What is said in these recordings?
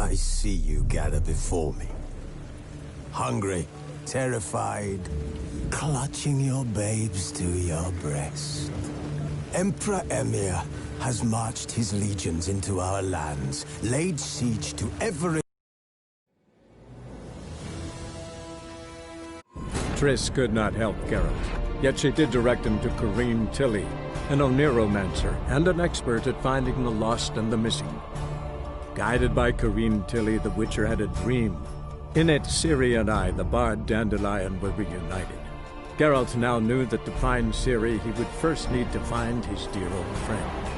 I see you gather before me. Hungry, terrified, clutching your babes to your breast. Emperor Emir has marched his legions into our lands, laid siege to every... Triss could not help Geralt, yet she did direct him to Corrine Tilly, an Oniromancer and an expert at finding the lost and the missing. Guided by Corrine Tilly, the Witcher had a dream. In it, Ciri and I, the bard Dandelion, were reunited. Geralt now knew that to find Ciri, he would first need to find his dear old friend.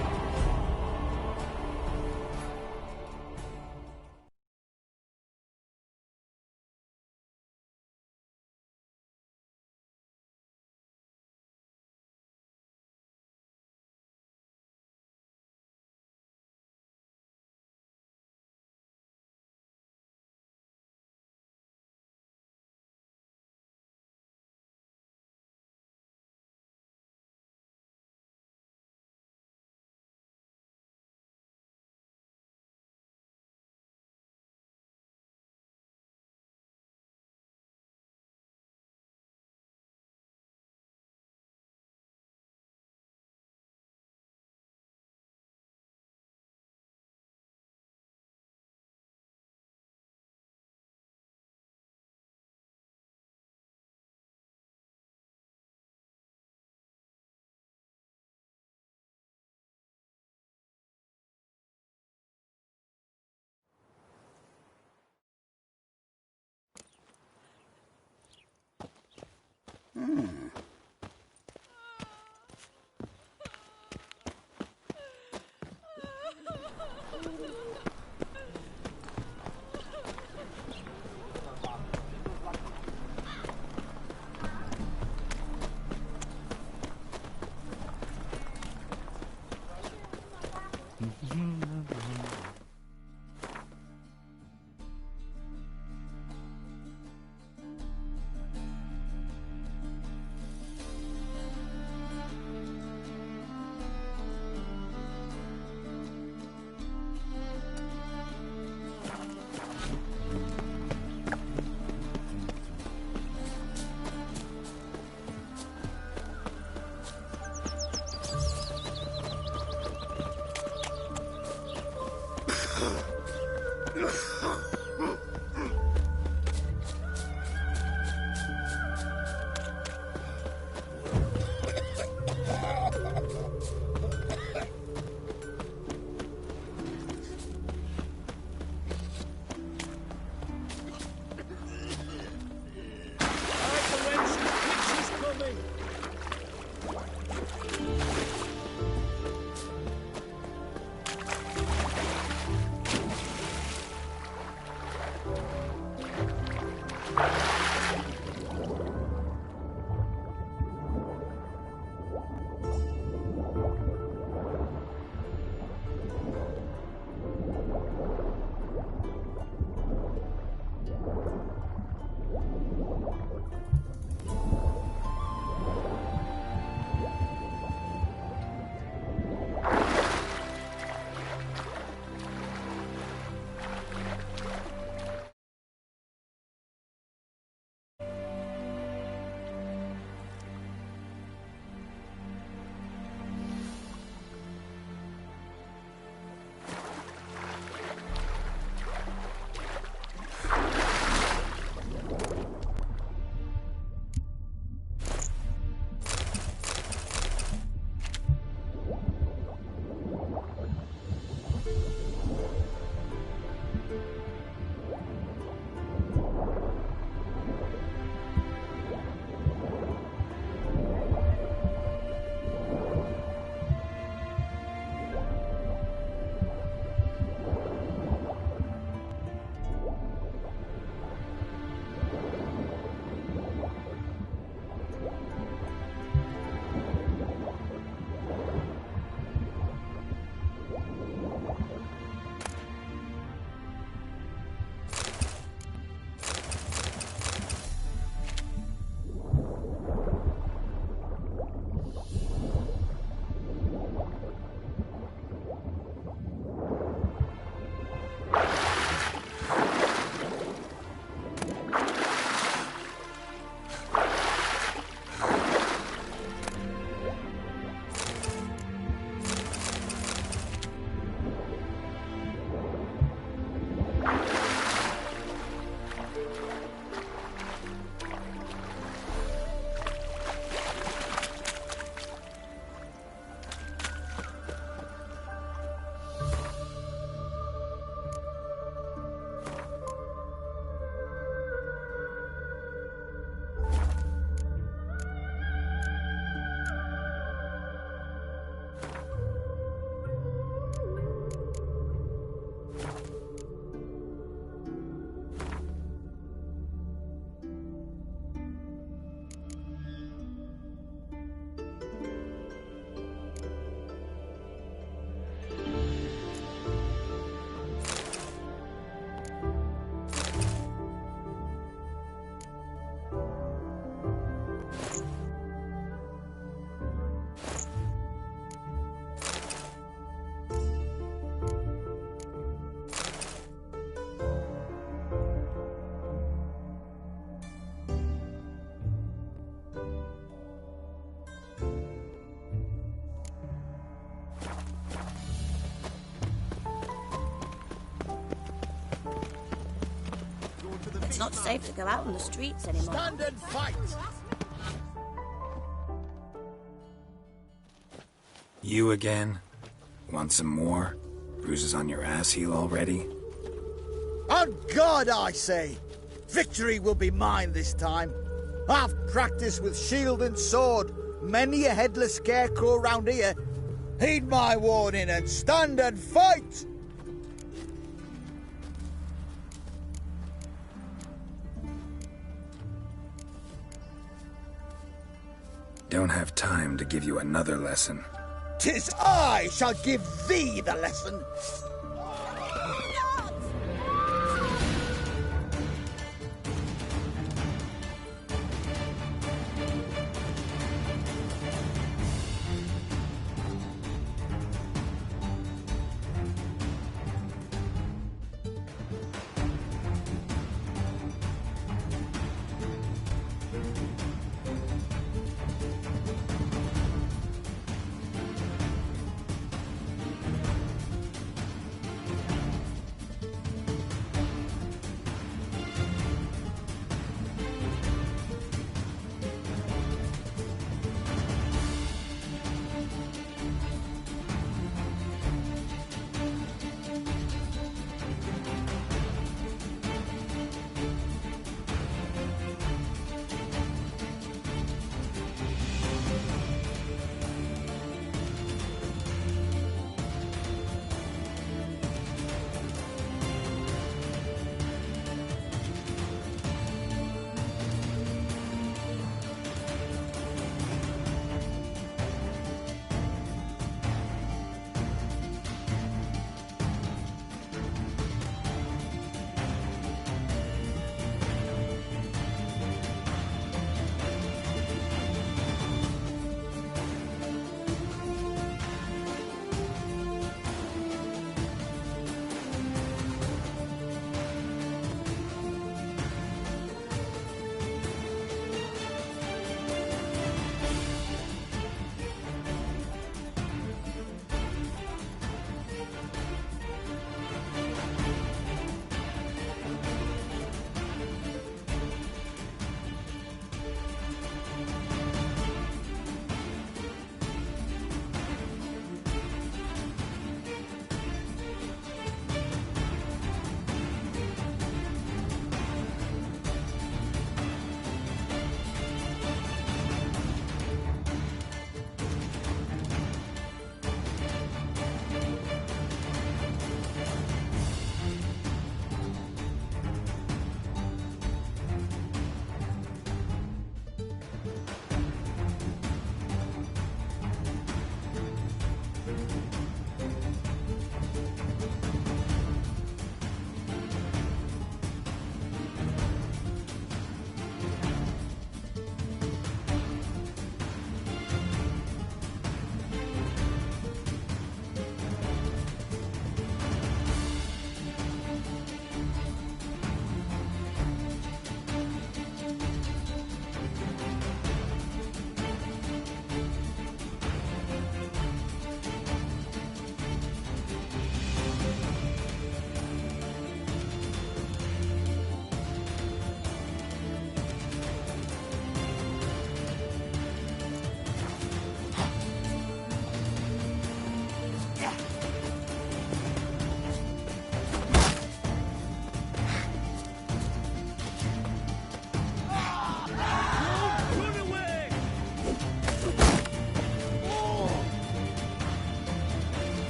not safe to go out on the streets anymore. Stand and fight! You again? Want some more? Bruises on your ass heel already? On God, I say! Victory will be mine this time. I've practiced with shield and sword. Many a headless scarecrow round here. Heed my warning and stand and fight! Don't have time to give you another lesson. 'Tis I shall give thee the lesson.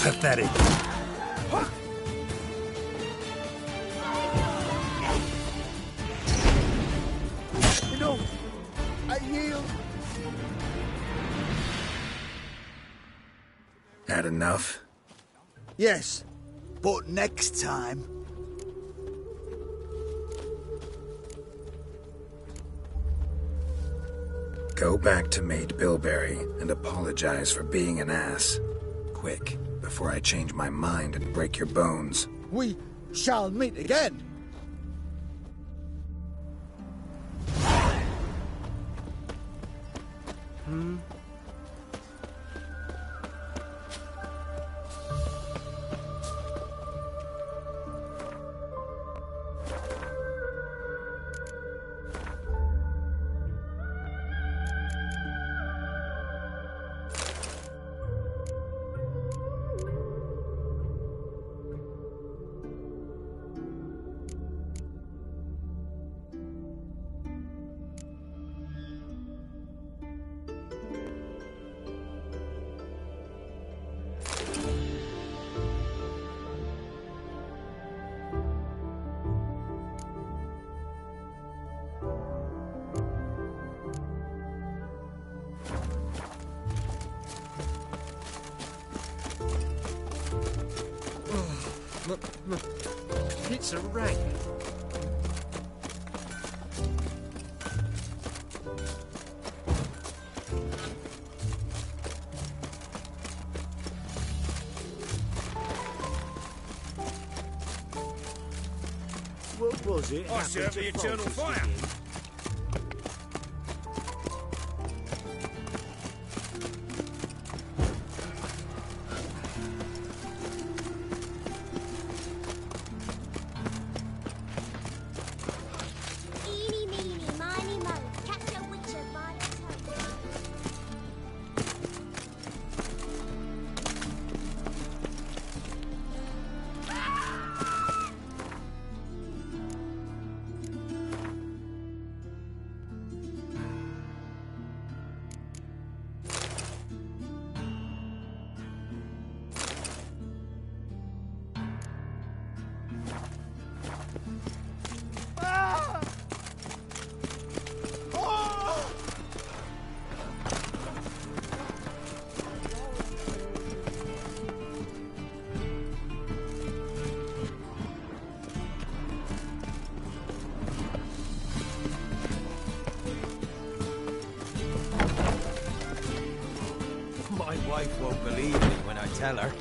Pathetic. No, I yield. Had enough? Yes, but next time. Go back to Mate Bilberry and apologize for being an ass. Quick, before I change my mind and break your bones. We shall meet again. It's a wreck. What was it? I serve the eternal fire. Eeny, meeny, miny, mo. Catch a witcher by the toe. My wife won't believe me when I tell her.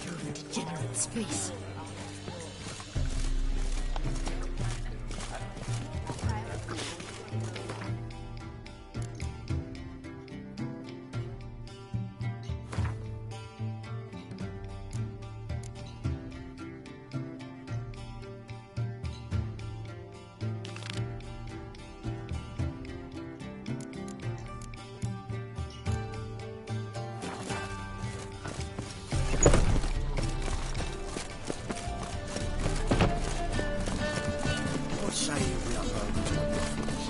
You're a degenerate space. What say you we are over to a difference?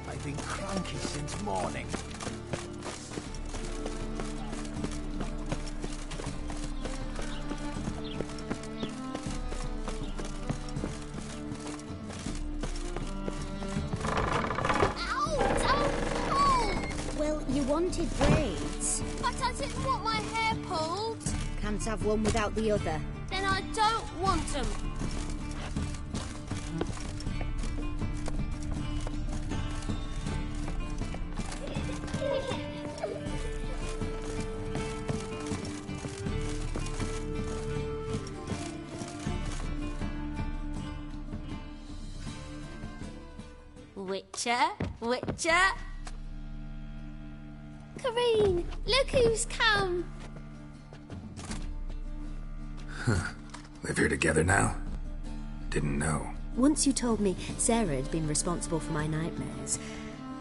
I've been cranky since morning. Well, you wanted braids. But I didn't want my hair pulled. Can't have one without the other. Then I don't want them. Witcher, Witcher. Kareen, look who's come. Live here together now? Didn't know. Once you told me Sarah had been responsible for my nightmares,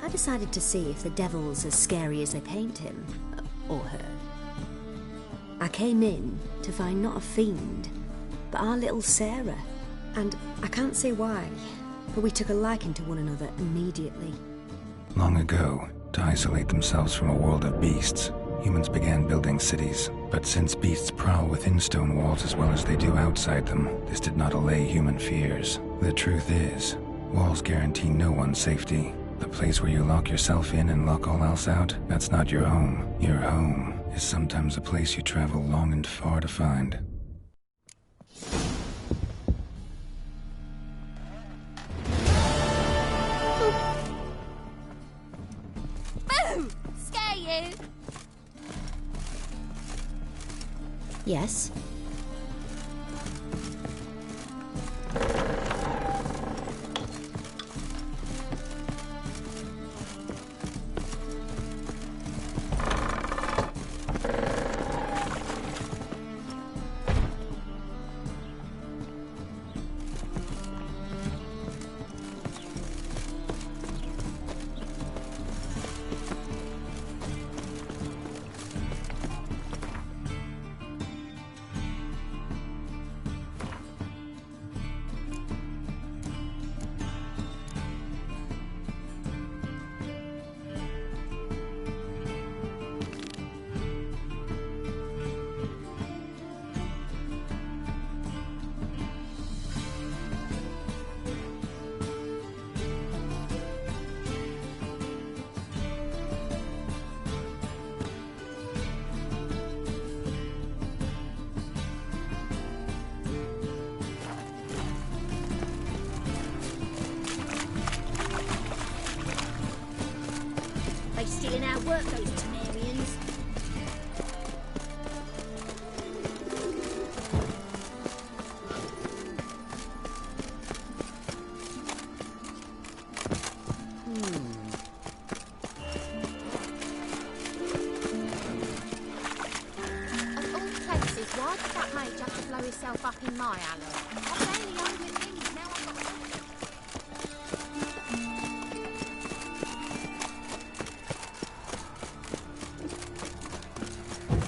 I decided to see if the devil's as scary as they paint him. Or her. I came in to find not a fiend, but our little Sarah. And I can't say why, but we took a liking to one another immediately. Long ago, to isolate themselves from a world of beasts, humans began building cities. But since beasts prowl within stone walls as well as they do outside them, this did not allay human fears. The truth is, walls guarantee no one's safety. The place where you lock yourself in and lock all else out, that's not your home. Your home is sometimes a place you travel long and far to find. Yes? They stealing our work, those Temerians. Of all places, why did that mage have to blow himself up in my alloy? I barely owned it things, now I've got to...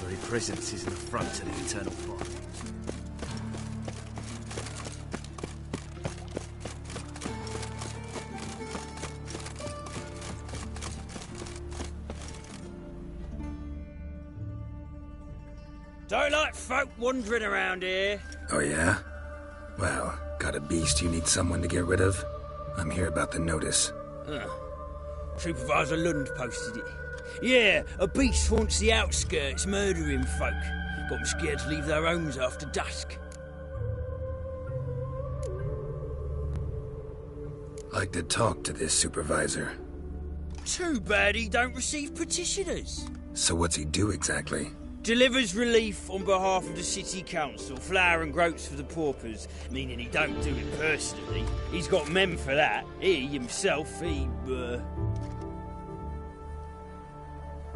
Very presence is an affront to the eternal fire. Don't like folk wandering around here. Oh yeah? Well, got a beast you need someone to get rid of? I'm here about the notice. Supervisor Lund posted it. Yeah, a beast haunts the outskirts, murdering folk. Got them scared to leave their homes after dusk. Like to talk to this supervisor. Too bad he don't receive petitioners. So what's he do exactly? Delivers relief on behalf of the city council, flour and groats for the paupers, meaning he don't do it personally. He's got men for that. He, himself,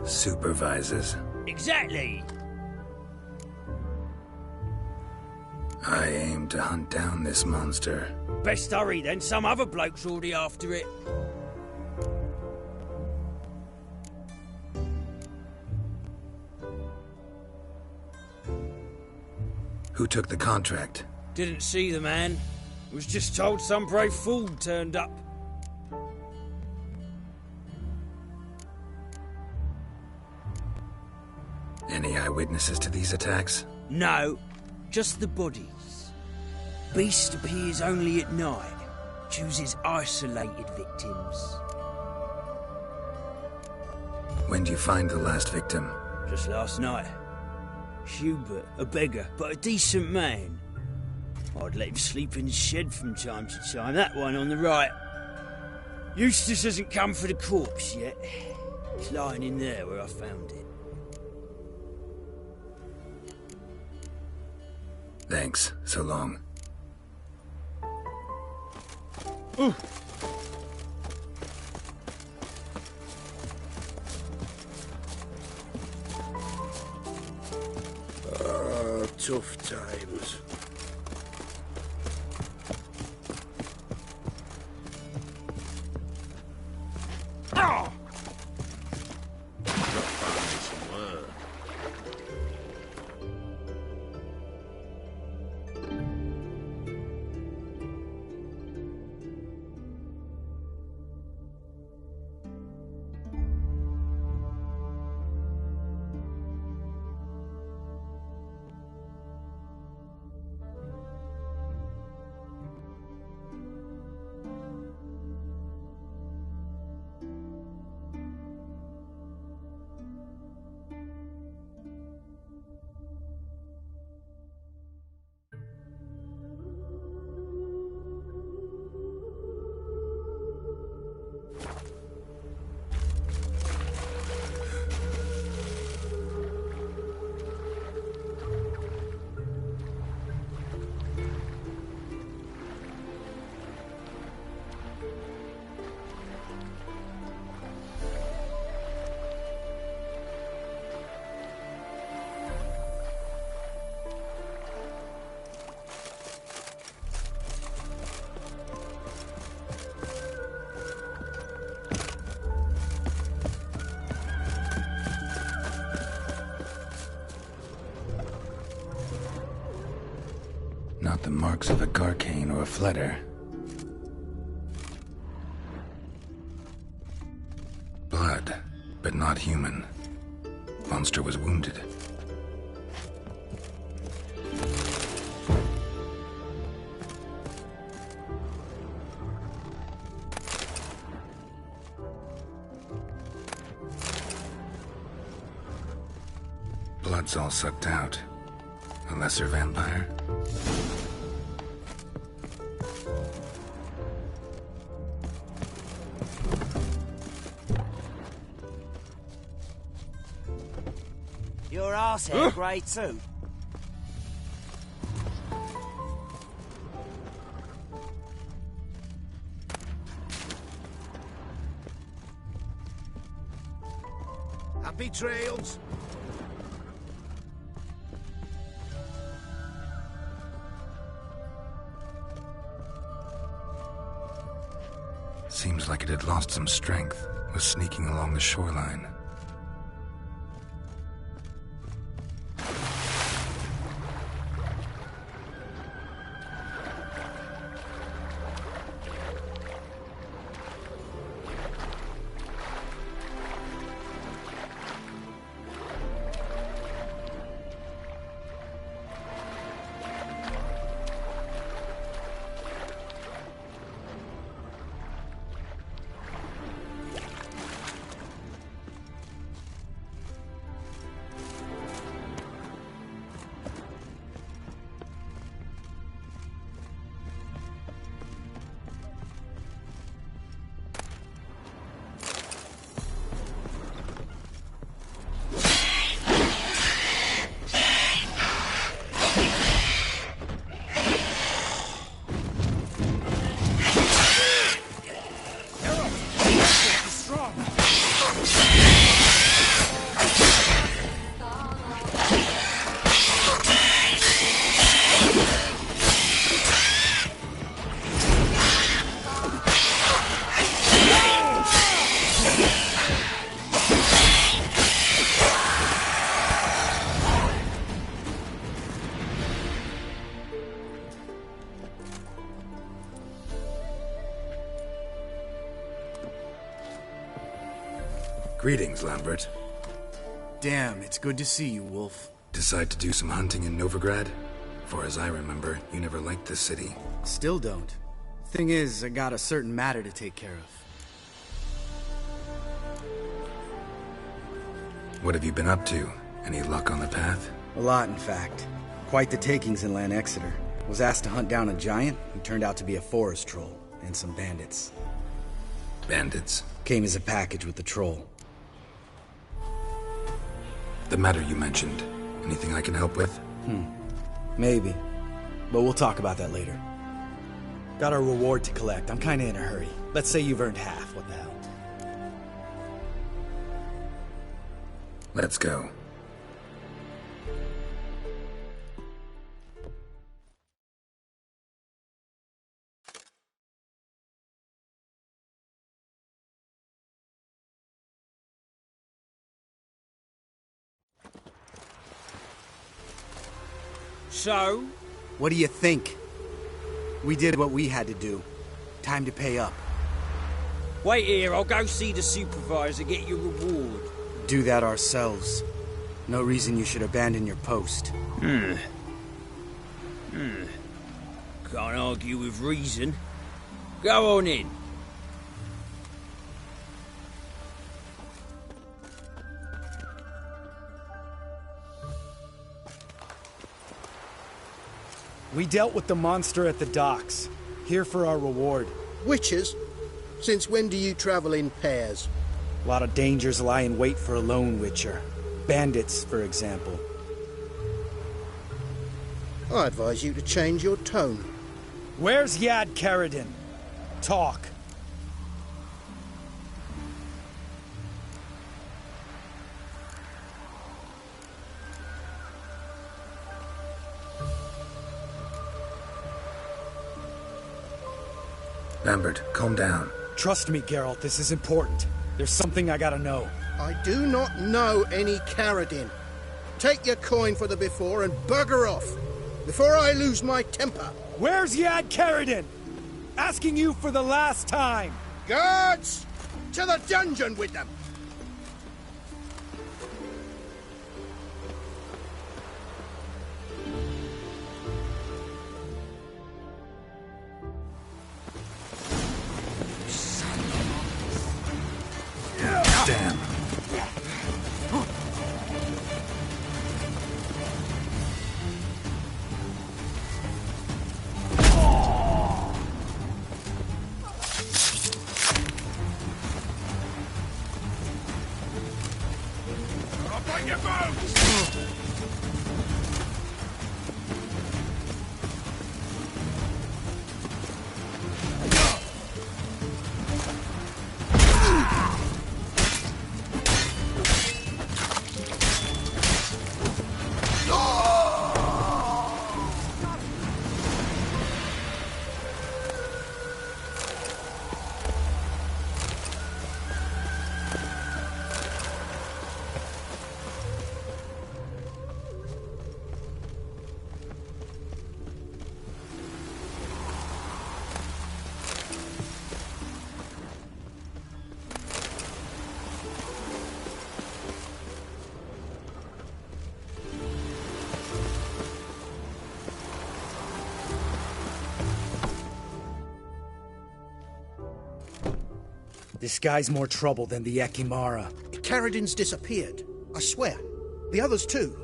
Supervisors. Exactly. I aim to hunt down this monster. Best hurry then, some other bloke's already after it. Who took the contract? Didn't see the man. Was just told some brave fool turned up. Any eyewitnesses to these attacks? No, just the bodies. Beast appears only at night. Chooses isolated victims. When do you find the last victim? Just last night. Hubert, a beggar, but a decent man. I'd let him sleep in the shed from time to time, that one on the right. Eustace hasn't come for the corpse yet. It's lying in there where I found it. Thanks. So long. Ooh. Tough times. Oh! The marks of a garcane or a fletter. Blood, but not human. Monster was wounded. Blood's all sucked out. A lesser vampire? Your arsehead grey too. Happy trails. Seems like it had lost some strength, was sneaking along the shoreline. Greetings, Lambert. Damn, it's good to see you, Wolf. Decide to do some hunting in Novigrad? For as I remember, you never liked this city. Still don't. Thing is, I got a certain matter to take care of. What have you been up to? Any luck on the path? A lot, in fact. Quite the takings in Lan Exeter. Was asked to hunt down a giant who turned out to be a forest troll, and some bandits. Bandits? Came as a package with the troll. The matter you mentioned. Anything I can help with? Maybe. But we'll talk about that later. Got a reward to collect. I'm kinda in a hurry. Let's say you've earned half. What the hell? Let's go. So? What do you think? We did what we had to do. Time to pay up. Wait here, I'll go see the supervisor, get your reward. Do that ourselves. No reason you should abandon your post. Can't argue with reason. Go on in. We dealt with the monster at the docks. Here for our reward. Witches? Since when do you travel in pairs? A lot of dangers lie in wait for a lone witcher. Bandits, for example. I advise you to change your tone. Where's Yad Karadin? Talk. Lambert, calm down. Trust me, Geralt, this is important. There's something I gotta know. I do not know any Karadin. Take your coin for the before and bugger off. before I lose my temper. Where's Yad Karadin? Asking you for the last time. Guards! To the dungeon with them! Damn. This guy's more trouble than the Ekimara. Karadin's disappeared. I swear. The others too.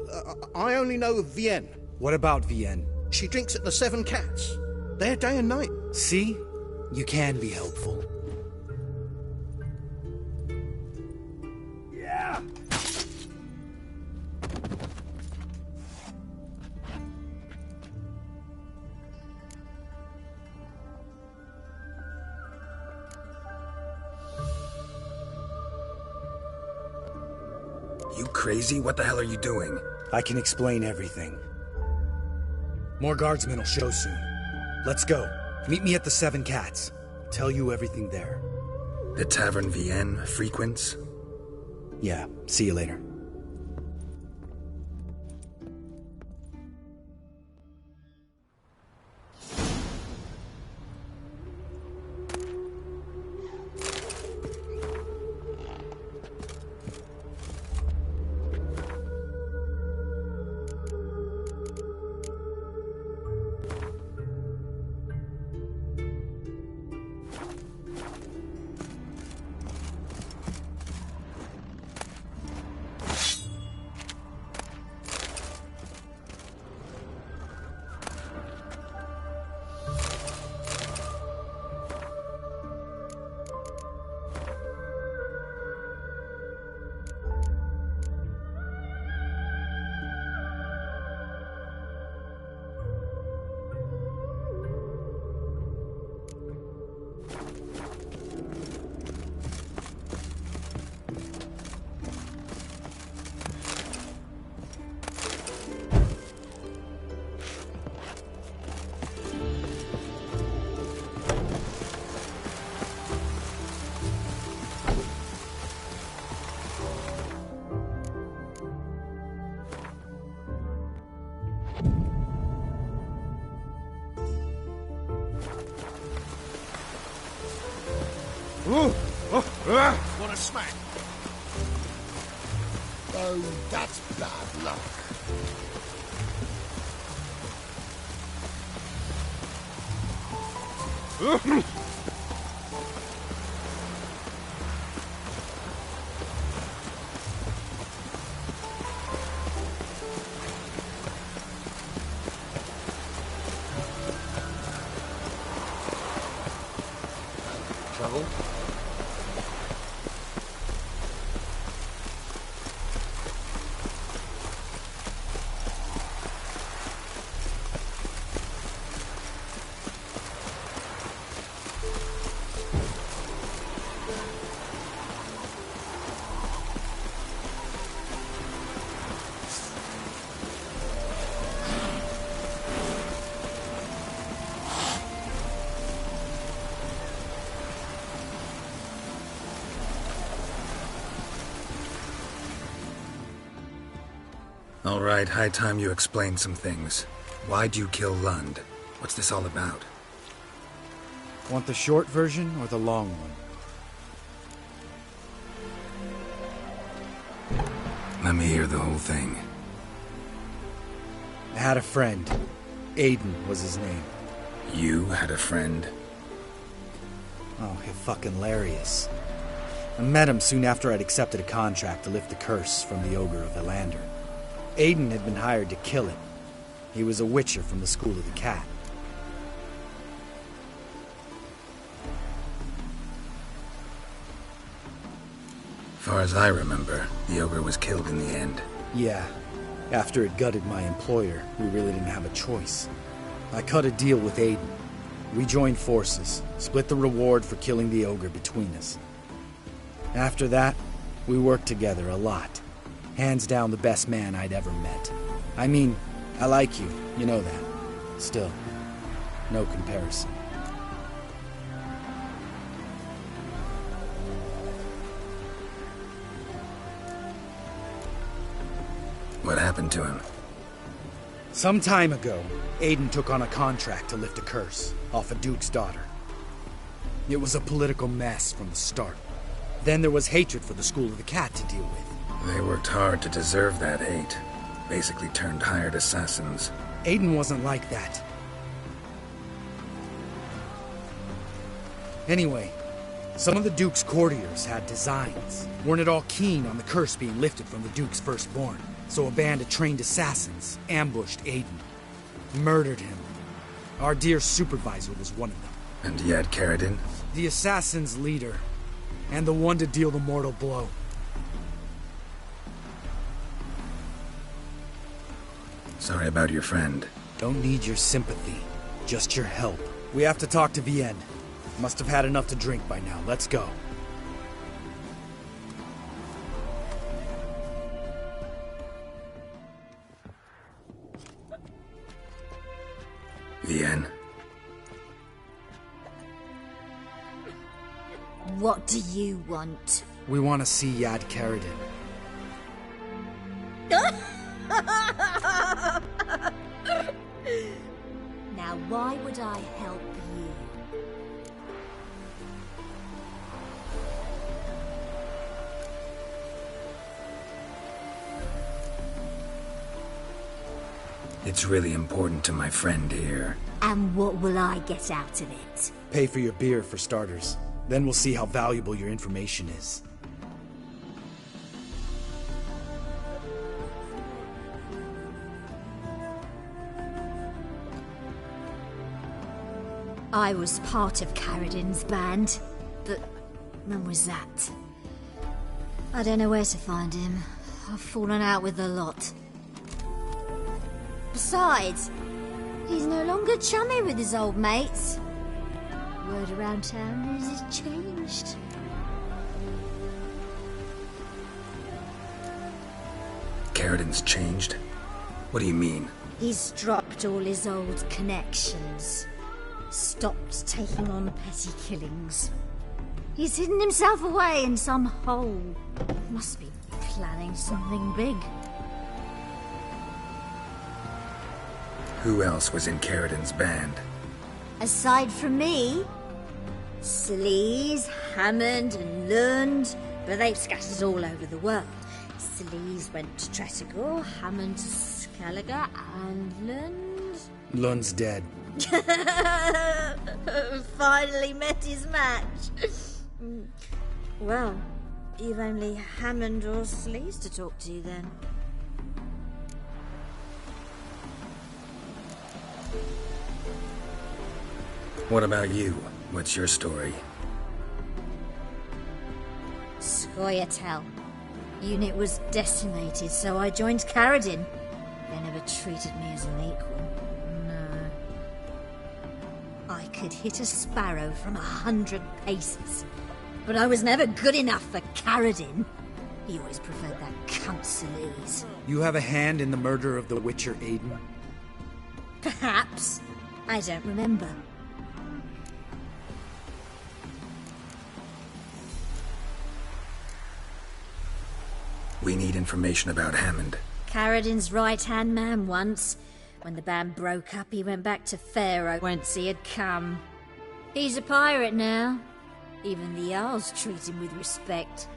I only know of Vienne. What about Vienne? She drinks at the Seven Cats. There day and night. See? You can be helpful. Yeah! You crazy? What the hell are you doing? I can explain everything. More guardsmen will show soon. Let's go. Meet me at the Seven Cats. Tell you everything there. The Tavern Vienne frequents? Yeah, see you later. What a smack! Oh, that's bad luck. Trouble? All right, high time you explain some things. Why'd you kill Lund? What's this all about? Want the short version or the long one? Let me hear the whole thing. I had a friend. Aiden was his name. You had a friend? Oh, fucking hilarious. I met him soon after I'd accepted a contract to lift the curse from the Ogre of Elander. Aiden had been hired to kill it. He was a witcher from the School of the Cat. Far as I remember, the Ogre was killed in the end. Yeah. After it gutted my employer, we really didn't have a choice. I cut a deal with Aiden. We joined forces, split the reward for killing the Ogre between us. After that, we worked together a lot. Hands down the best man I'd ever met. I mean, I like you, you know that. Still, no comparison. What happened to him? Some time ago, Aiden took on a contract to lift a curse off a duke's daughter. It was a political mess from the start. Then there was hatred for the School of the Cat to deal with. They worked hard to deserve that hate. Basically turned hired assassins. Aiden wasn't like that. Anyway, some of the Duke's courtiers had designs. Weren't at all keen on the curse being lifted from the Duke's firstborn. So a band of trained assassins ambushed Aiden. Murdered him. Our dear supervisor was one of them. And you had Carradine? The assassin's leader. And the one to deal the mortal blow. Sorry about your friend. Don't need your sympathy. Just your help. We have to talk to Vienne. Must have had enough to drink by now. Let's go. Vienne. What do you want? We want to see Yad Carradine. Now, why would I help you? It's really important to my friend here. And what will I get out of it? Pay for your beer, for starters. Then we'll see how valuable your information is. I was part of Carradine's band, but when was that? I don't know where to find him. I've fallen out with the lot. Besides, he's no longer chummy with his old mates. Word around town is he's changed. Carradine's changed? What do you mean? He's dropped all his old connections. Stopped taking on petty killings. He's hidden himself away in some hole. Must be planning something big. Who else was in Carradine's band? Aside from me, Sleaze, Hammond and Lund, but they've scattered all over the world. Sleaze went to Tretogor, Hammond to Skellige, and Lund... Lund's dead. Finally met his match. Well, you've only Hammond or Sleaze to talk to then. What about you? What's your story? Scoia'tael. Unit was decimated, so I joined Carradine. They never treated me as an equal. No. I could hit a sparrow from 100 paces, but I was never good enough for Carradine. He always preferred that cunt Sleaze. You have a hand in the murder of the Witcher Aiden? Perhaps. I don't remember. We need information about Hammond. Carradine's right-hand man once, When the band broke up, he went back to Pharaoh, whence he had come. He's a pirate now. Even the Jarls treat him with respect.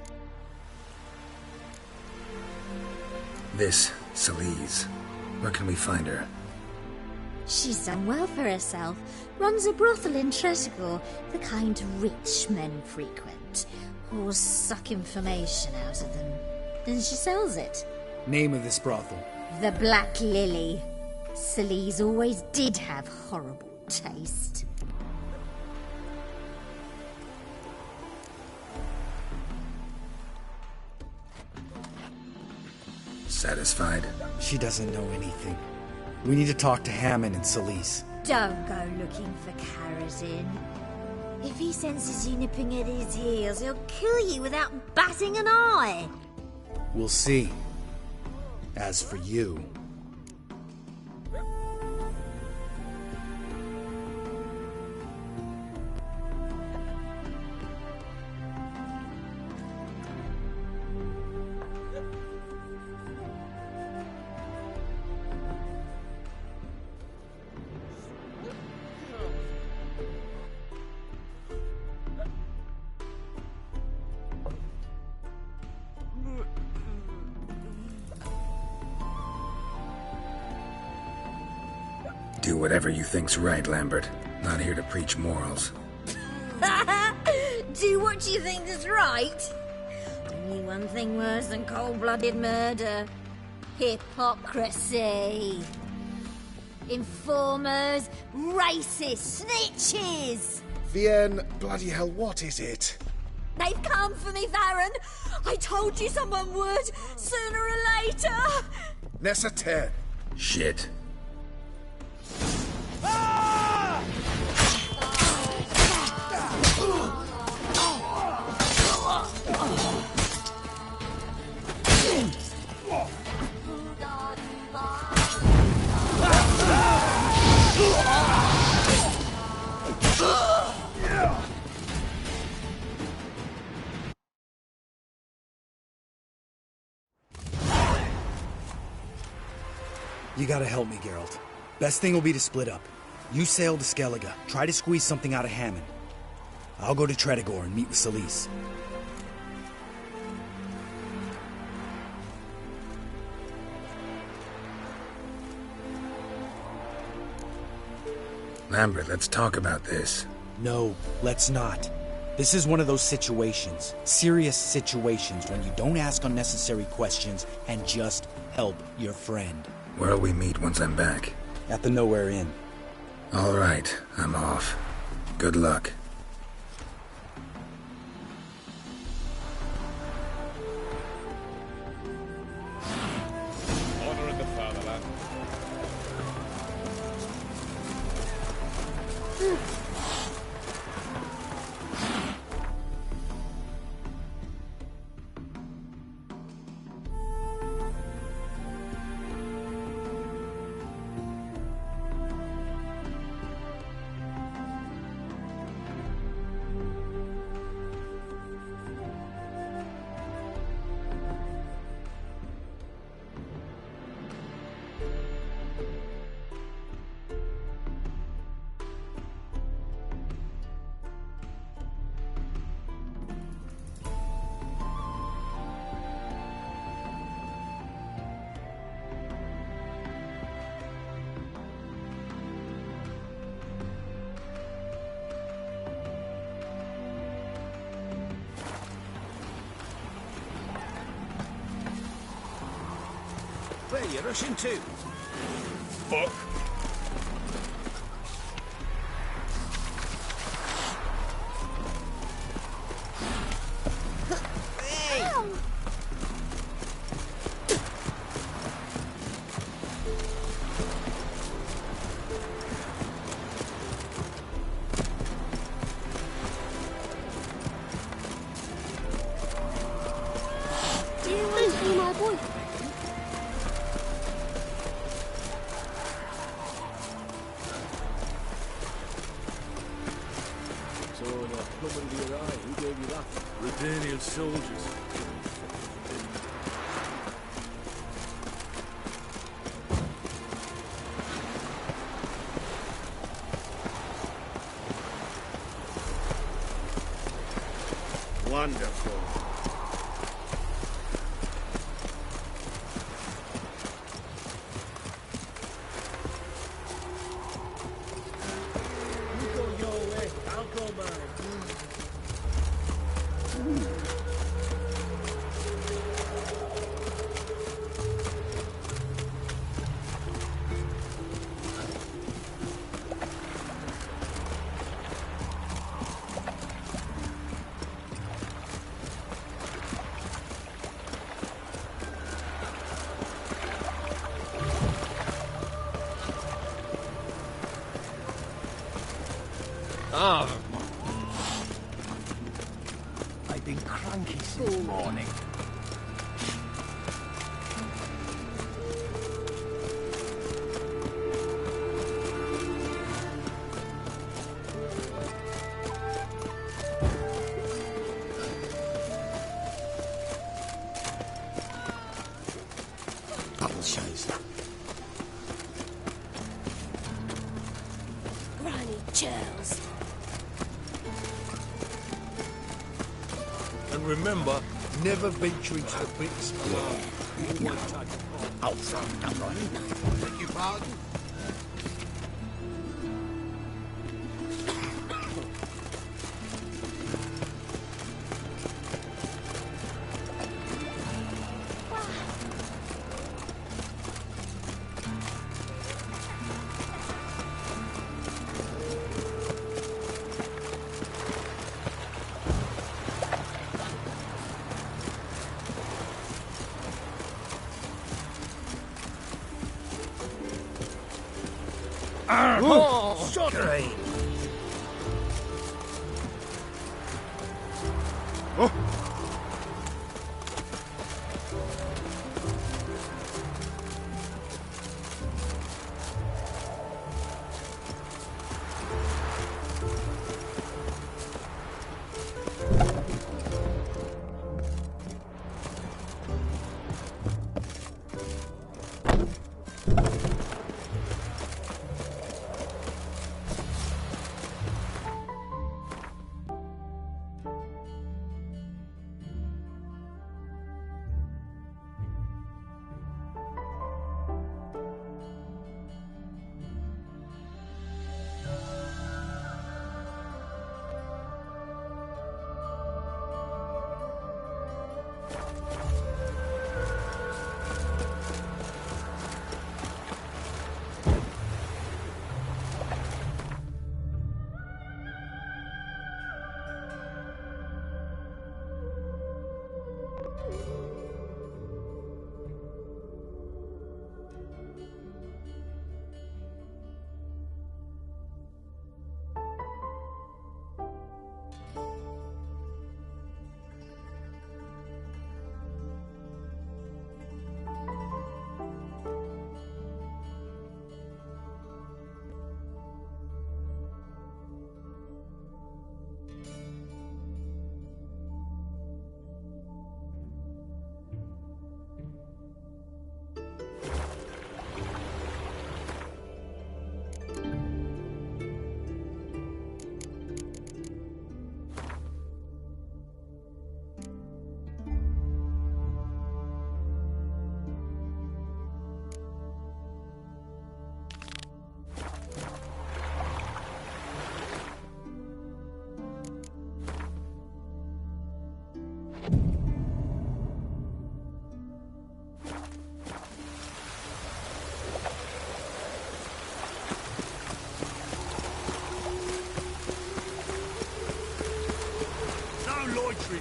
This, Celise. Where can we find her? She's done well for herself. Runs a brothel in Tresigor, the kind rich men frequent. Whores suck information out of them. Then she sells it. Name of this brothel? The Black Lily. Celise always did have horrible taste. Satisfied? She doesn't know anything. We need to talk to Hammond and Celise. Don't go looking for Karazin. If he senses you nipping at his heels, he'll kill you without batting an eye. We'll see. As for you... Do whatever you think's right, Lambert. Not here to preach morals. Do what you think is right. Only one thing worse than cold-blooded murder. Hypocrisy. Informers, racists, snitches. Vienne, bloody hell, what is it? They've come for me, Baron. I told you someone would, sooner or later. Nessa Ter. Shit. You gotta help me, Geralt. Best thing will be to split up. You sail to Skellige, try to squeeze something out of Hammond. I'll go to Tredigor and meet with Celise. Lambert, let's talk about this. No, let's not. This is one of those situations, serious situations, when you don't ask unnecessary questions and just help your friend. Where'll we meet once I'm back? At the Nowhere Inn. All right, I'm off. Good luck. Honor in the fatherland. Where are you rushing to? Fuck. Do you want to be my boyfriend? Plumb into your eye. Who gave you that? Redanian soldiers. Wonderful. You go your way, I'll go mine. I've been cranky since morning. Apple shows. Granny chills. And remember, never venture into the pits alone. Always take a part. Outside, I'm right. Beg your pardon? Great.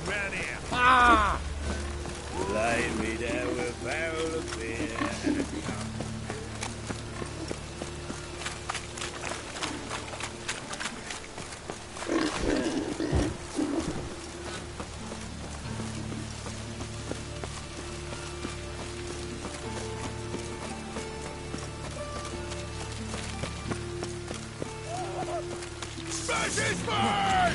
Round here. Ah! Lay me down with a barrel of beer. Smash his mind!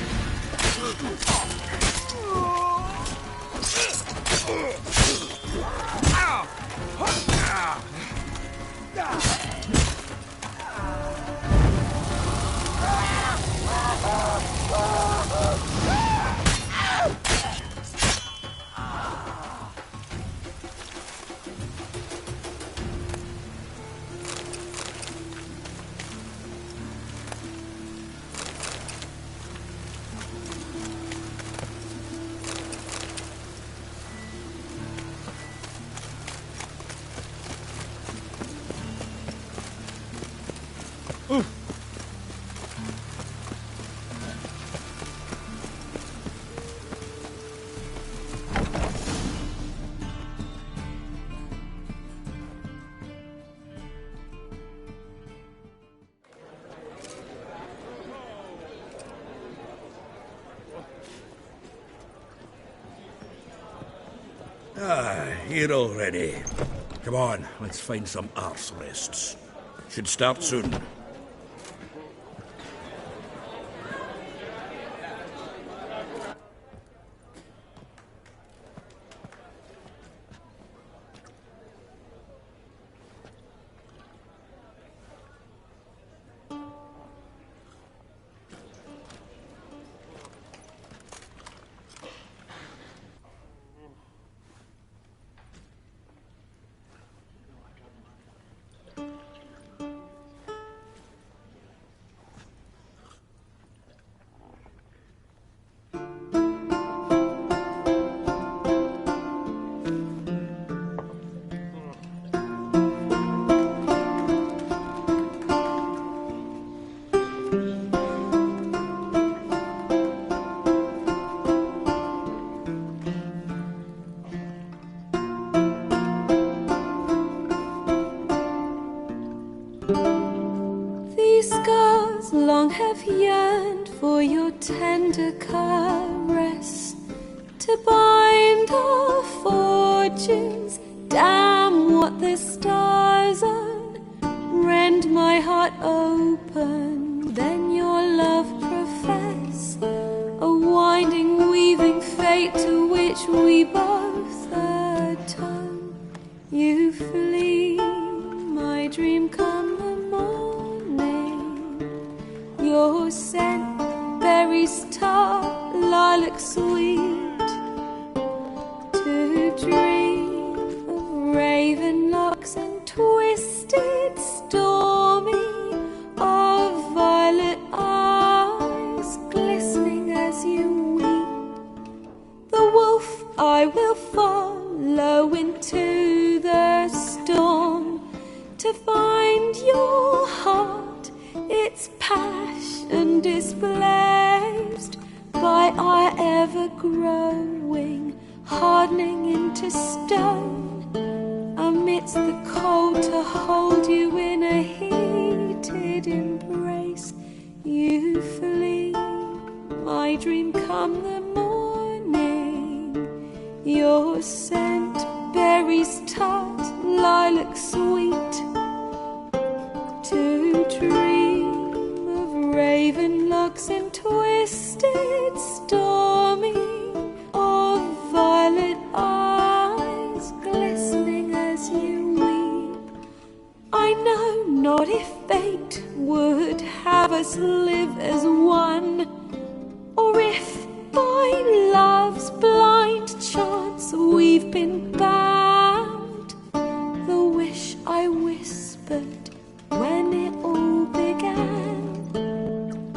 Here already. Come on, let's find some arse rests. Should start soon. Long have yearned for your tender caress, to bind our fortunes. Damn what the stars are, rend my heart open, then your love profess, a winding weaving fate to which we both atone. You flee, my dream come the morning. Your scent, berries tart, lilac sweet, to dream of raven locks and twisted stormy, of violet eyes glistening as you weep. The wolf I will follow into the storm, to find your heart, its passion displaced by our ever-growing, hardening into stone, amidst the cold to hold you in a heated embrace. You flee, my dream come the morning, your scent, berries tart, lilac sweet, to dream of raven locks and twisted stormy, of violet eyes glistening as you weep. I know not if fate would have us live as one, or if by love's blind chance we've been bound. The wish I whispered when it all began,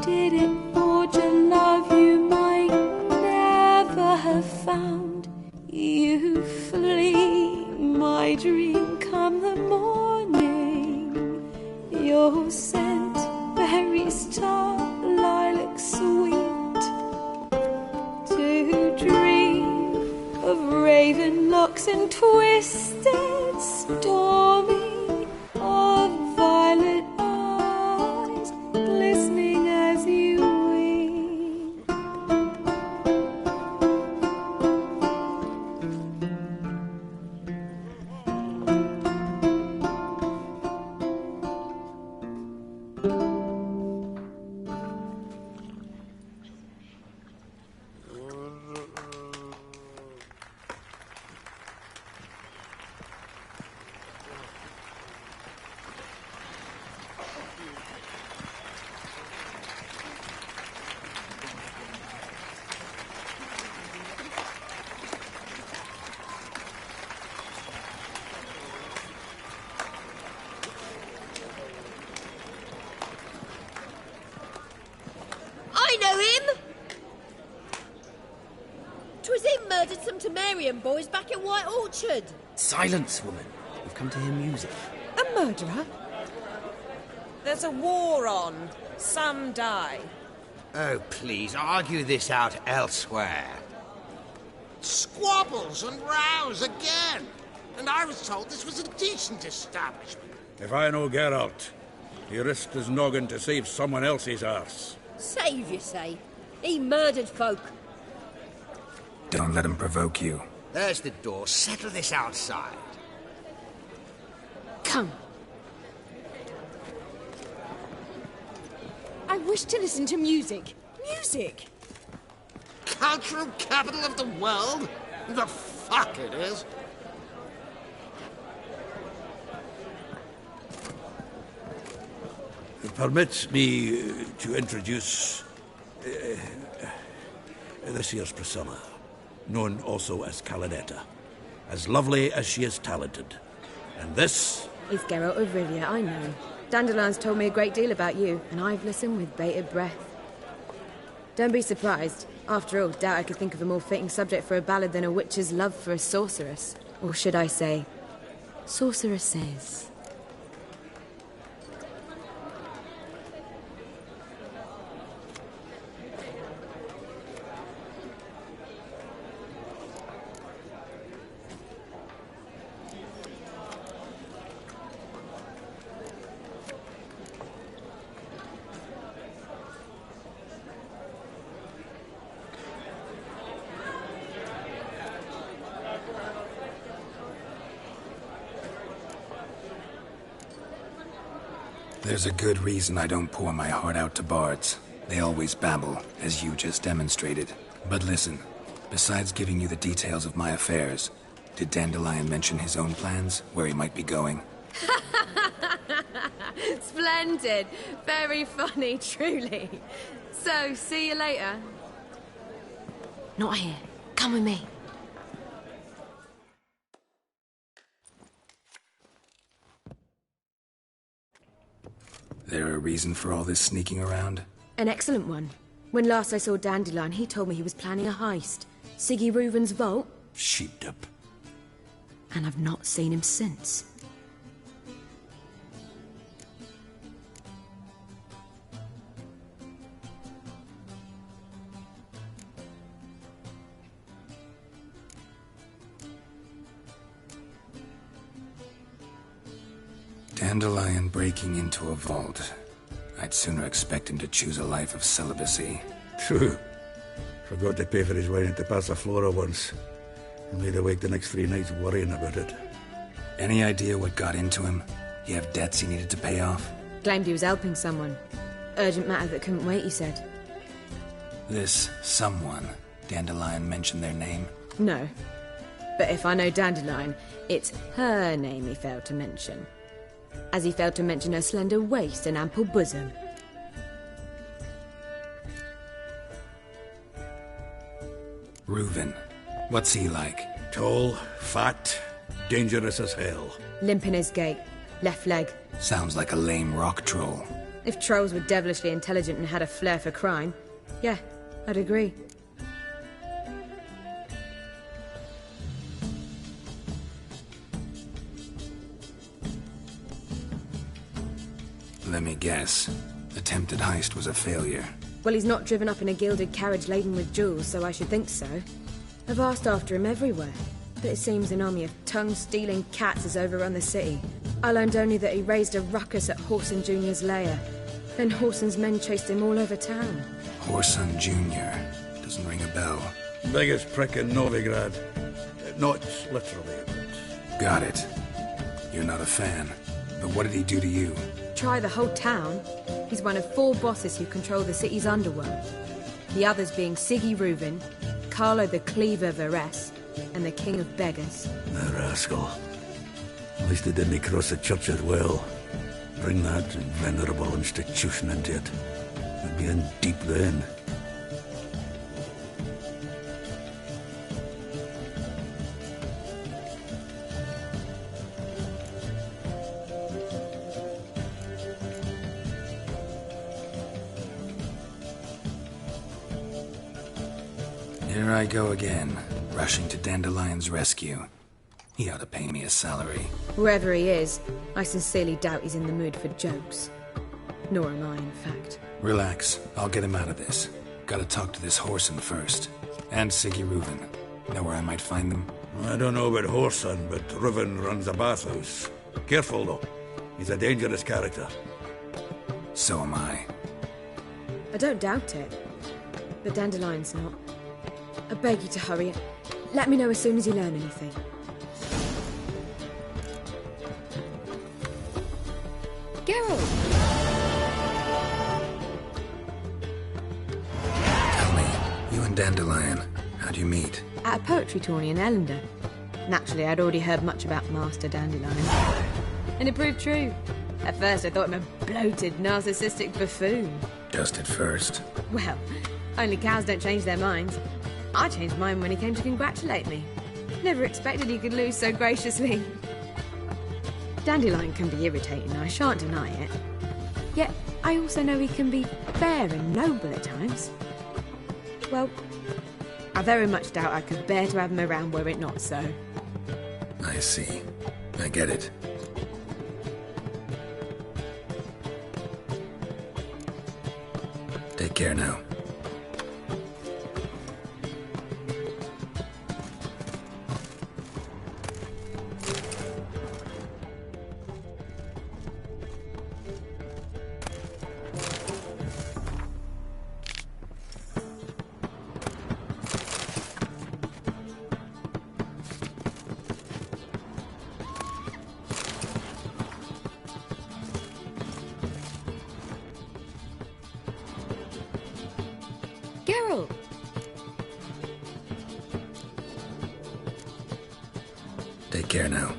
did it forge a love you might never have found? You flee, my dream come the morning, your scent, berries tart, lilac sweet, to dream of raven locks and twisted stormy, of violet eyes glistening as you weep. I know him! 'Twas him murdered some Temerian boys back in White Orchard. Silence, woman. We've come to hear music. A murderer? There's a war on. Some die. Oh, please, argue this out elsewhere. Squabbles and rows again. And I was told this was a decent establishment. If I know Geralt, he risked his noggin to save someone else's arse. Save, you say? He murdered folk. Don't let him provoke you. There's the door. Settle this outside. Come. I wish to listen to music. Music! Cultural capital of the world? The fuck it is. Permit me to introduce this here's Priscilla, known also as Calinetta. As lovely as she is talented. And this is Geralt of Rivia, I know. Dandelion's told me a great deal about you, and I've listened with bated breath. Don't be surprised. After all, doubt I could think of a more fitting subject for a ballad than a witch's love for a sorceress. Or should I say, sorceresses. There's a good reason I don't pour my heart out to bards. They always babble, as you just demonstrated. But listen, besides giving you the details of my affairs, did Dandelion mention his own plans, where he might be going? Splendid! Very funny, truly. So, see you later. Not here. Come with me. There a reason for all this sneaking around? An excellent one. When last I saw Dandelion, he told me he was planning a heist. Siggy Reuven's vault. Sheeped up. And I've not seen him since. Dandelion breaking into a vault. I'd sooner expect him to choose a life of celibacy. True. Forgot to pay for his wine at the Passiflora once. And laid awake the next 3 nights worrying about it. Any idea what got into him? He have debts he needed to pay off? Claimed he was helping someone. Urgent matter that couldn't wait, he said. This someone, Dandelion mentioned their name? No. But if I know Dandelion, it's her name he failed to mention. As he failed to mention her slender waist and ample bosom. Reuven. What's he like? Tall, fat, dangerous as hell. Limp in his gait. Left leg. Sounds like a lame rock troll. If trolls were devilishly intelligent and had a flair for crime, yeah, I'd agree. Let me guess. Attempted heist was a failure. Well, he's not driven up in a gilded carriage laden with jewels, so I should think so. I've asked after him everywhere, but it seems an army of tongue-stealing cats has overrun the city. I learned only that he raised a ruckus at Whoreson Jr.'s lair. Then Whoreson's men chased him all over town. Whoreson Jr. Doesn't ring a bell. Biggest prick in Novigrad. Not literally, but... Got it. You're not a fan. But what did he do to you? Try the whole town. He's one of 4 bosses who control the city's underworld. The others being Siggy Reuven, Carlo the Cleaver Varese, and the King of Beggars. The rascal. At least they didn't cross the church as well. Bring that venerable institution into it. We'd be in deep then. Here I go again, rushing to Dandelion's rescue. He ought to pay me a salary. Wherever he is, I sincerely doubt he's in the mood for jokes. Nor am I, in fact. Relax. I'll get him out of this. Gotta talk to this Whoreson first. And Siggy Reuven. Know where I might find them? I don't know about Whoreson, but Reuven runs a bathhouse. Careful, though. He's a dangerous character. So am I. I don't doubt it. But Dandelion's not. I beg you to hurry. Let me know as soon as you learn anything. Geralt! Tell me, you and Dandelion, how'd you meet? At a poetry tourney in Ellender. Naturally, I'd already heard much about Master Dandelion. And it proved true. At first, I thought him a bloated, narcissistic buffoon. Just at first. Well, only cows don't change their minds. I changed mine when he came to congratulate me. Never expected he could lose so graciously. Dandelion can be irritating, I shan't deny it. Yet, I also know he can be fair and noble at times. Well, I very much doubt I could bear to have him around were it not so. I see. I get it. Take care now. Geralt! Take care now.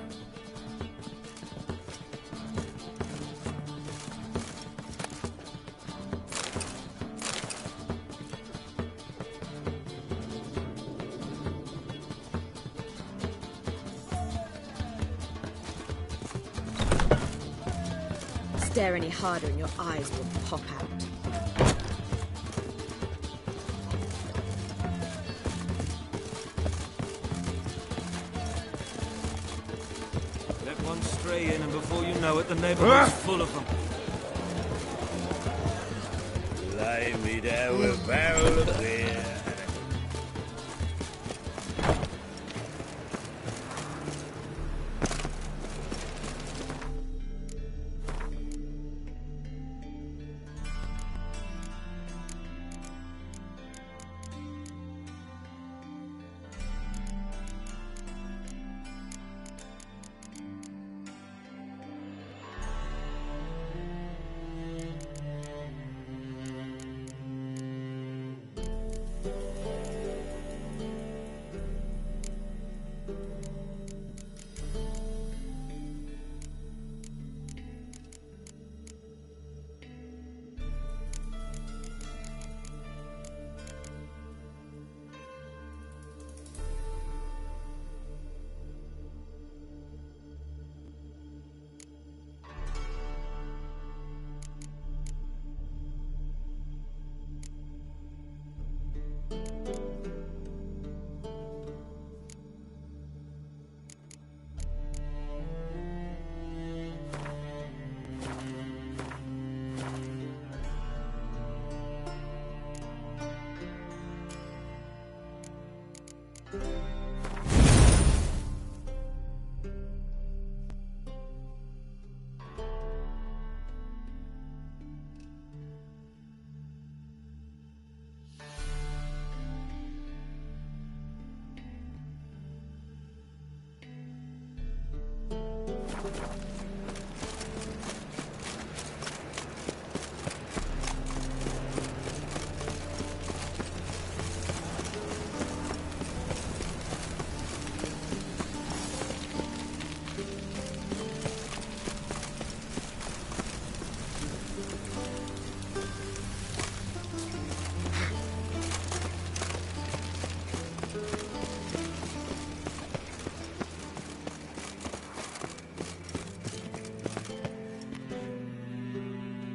Stare any harder and your eyes will pop out. Let one stray in and before you know it, the neighborhood's full of them. Lay me down with a barrel of beer.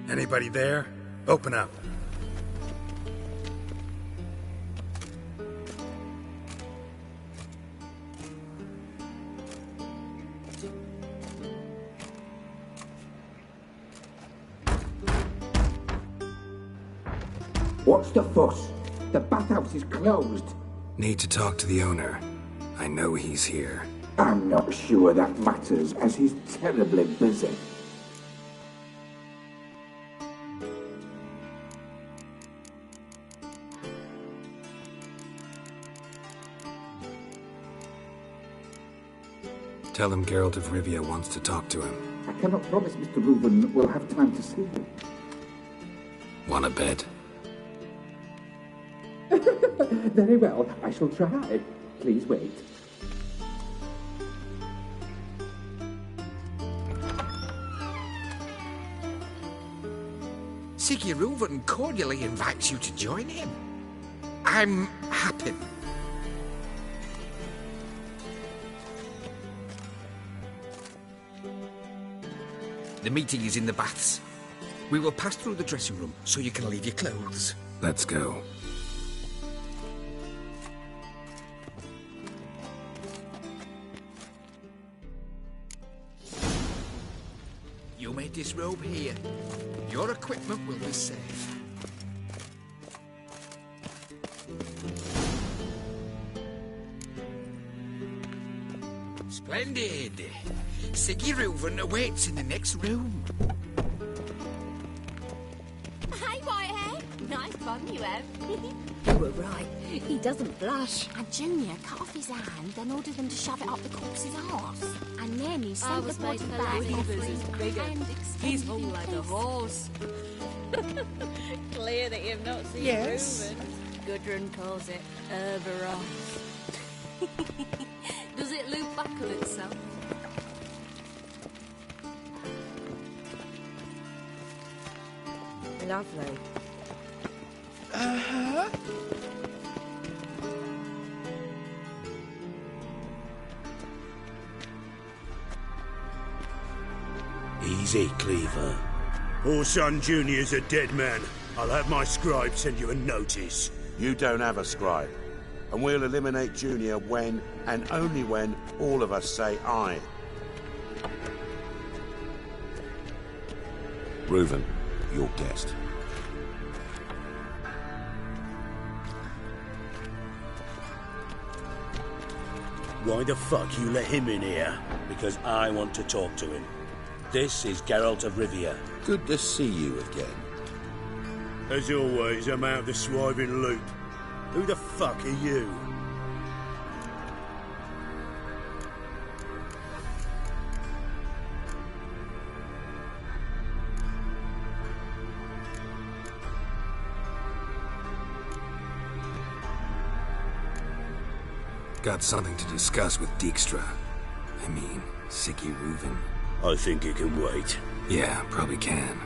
Anybody there? Open up. What's the fuss? The bathhouse is closed. Need to talk to the owner. I know he's here. I'm not sure that matters, as he's terribly busy. Tell him Geralt of Rivia wants to talk to him. I cannot promise Mr. Reuben will have time to see him. Want a bet? Very well, I shall try. Please wait. Siggy Reuben cordially invites you to join him. I'm happy. The meeting is in the baths. We will pass through the dressing room so you can leave your clothes. Let's go. You may disrobe here. Your equipment will be safe. Splendid. Siggy Reuben awaits in the next room. Hey, Whitehead. Nice bum you have. You were right. He doesn't blush. And Junior cut off his hand, then ordered them to shove it up the corpse's arse. And then he sent the body back He's hung like a horse. Clear that you've not seen Yes. Reuben. Gudrun calls it Herberos. Does it loop back on itself? Lovely. Uh-huh. Easy, Cleaver. Orson Jr.'s a dead man. I'll have my scribe send you a notice. You don't have a scribe. And we'll eliminate Junior when, and only when, all of us say aye. Reuven, your guest. Why the fuck you let him in here? Because I want to talk to him. This is Geralt of Rivia. Good to see you again. As always, I'm out of the swiving loop. Who the fuck are you? Got something to discuss with Dijkstra. I mean, Siggy Reuven. I think it can wait. Yeah, probably can.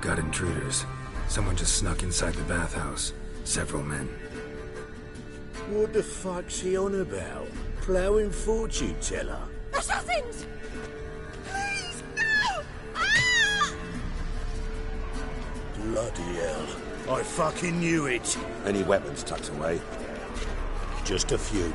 Got intruders. Someone just snuck inside the bathhouse. Several men. What the fuck's he on about? Ploughing fortune teller? Assassins! Please, no! Ah! Bloody hell. I fucking knew it. Any weapons tucked away? Just a few.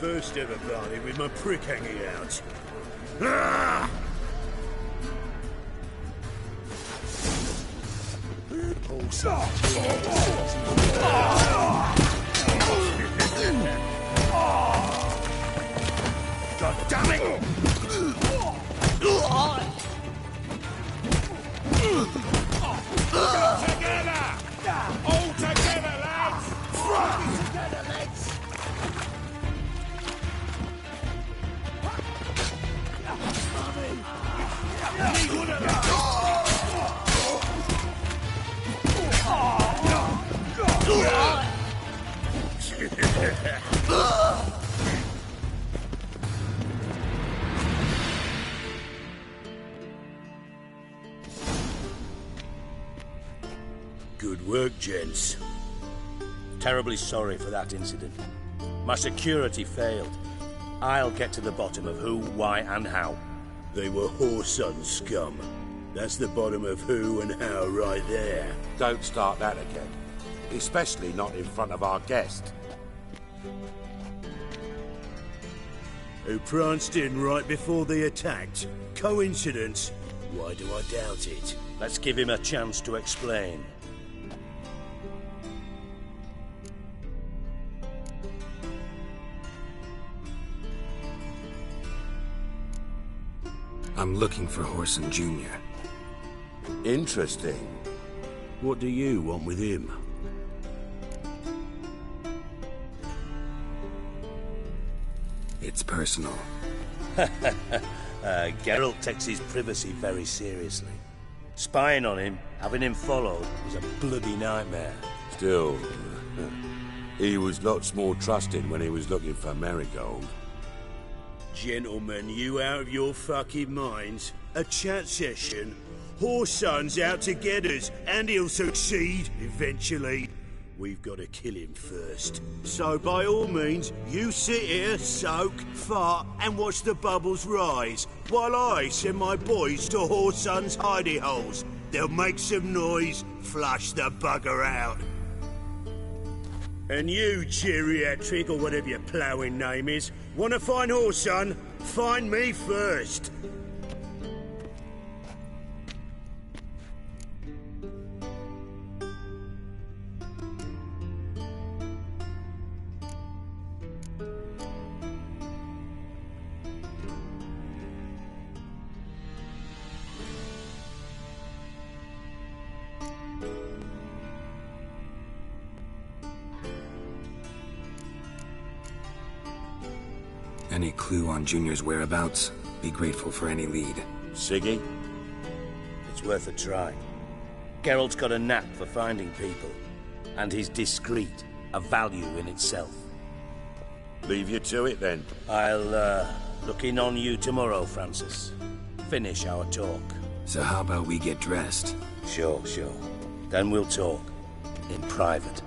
First ever party with my prick hanging out. Ah! God damn it! Together! All together, lads! Together, lads! Need one of those! Good work, gents. Terribly sorry for that incident. My security failed. I'll get to the bottom of who, why, and how. They were whoreson scum. That's the bottom of who and how right there. Don't start that again. Especially not in front of our guest. Who pranced in right before they attacked. Coincidence? Why do I doubt it? Let's give him a chance to explain. I'm looking for Horson Jr. Interesting. What do you want with him? It's personal. Geralt takes his privacy very seriously. Spying on him, having him followed, was a bloody nightmare. Still, he was lots more trusted when he was looking for Marigold. Gentlemen, you out of your fucking minds? A chat session? Horson's out to get us, and he'll succeed, eventually. We've got to kill him first. So by all means, you sit here, soak, fart, and watch the bubbles rise, while I send my boys to Horson's hidey holes. They'll make some noise, flush the bugger out. And you, geriatric, or whatever your ploughing name is, want to find Horson? Find me first. Any clue on Junior's whereabouts? Be grateful for any lead. Siggy? It's worth a try. Geralt's got a knack for finding people. And he's discreet, a value in itself. Leave you to it, then. I'll, look in on you tomorrow, Francis. Finish our talk. So how about we get dressed? Sure. Then we'll talk. In private.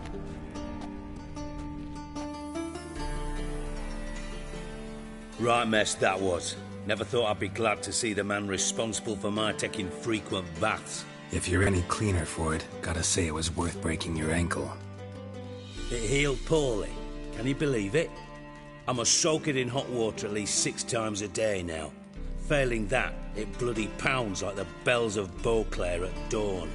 Right mess that was. Never thought I'd be glad to see the man responsible for my taking frequent baths. If you're any cleaner for it, gotta say it was worth breaking your ankle. It healed poorly. Can you believe it? I must soak it in hot water at least 6 times a day now. Failing that, it bloody pounds like the bells of Beauclair at dawn.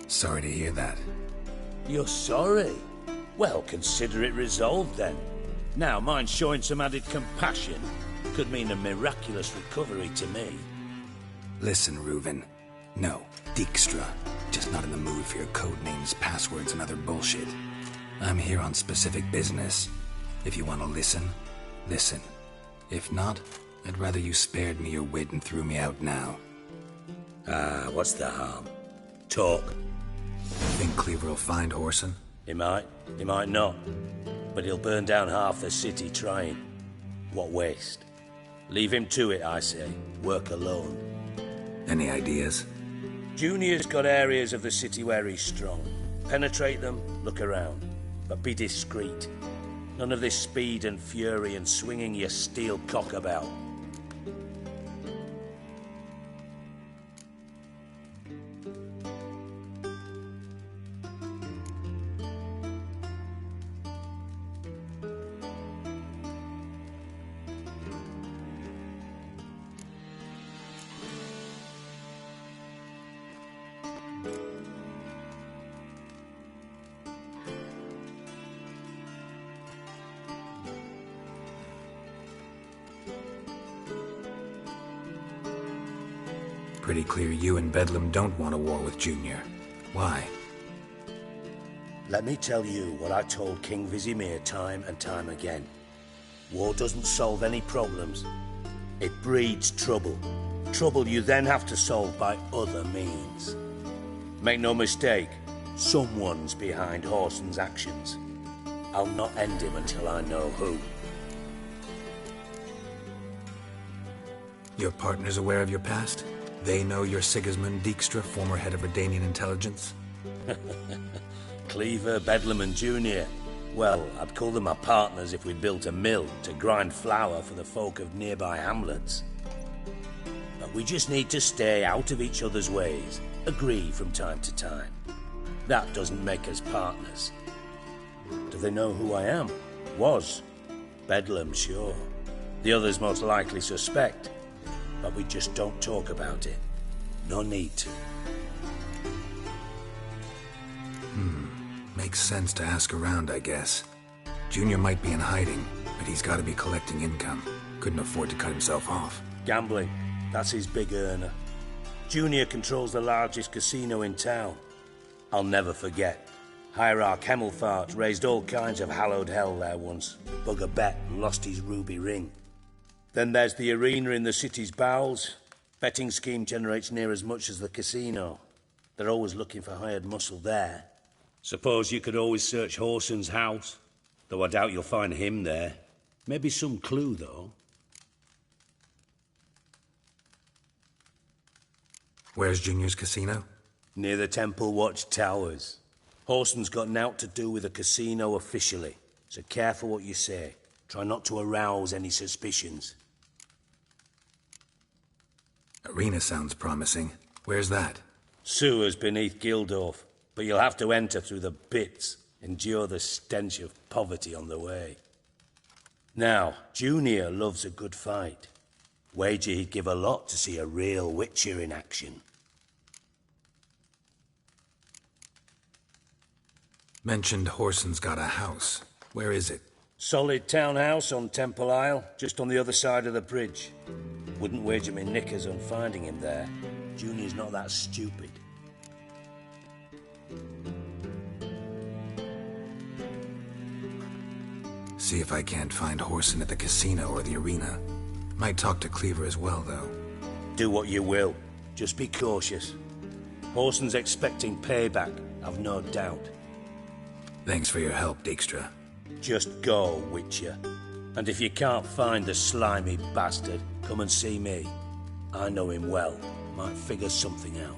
Sorry to hear that. You're sorry? Well, consider it resolved then. Now, mind showing some added compassion could mean a miraculous recovery to me. Listen, Reuven. No, Dijkstra. Just not in the mood for your code names, passwords, and other bullshit. I'm here on specific business. If you want to listen, listen. If not, I'd rather you spared me your wit and threw me out now. What's the harm? Talk. Think Cleaver will find Horson? He might not. But he'll burn down half the city trying. What waste. Leave him to it, I say. Work alone. Any ideas? Junior's got areas of the city where he's strong. Penetrate them, look around. But be discreet. None of this speed and fury and swinging your steel cock about. Pretty clear you and Bedlam don't want a war with Junior. Why? Let me tell you what I told King Vizimir time and time again. War doesn't solve any problems. It breeds trouble. Trouble you then have to solve by other means. Make no mistake, someone's behind Horson's actions. I'll not end him until I know who. Your partner's aware of your past? They know you're Sigismund Dijkstra, former head of Redanian intelligence? Cleaver, Bedlam and Junior. Well, I'd call them my partners if we'd built a mill to grind flour for the folk of nearby hamlets. But we just need to stay out of each other's ways, agree from time to time. That doesn't make us partners. Do they know who I am? Was. Bedlam, sure. The others most likely suspect. But we just don't talk about it. No need to. Makes sense to ask around, I guess. Junior might be in hiding, but he's got to be collecting income. Couldn't afford to cut himself off. Gambling. That's his big earner. Junior controls the largest casino in town. I'll never forget. Hierarch Hemmelfart raised all kinds of hallowed hell there once. Bugger bet and lost his ruby ring. Then there's the arena in the city's bowels. Betting scheme generates near as much as the casino. They're always looking for hired muscle there. Suppose you could always search Horson's house. Though I doubt you'll find him there. Maybe some clue, though. Where's Junior's casino? Near the Temple Watch Towers. Horson's got nought to do with the casino officially, so careful what you say. Try not to arouse any suspicions. Arena sounds promising. Where's that? Sewers beneath Gildorf, but you'll have to enter through the bits, endure the stench of poverty on the way. Now, Junior loves a good fight. Wager he'd give a lot to see a real Witcher in action. Mentioned Horson's got a house. Where is it? Solid townhouse on Temple Isle, just on the other side of the bridge. Wouldn't wager me knickers on finding him there. Junior's not that stupid. See if I can't find Horson at the casino or the arena. Might talk to Cleaver as well, though. Do what you will. Just be cautious. Horson's expecting payback, I've no doubt. Thanks for your help, Dijkstra. Just go, Witcher. And if you can't find the slimy bastard, come and see me. I know him well. Might figure something out.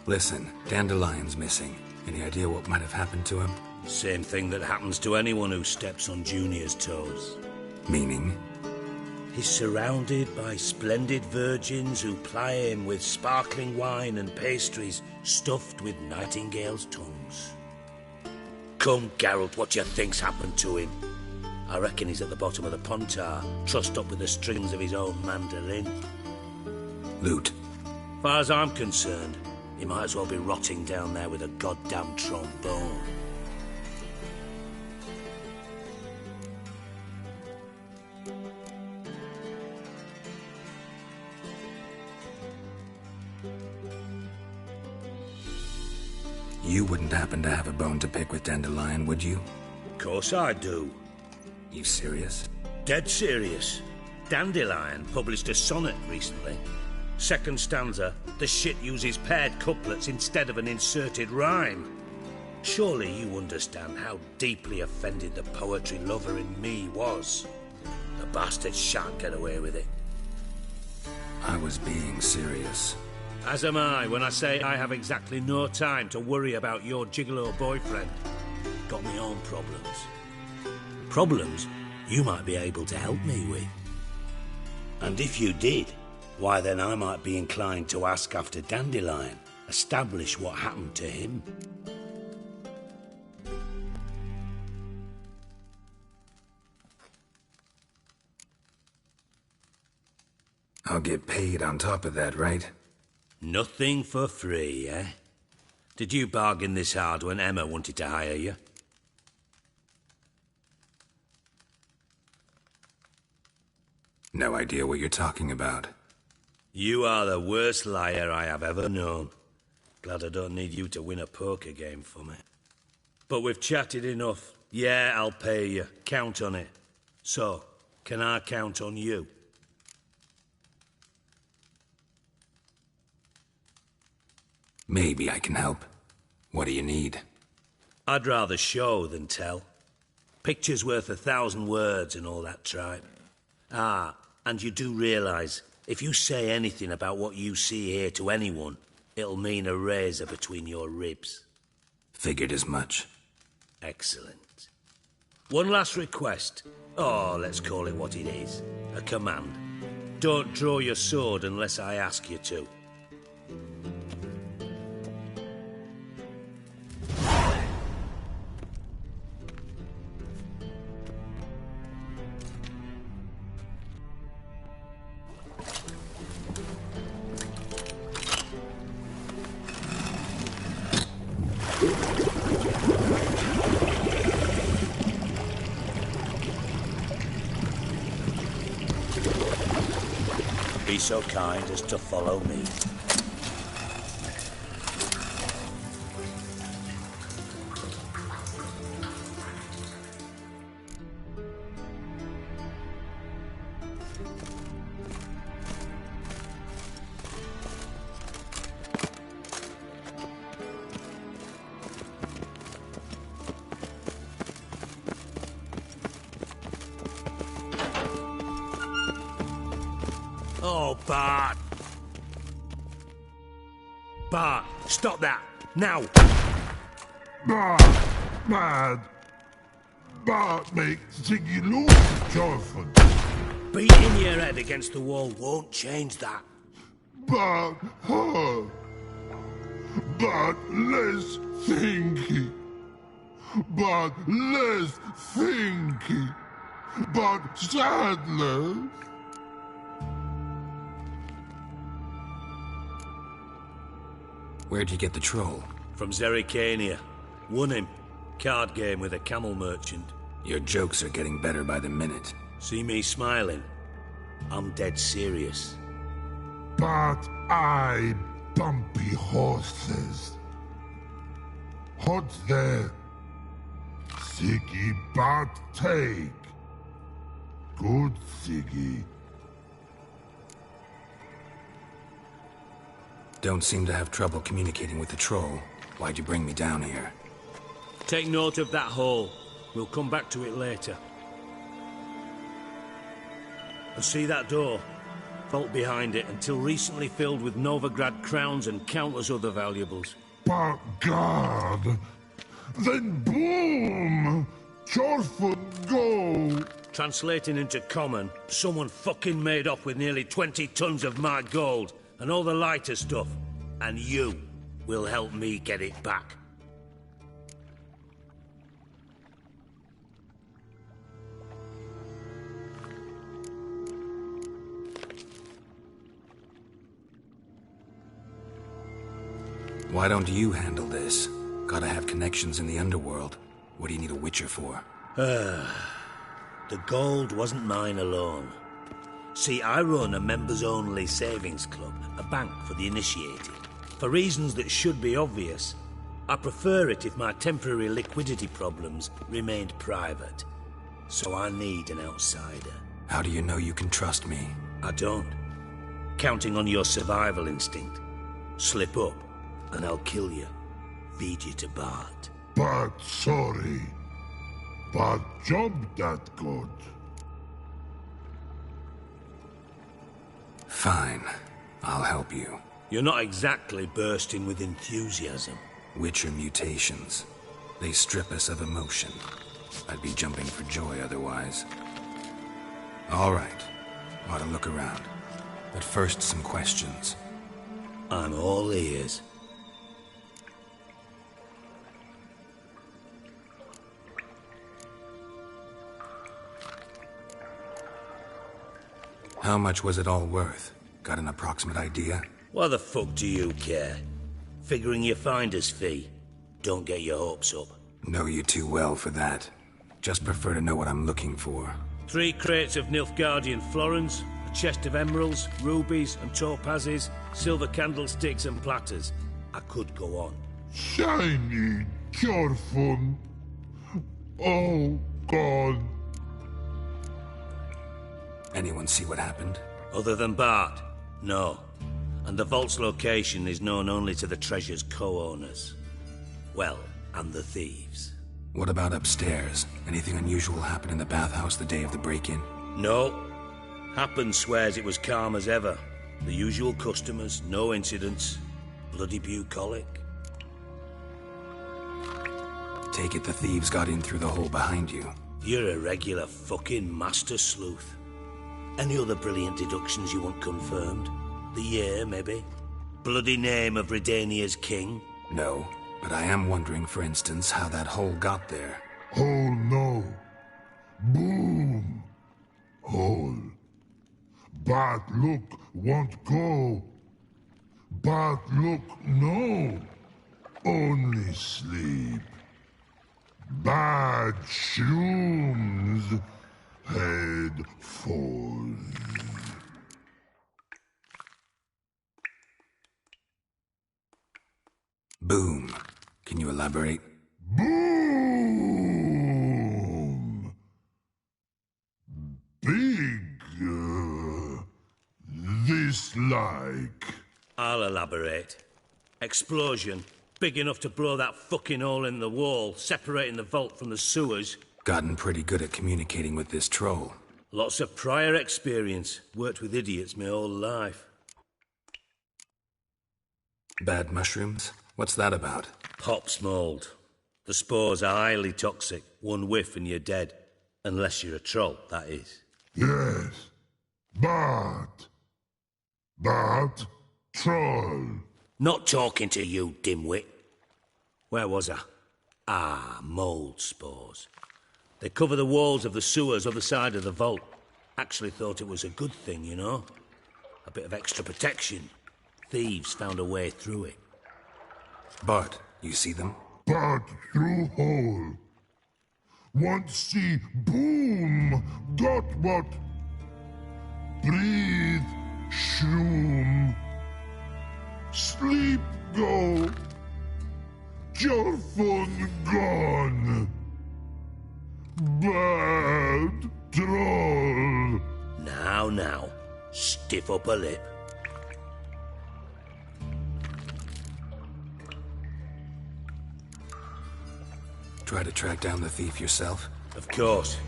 Listen, Dandelion's missing. Any idea what might have happened to him? Same thing that happens to anyone who steps on Junior's toes. Meaning? He's surrounded by splendid virgins who ply him with sparkling wine and pastries stuffed with nightingales' tongues. Come, Geralt, what do you think's happened to him? I reckon he's at the bottom of the Pontar, trussed up with the strings of his own mandolin. Loot. Far as I'm concerned, he might as well be rotting down there with a goddamn trombone. You wouldn't happen to have a bone to pick with Dandelion, would you? Of course I do. You serious? Dead serious. Dandelion published a sonnet recently. Second stanza, the shit uses paired couplets instead of an inserted rhyme. Surely you understand how deeply offended the poetry lover in me was. The bastard shan't get away with it. I was being serious. As am I when I say I have exactly no time to worry about your gigolo boyfriend. Got me own problems. Problems you might be able to help me with. And if you did, why then I might be inclined to ask after Dandelion, establish what happened to him. I'll get paid on top of that, right? Nothing for free, eh? Did you bargain this hard when Emma wanted to hire you? No idea what you're talking about. You are the worst liar I have ever known. Glad I don't need you to win a poker game for me. But we've chatted enough. Yeah, I'll pay you. Count on it. So, can I count on you? Maybe I can help. What do you need? I'd rather show than tell. Picture's worth 1,000 words and all that tripe. Ah, and you do realise, if you say anything about what you see here to anyone, it'll mean a razor between your ribs. Figured as much. Excellent. One last request. Oh, let's call it what it is. A command. Don't draw your sword unless I ask you to. Be so kind as to follow me. Oh, Bart! Bart, stop that! Now! Mad. Bart makes Ziggy lose, Jonathan. Beating your head against the wall won't change that. But her. But less thinky. But less thinky. But sadness. Where'd you get the troll? From Zerrikania. Won him. Card game with a camel merchant. Your jokes are getting better by the minute. See me smiling? I'm dead serious. But I bumpy horses. What's there? Siggy but take. Good Siggy. Don't seem to have trouble communicating with the troll. Why'd you bring me down here? Take note of that hole. We'll come back to it later. And see that door? Vault behind it, until recently filled with Novigrad crowns and countless other valuables. But God! Then boom! Chorford go! Translating into common, someone fucking made off with nearly 20 tons of my gold, and all the lighter stuff. And you will help me get it back. Why don't you handle this? Gotta have connections in the underworld. What do you need a witcher for? The gold wasn't mine alone. See, I run a members-only savings club, a bank for the initiated. For reasons that should be obvious, I prefer it if my temporary liquidity problems remained private. So I need an outsider. How do you know you can trust me? I don't. Counting on your survival instinct. Slip up, and I'll kill you. Feed you to Bart. But sorry. But job that good. Fine. I'll help you. You're not exactly bursting with enthusiasm. Witcher mutations. They strip us of emotion. I'd be jumping for joy otherwise. All right. Ought to look around. But first, some questions. I'm all ears. How much was it all worth? Got an approximate idea? Why the fuck do you care? Figuring your finder's fee. Don't get your hopes up. Know you too well for that. Just prefer to know what I'm looking for. 3 crates of Nilfgaardian florins, a chest of emeralds, rubies and topazes, silver candlesticks and platters. I could go on. Shiny, careful. Oh, God. Anyone see what happened? Other than Bart? No. And the vault's location is known only to the treasure's co-owners. Well, and the thieves. What about upstairs? Anything unusual happen in the bathhouse the day of the break-in? No. Happen swears it was calm as ever. The usual customers, no incidents. Bloody bucolic. Take it the thieves got in through the hole behind you. You're a regular fucking master sleuth. Any other brilliant deductions you want confirmed? The year, maybe? Bloody name of Redania's king? No, but I am wondering, for instance, how that hole got there. Hole no. Boom. Hole. But look won't go. But look no. Only sleep. Bad shrooms. Head falls. elaborate? Boom! Big, this like. I'll elaborate. Explosion. Big enough to blow that fucking hole in the wall, separating the vault from the sewers. Gotten pretty good at communicating with this troll. Lots of prior experience. Worked with idiots my whole life. Bad mushrooms? What's that about? Pops mold. The spores are highly toxic. One whiff and you're dead. Unless you're a troll, that is. Yes. But troll. Not talking to you, dimwit. Where was I? Ah, mold spores. They cover the walls of the sewers other side of the vault. Actually thought it was a good thing, you know? A bit of extra protection. Thieves found a way through it. Bart, you see them? But through hole. Want see boom. Got what? Breathe. Shroom. Sleep go. Your phone gone. Bad troll. Now. Stiff upper lip. Try to track down the thief yourself? Of course.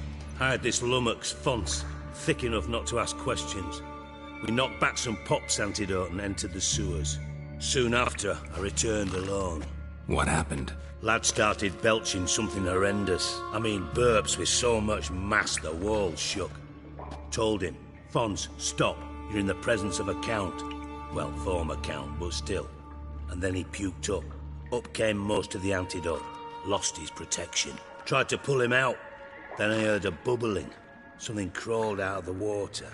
I had this lummox, Fonce, thick enough not to ask questions. We knocked back some Pop's antidote and entered the sewers. Soon after, I returned alone. What happened? Lad started belching something horrendous. I mean, burps with so much mass the walls shook. Told him, Fonz, stop. You're in the presence of a count. Well, former count, but still. And then he puked up. Up came most of the antidote. Lost his protection. Tried to pull him out. Then I heard a bubbling. Something crawled out of the water.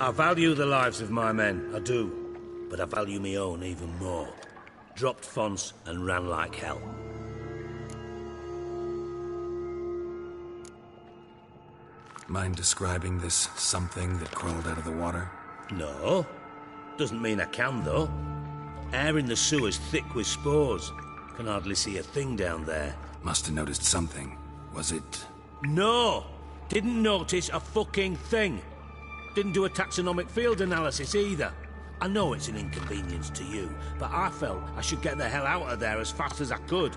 I value the lives of my men, I do. But I value my own even more. Dropped Fonce and ran like hell. Mind describing this something that crawled out of the water? No. Doesn't mean I can, though. Air in the sewer's thick with spores. Can hardly see a thing down there. Must have noticed something. Was it... No! Didn't notice a fucking thing. Didn't do a taxonomic field analysis either. I know it's an inconvenience to you, but I felt I should get the hell out of there as fast as I could.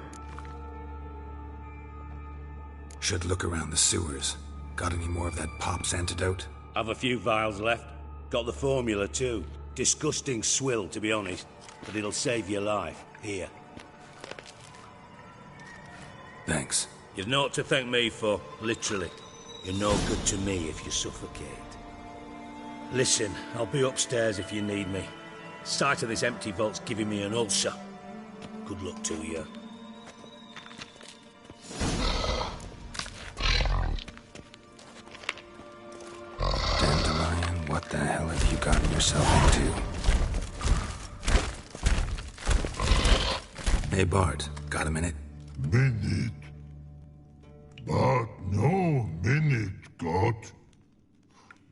Should look around the sewers. Got any more of that Pop's antidote? I've a few vials left. Got the formula too. Disgusting swill, to be honest. But it'll save your life. Here. Thanks. You've naught to thank me for, literally. You're no good to me if you suffocate. Listen, I'll be upstairs if you need me. Sight of this empty vault's giving me an ulcer. Good luck to you. Dandelion, what the hell have you gotten yourself into? Hey, Bart, got a minute? Minute. But no minute got.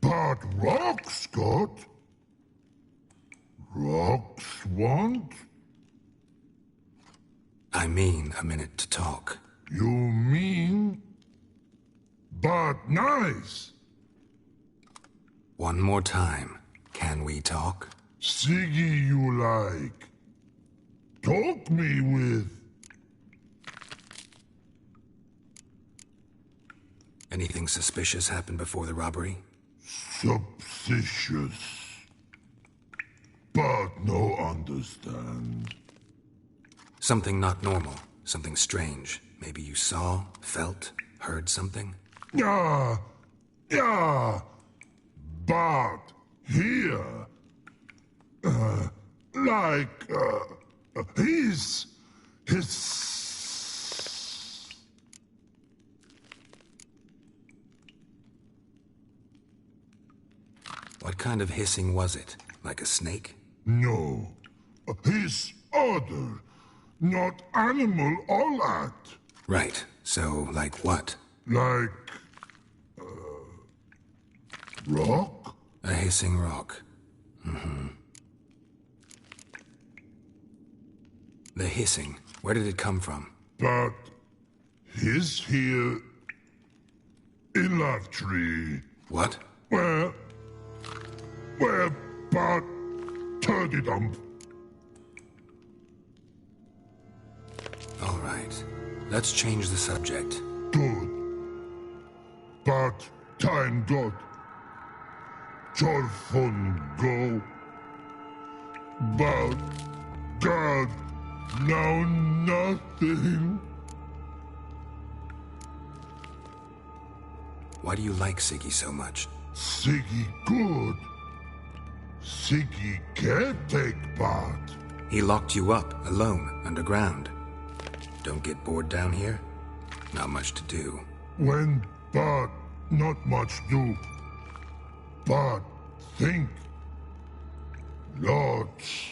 But rocks got. Rocks want? I mean a minute to talk. You mean? But nice. One more time. Can we talk? Siggy you like. Talk me with. Anything suspicious happened before the robbery? Suspicious. But no understand. Something not normal. Something strange. Maybe you saw, felt, heard something? Yeah. But here. His. What kind of hissing was it? Like a snake? No. His other. Not animal all at. Right. So, like what? Like... rock? A hissing rock. Mm-hmm. The hissing. Where did it come from? But he's here in Love Tree. What? Where Bart Turdy Dump. All right. Let's change the subject. Good. But time got. Torfun go. But God, now nothing. Why do you like Siggy so much? Siggy good. Siggy can't take part. He locked you up, alone, underground. Don't get bored down here? Not much to do. When Bart not much do. Bart think. Lots.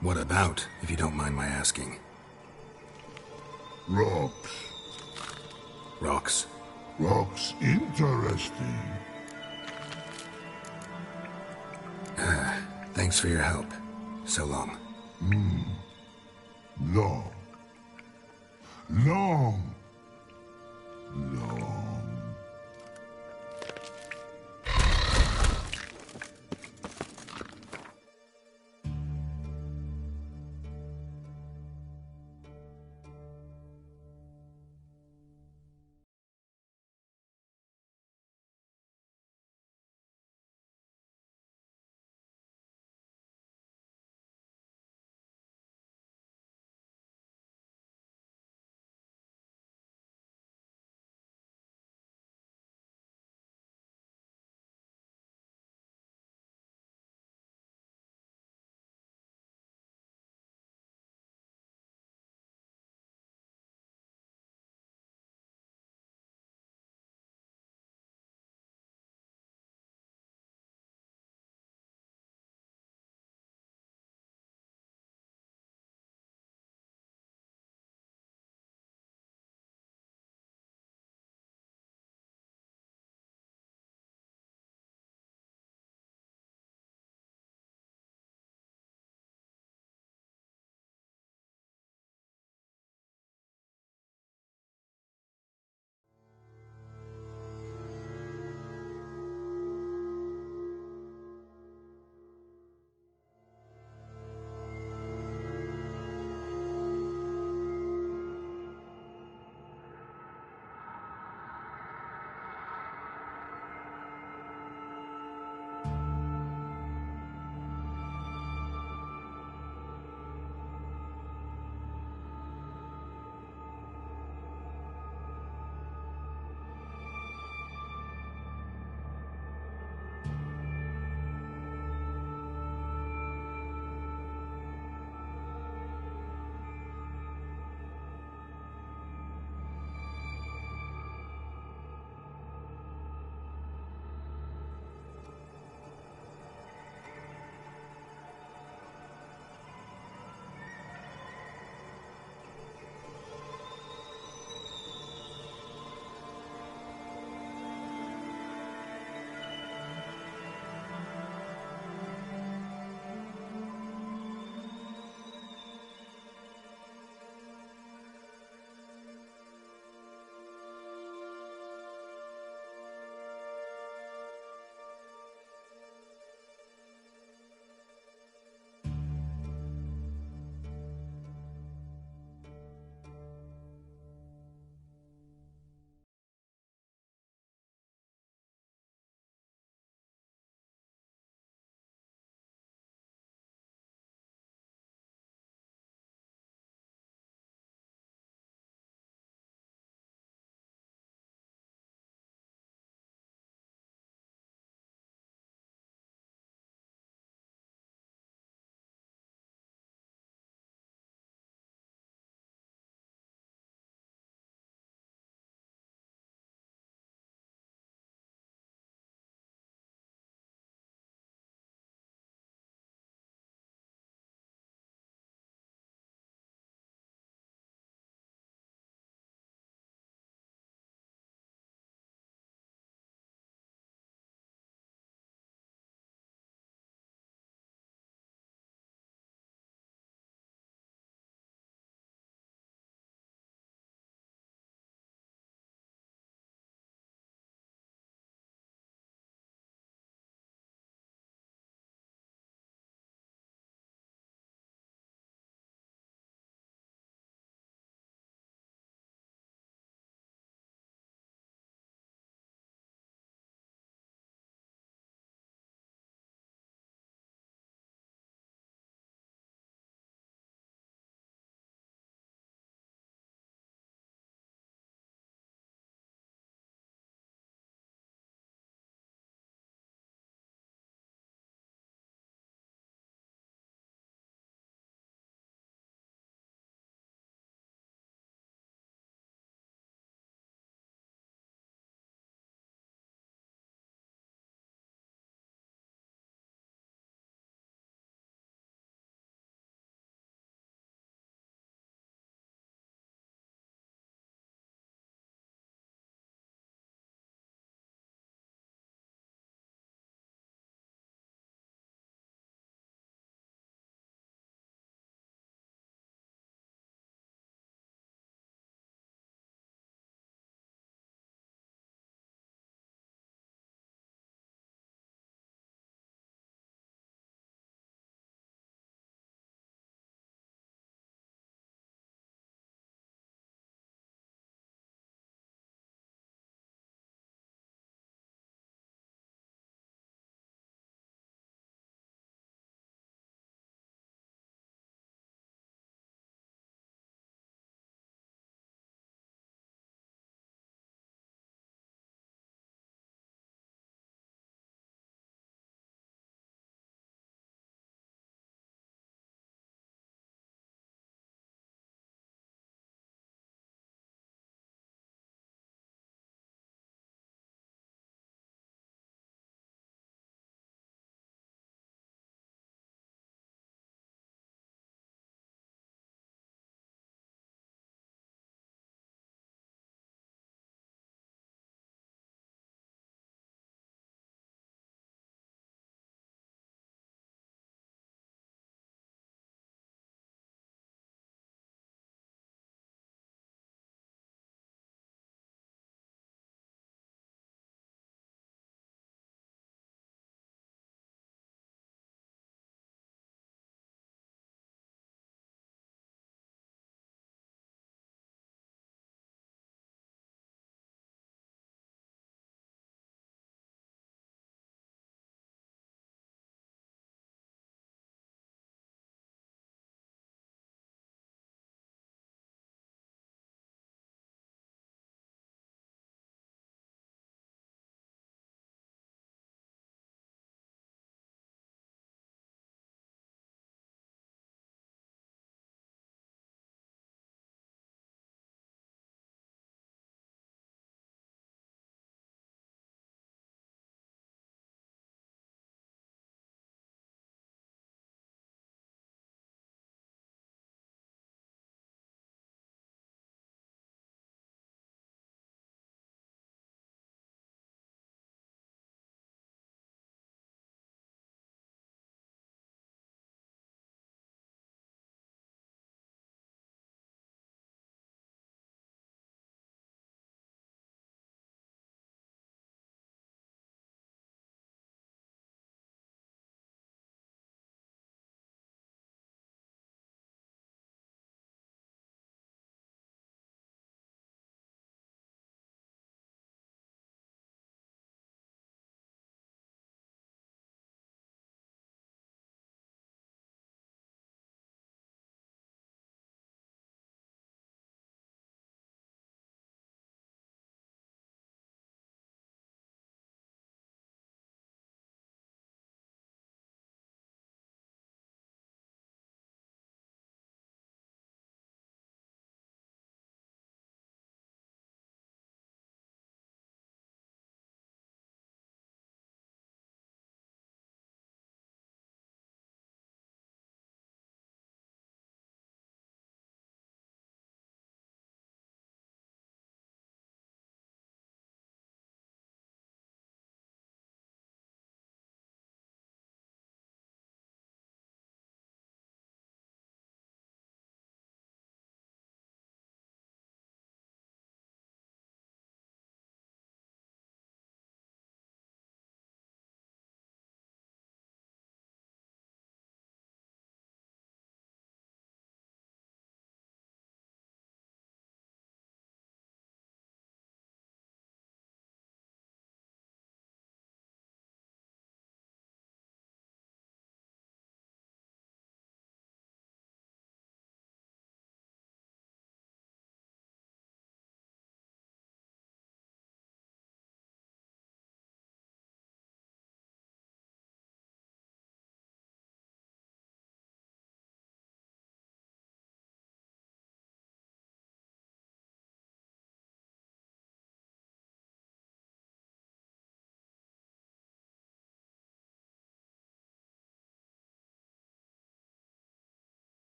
What about, if you don't mind my asking? Rocks. Rocks? Rocks interesting. Thanks for your help. So long. Long. Long. Long.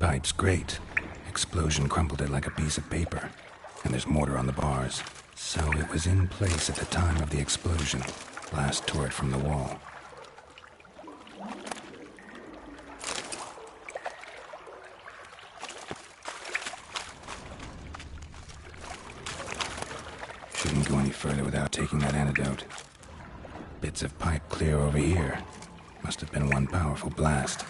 Pipe's great. Explosion crumpled it like a piece of paper. And there's mortar on the bars. So it was in place at the time of the explosion. Blast tore it from the wall. Shouldn't go any further without taking that antidote. Bits of pipe clear over here. Must have been one powerful blast.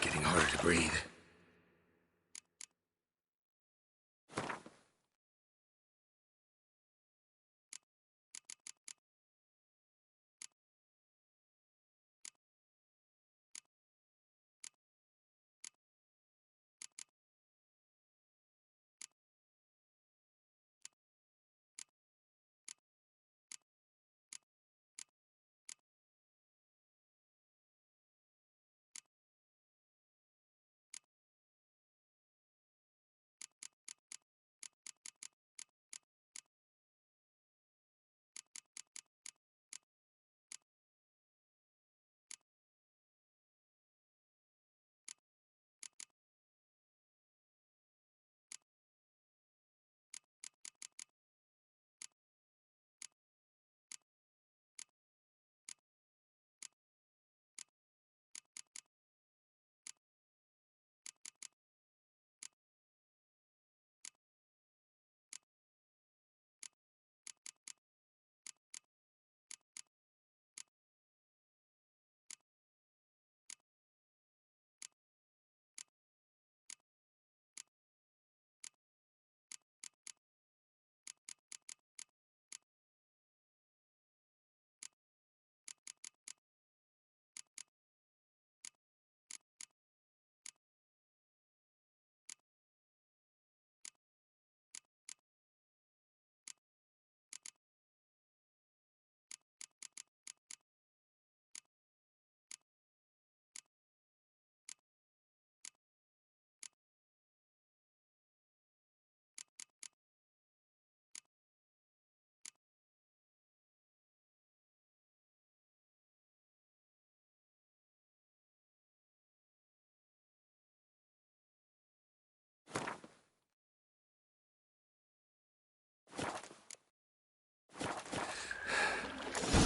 Getting harder to breathe.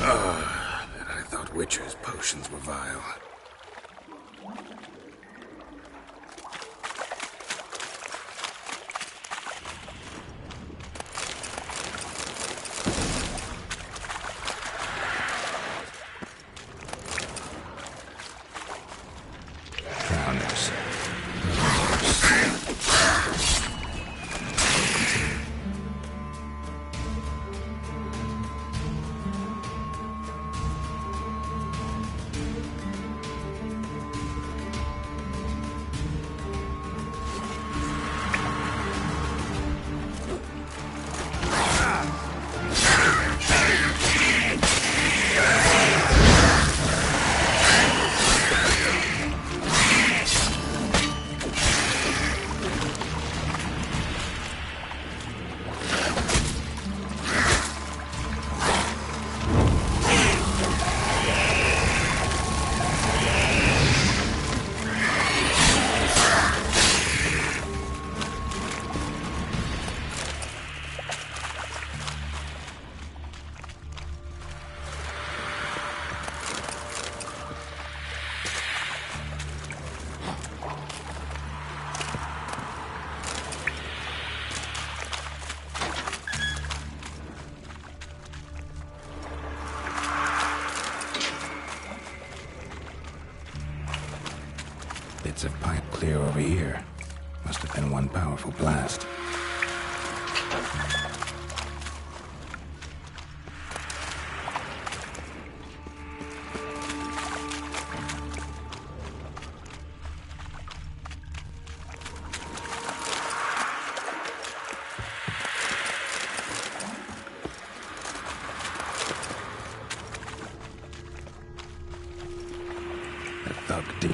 I thought Witcher's potions were vile. Drowners. Bits of pipe clear over here. Must have been one powerful blast.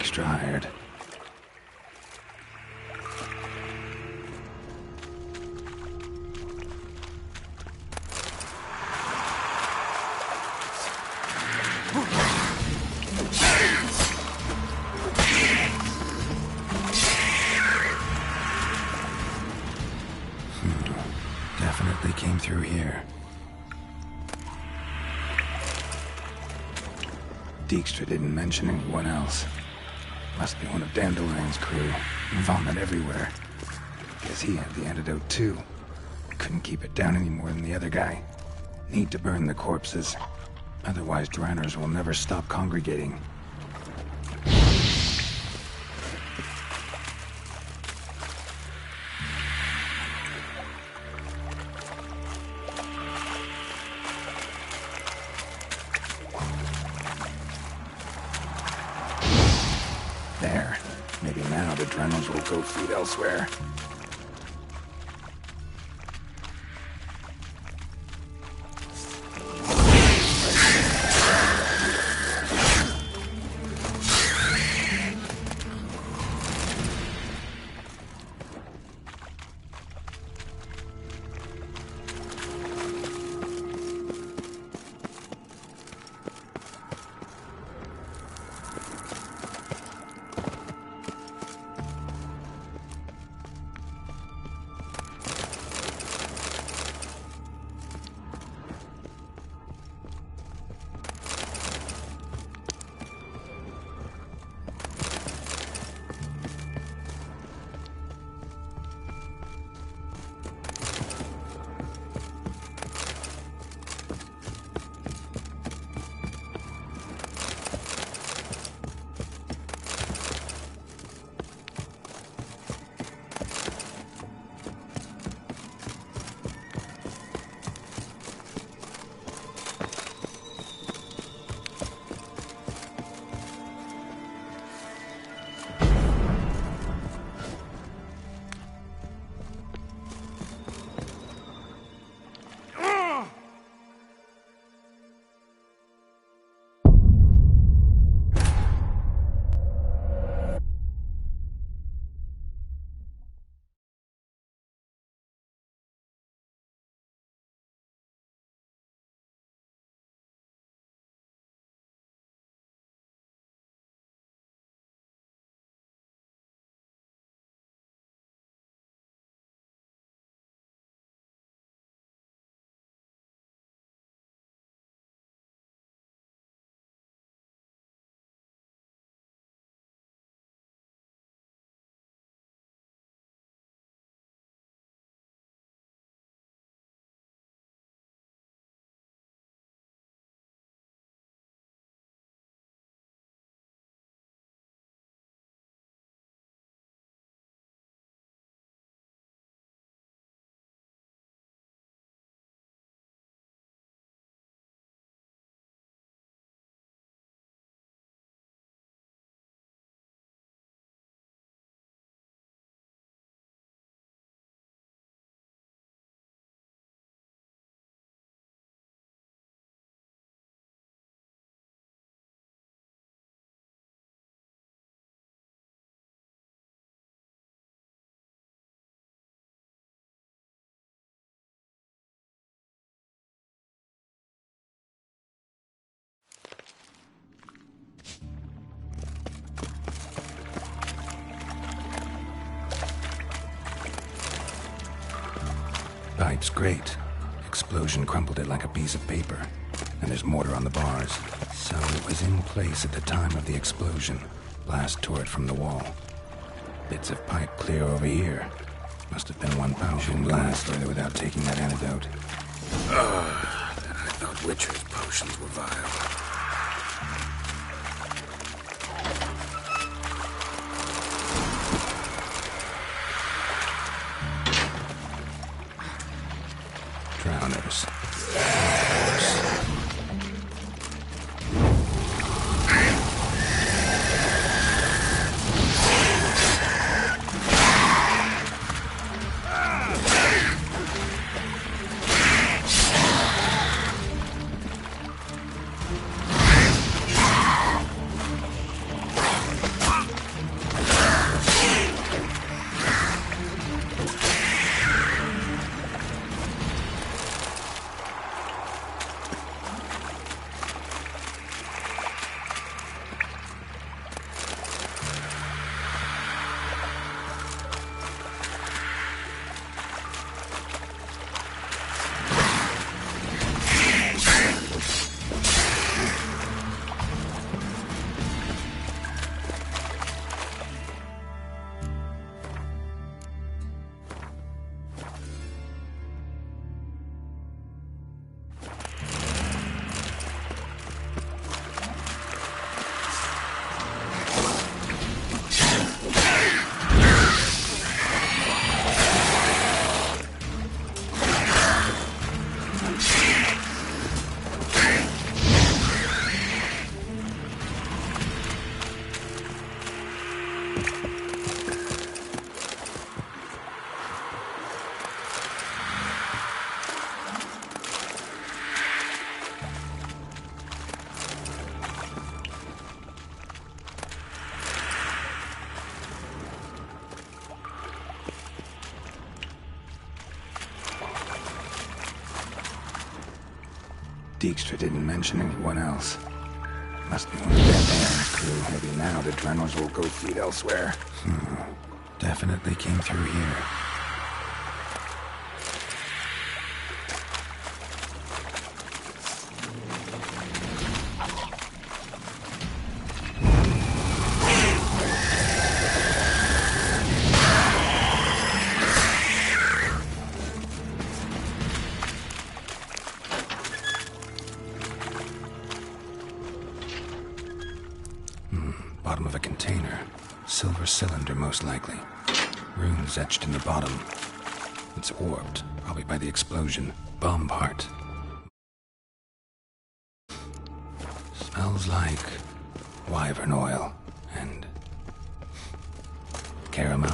Dijkstra hired. Definitely came through here. Dijkstra didn't mention anyone else. Must be one of Dandelion's crew. Vomit everywhere. Guess he had the antidote too. Couldn't keep it down any more than the other guy. Need to burn the corpses. Otherwise, drowners will never stop congregating. There. Maybe now the drowners will go feed elsewhere. Pipe's great. Explosion crumpled it like a piece of paper. And there's mortar on the bars. So it was in place at the time of the explosion. Blast tore it from the wall. Bits of pipe clear over here. Must have been one powerful blast without taking that antidote. Then I thought Witcher's potions were vile. Drowners. Dijkstra didn't mention anyone else. Must be one of Bandan's crew. Maybe now the Drenors will go feed elsewhere. Definitely came through here. Bottom of a container. Silver cylinder, most likely. Runes etched in the bottom. It's warped, probably by the explosion. Bomb part. Smells like wyvern oil and caramel.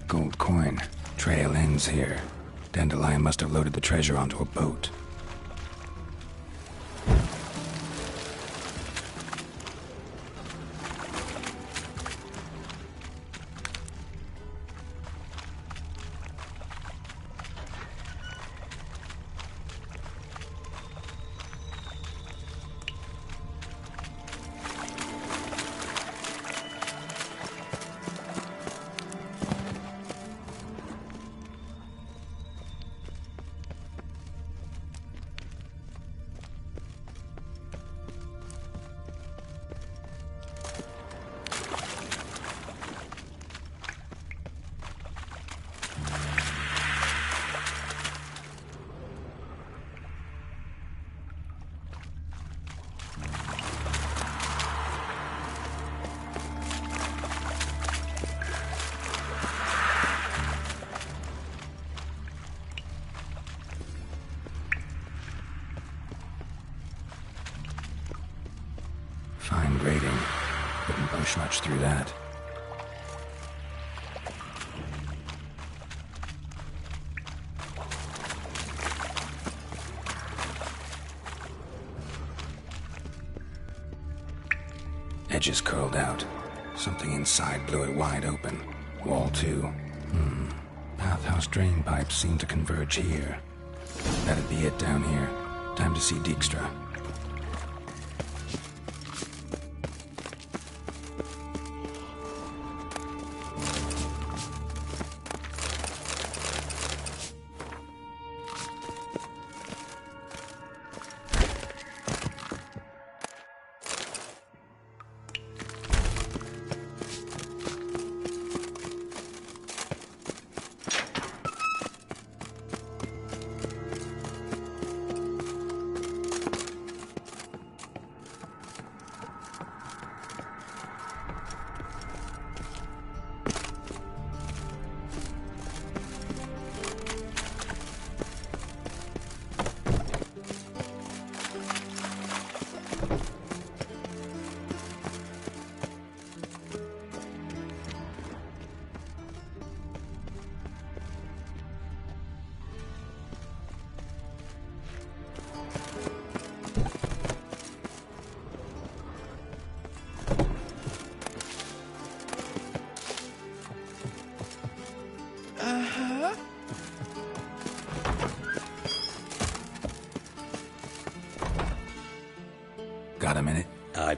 Gold coin. Trail ends here. Dandelion must have loaded the treasure onto a boat. Fine grading. Couldn't push much through that. Edges curled out. Something inside blew it wide open. Wall 2. Bathhouse drain pipes seem to converge here. That'd be it down here. Time to see Dijkstra.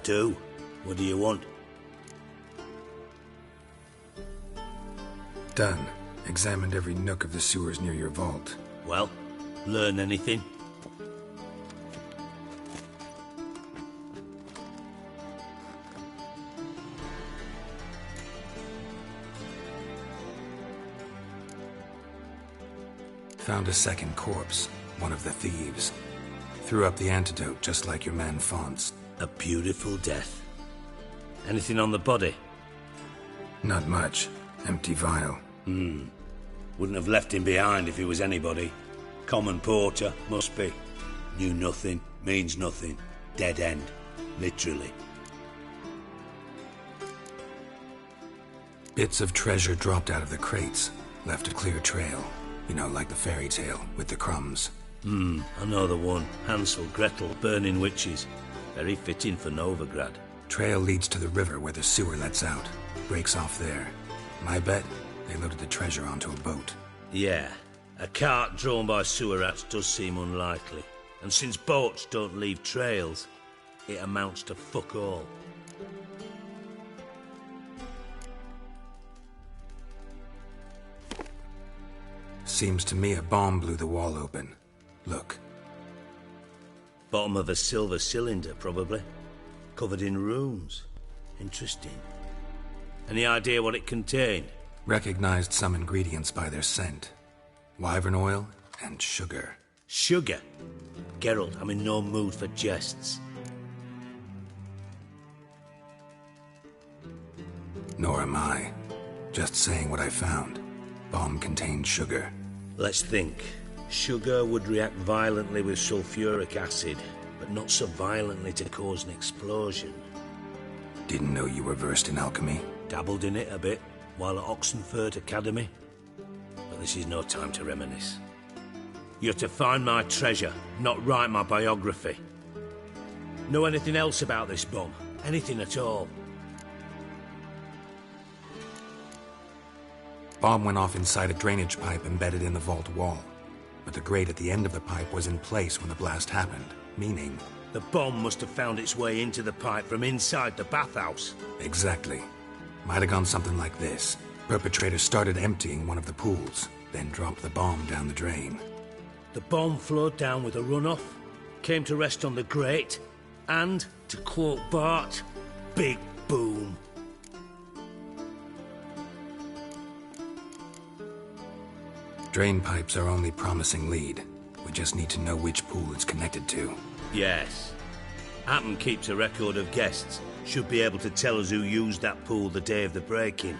do. What do you want? Done. Examined every nook of the sewers near your vault. Well, learn anything? Found a second corpse, one of the thieves. Threw up the antidote just like your man Fonz. A beautiful death. Anything on the body? Not much. Empty vial. Wouldn't have left him behind if he was anybody. Common porter, must be. Knew nothing, means nothing. Dead end. Literally. Bits of treasure dropped out of the crates. Left a clear trail. You know, like the fairy tale, with the crumbs. I know the one. Hansel, Gretel, burning witches. Very fitting for Novigrad. Trail leads to the river where the sewer lets out. Breaks off there. My bet, they loaded the treasure onto a boat. Yeah. A cart drawn by sewer rats does seem unlikely. And since boats don't leave trails, it amounts to fuck all. Seems to me a bomb blew the wall open. Look. Bottom of a silver cylinder, probably. Covered in runes. Interesting. Any idea what it contained? Recognized some ingredients by their scent. Wyvern oil and sugar. Sugar? Geralt, I'm in no mood for jests. Nor am I. Just saying what I found. Bomb contained sugar. Let's think. Sugar would react violently with sulfuric acid, but not so violently to cause an explosion. Didn't know you were versed in alchemy. Dabbled in it a bit, while at Oxenford Academy. But this is no time to reminisce. You're to find my treasure, not write my biography. Know anything else about this bomb? Anything at all? Bomb went off inside a drainage pipe embedded in the vault wall. But the grate at the end of the pipe was in place when the blast happened, meaning... The bomb must have found its way into the pipe from inside the bathhouse. Exactly. Might have gone something like this. Perpetrator started emptying one of the pools, then dropped the bomb down the drain. The bomb flowed down with a runoff, came to rest on the grate, and, to quote Bart, big boom. Drain pipes are only promising lead. We just need to know which pool it's connected to. Yes. Appen keeps a record of guests. Should be able to tell us who used that pool the day of the break-in.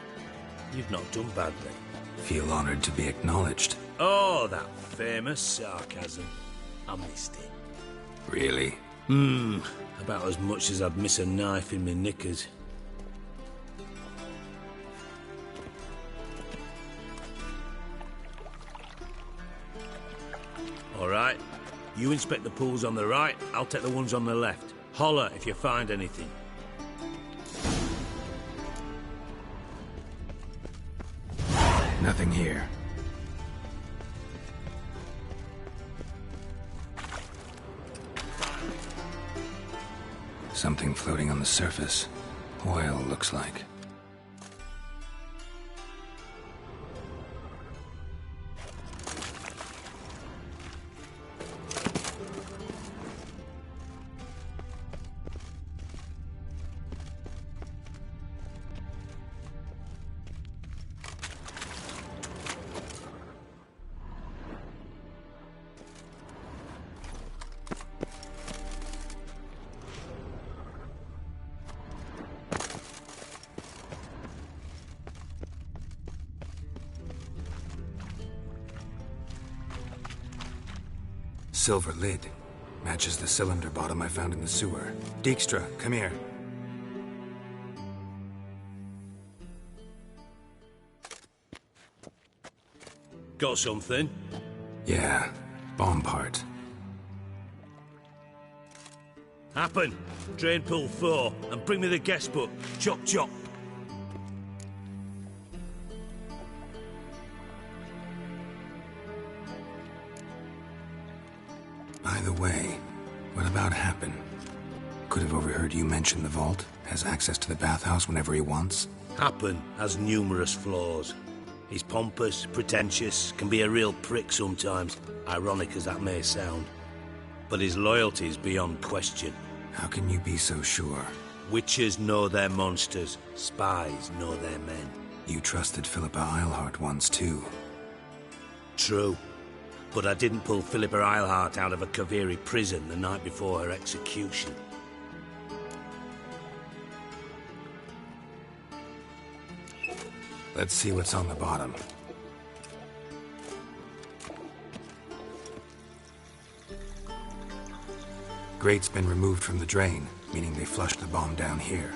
You've not done badly. Feel honored to be acknowledged. Oh, that famous sarcasm. I missed it. Really? About as much as I'd miss a knife in my knickers. All right. You inspect the pools on the right, I'll take the ones on the left. Holler if you find anything. Nothing here. Something floating on the surface. Oil, looks like. Silver lid. Matches the cylinder bottom I found in the sewer. Dijkstra, come here. Got something? Yeah, bomb part. Happen. Drain pool 4, and bring me the guest book. Chop chop. By the way, what about Happen? Could have overheard heard you mention the vault. Has access to the bathhouse whenever he wants. Happen has numerous flaws. He's pompous, pretentious, can be a real prick sometimes, ironic as that may sound. But his loyalty's beyond question. How can you be so sure? Witches know their monsters, spies know their men. You trusted Philippa Eilhart once too. True. But I didn't pull Philippa Eilhart out of a Kaviri prison the night before her execution. Let's see what's on the bottom. Grate's been removed from the drain, meaning they flushed the bomb down here.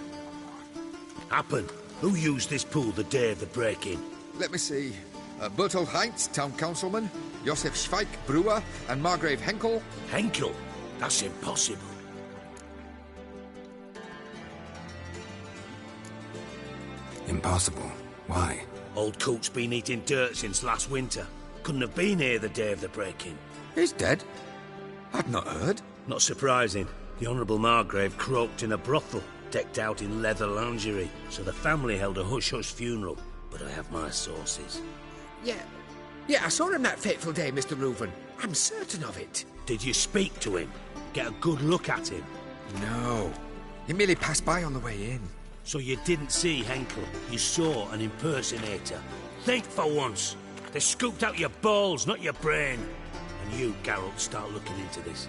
Happen. Who used this pool the day of the break-in? Let me see. Bertold Heinz, town councilman, Josef Schweik, brewer, and Margrave Henkel. Henkel? That's impossible. Impossible? Why? Old Coot's been eating dirt since last winter. Couldn't have been here the day of the break-in. He's dead? I've not heard. Not surprising. The Honourable Margrave croaked in a brothel, decked out in leather lingerie, so the family held a hush-hush funeral. But I have my sources. Yeah, I saw him that fateful day, Mr. Reuven. I'm certain of it. Did you speak to him? Get a good look at him? No. He merely passed by on the way in. So you didn't see Henkel? You saw an impersonator? Think for once! They scooped out your balls, not your brain. And you, Geralt, start looking into this.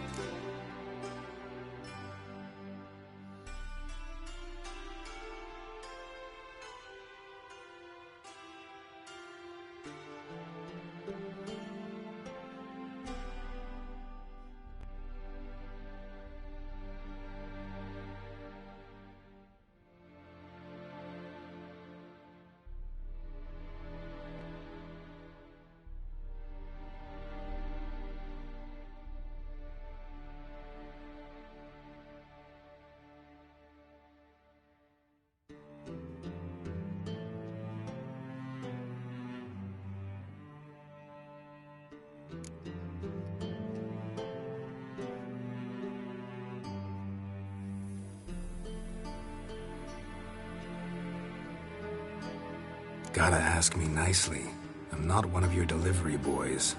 Gotta ask me nicely. I'm not one of your delivery boys.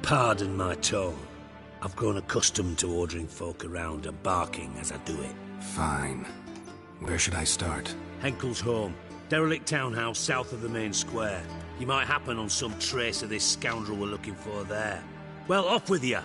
Pardon my tone. I've grown accustomed to ordering folk around and barking as I do it. Fine. Where should I start? Henkel's home. Derelict townhouse south of the main square. You might happen on some trace of this scoundrel we're looking for there. Well, off with you!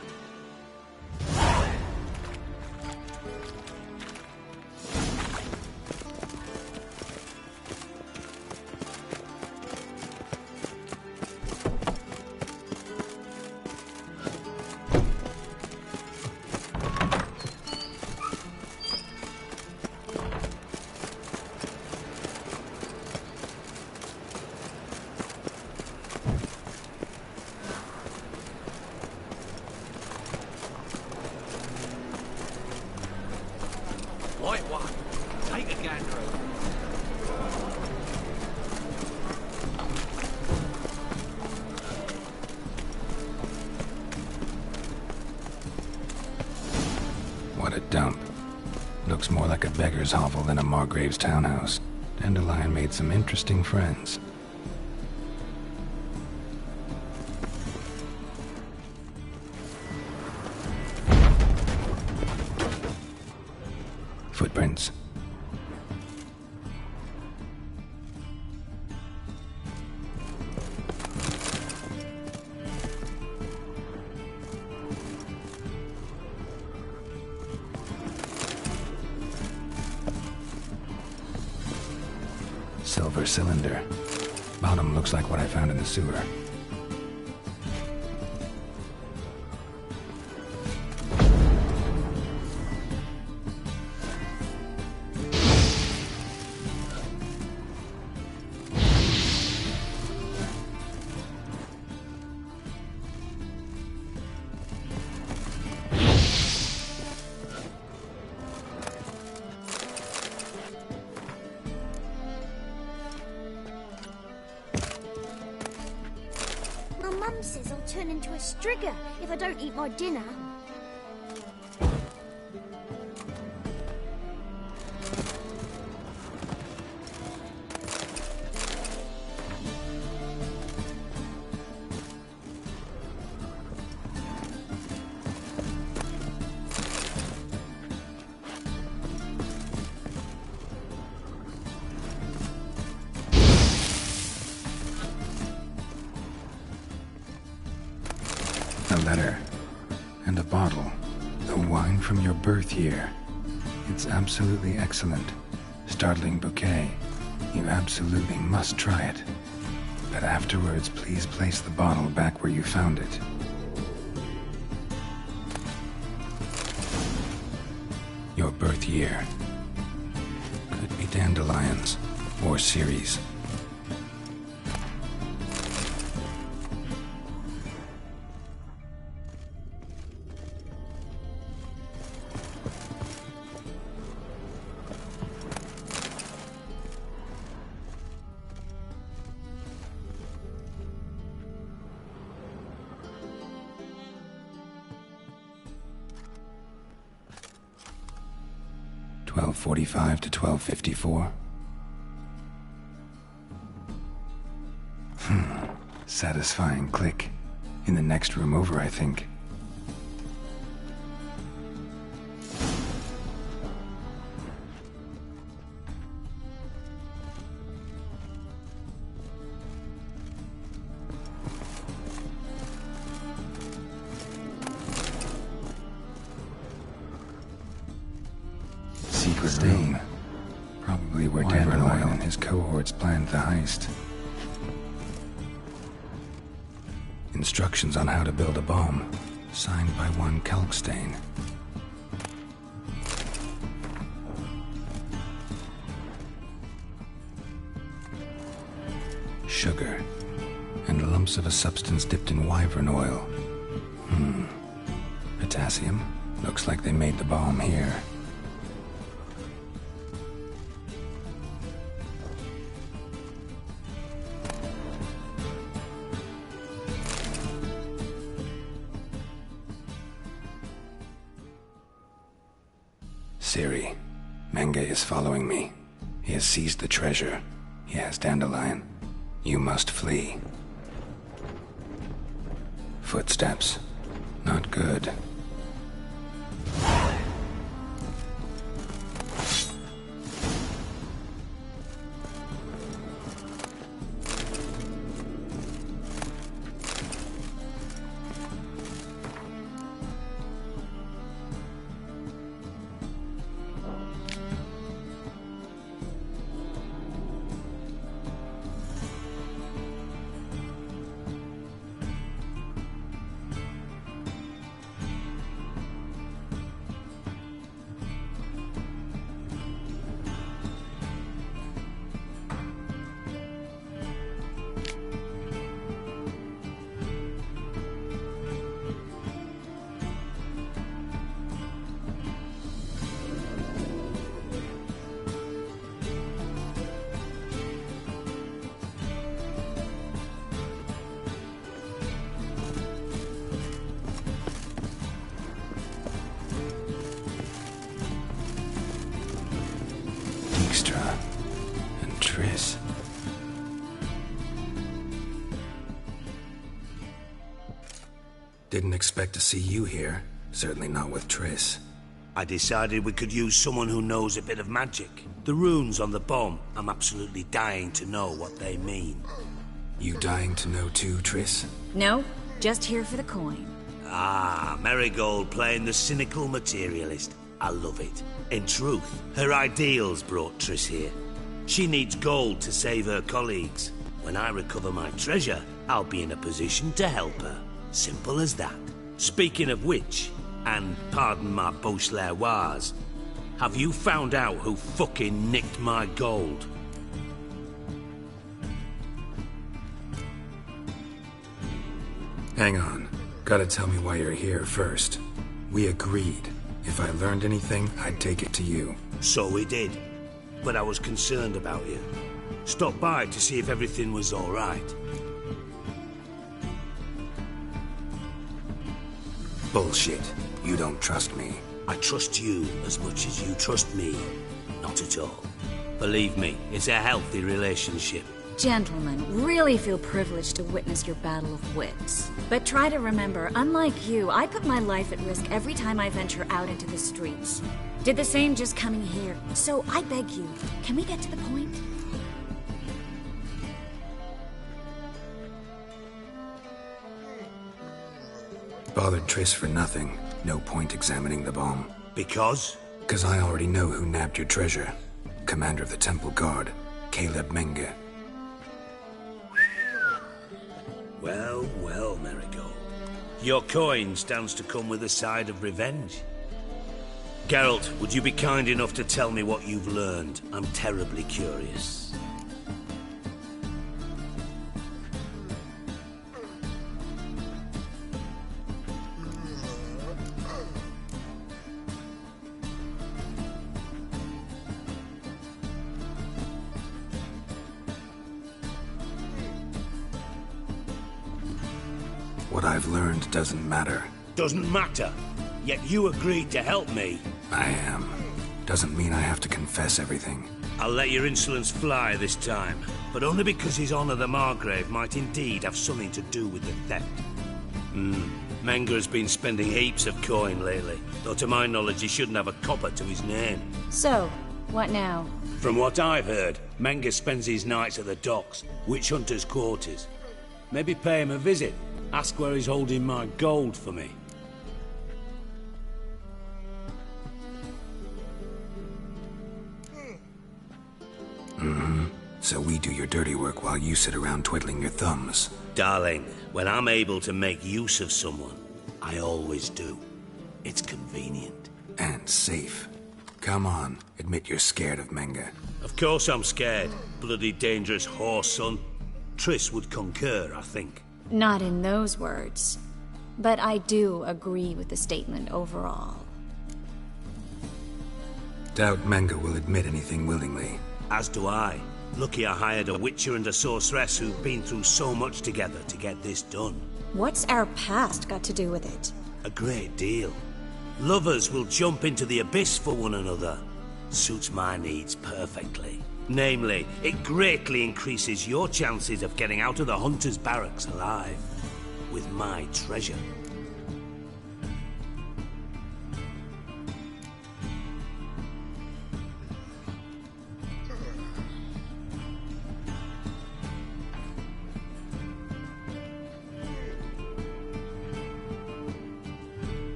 What a dump. Looks more like a beggar's hovel than a Margrave's townhouse. Dandelion made some interesting friends. Footprints. Silver cylinder. Bottom looks like what I found in the sewer. Mum says I'll turn into a strigger if I don't eat my dinner. a letter. And a bottle. The wine from your birth year. It's absolutely excellent. Startling bouquet. You absolutely must try it. But afterwards, please place the bottle back where you found it. Your birth year. Could be dandelions or Ceres. .45 to 12:54. Satisfying click. In the next room over, I think. Secret room. Probably where Dandelion and his cohorts planned the heist. Instructions on how to build a bomb, signed by one Kalkstain. Sugar, and lumps of a substance dipped in wyvern oil. Potassium? Looks like they made the bomb here. Siri, Menge is following me. He has seized the treasure. He has Dandelion. You must flee. Footsteps. Not good. And Triss. Didn't expect to see you here. Certainly not with Triss. I decided we could use someone who knows a bit of magic. The runes on the bomb, I'm absolutely dying to know what they mean. You dying to know too, Triss? No, just here for the coin. Ah, Marigold playing the cynical materialist. I love it. In truth, her ideals brought Triss here. She needs gold to save her colleagues. When I recover my treasure, I'll be in a position to help her. Simple as that. Speaking of which, and pardon my Beauclervoise, have you found out who fucking nicked my gold? Hang on. Gotta tell me why you're here first. We agreed. If I learned anything, I'd take it to you. So we did. But I was concerned about you. Stopped by to see if everything was all right. Bullshit. You don't trust me. I trust you as much as you trust me. Not at all. Believe me, it's a healthy relationship. Gentlemen, really feel privileged to witness your battle of wits. But try to remember, unlike you, I put my life at risk every time I venture out into the streets. Did the same just coming here. So I beg you, can we get to the point? bothered Triss for nothing. No point examining the bomb. Because? Because I already know who nabbed your treasure. Commander of the Temple Guard, Caleb Menge. Well, well, Marigold. Your coin stands to come with a side of revenge. Geralt, would you be kind enough to tell me what you've learned? I'm terribly curious. What I've learned doesn't matter. Doesn't matter? Yet you agreed to help me. I am. Doesn't mean I have to confess everything. I'll let your insolence fly this time, but only because His Honor the Margrave might indeed have something to do with the theft. Menge has been spending heaps of coin lately, though to my knowledge he shouldn't have a copper to his name. So, what now? From what I've heard, Menge spends his nights at the docks, witch hunters' quarters. Maybe pay him a visit. Ask where he's holding my gold for me. So we do your dirty work while you sit around twiddling your thumbs. Darling, when I'm able to make use of someone, I always do. It's convenient. And safe. Come on, admit you're scared of Menge. Of course I'm scared. Bloody dangerous horse, son. Triss would concur, I think. Not in those words. But I do agree with the statement overall. Doubt Menge will admit anything willingly. As do I. Lucky I hired a witcher and a sorceress who've been through so much together to get this done. What's our past got to do with it? A great deal. Lovers will jump into the abyss for one another. Suits my needs perfectly. Namely, it greatly increases your chances of getting out of the hunter's barracks alive. With my treasure.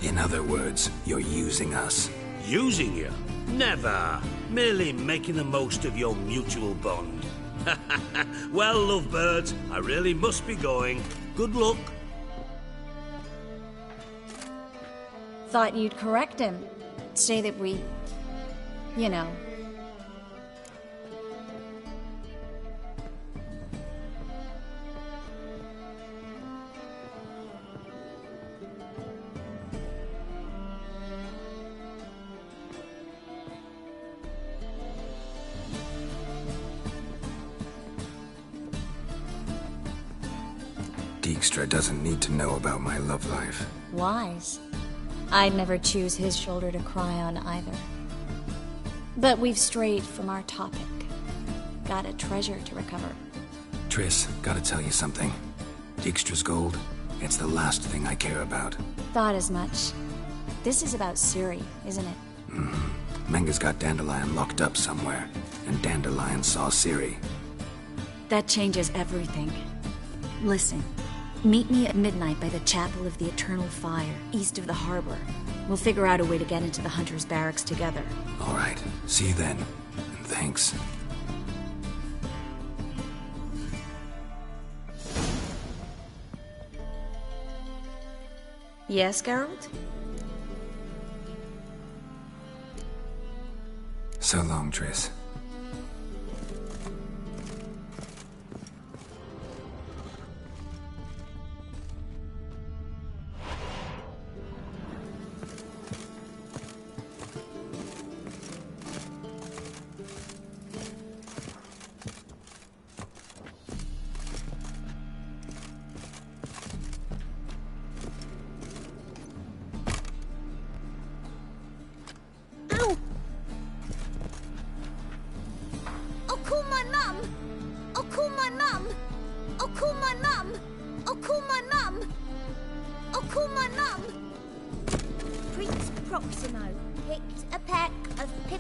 In other words, you're using us. Using you? Never. Merely making the most of your mutual bond. Well, lovebirds, I really must be going. Good luck. Thought you'd correct him. Say that we... you know... Dijkstra doesn't need to know about my love life. Wise. I'd never choose his shoulder to cry on either. But we've strayed from our topic. Got a treasure to recover. Triss, gotta tell you something. Dijkstra's gold, it's the last thing I care about. Thought as much. This is about Ciri, isn't it? Menge's got Dandelion locked up somewhere, and Dandelion saw Ciri. That changes everything. Listen. Meet me at midnight by the Chapel of the Eternal Fire, east of the harbor. We'll figure out a way to get into the Hunter's Barracks together. All right. See you then. And thanks. Yes, Geralt? So long, Triss.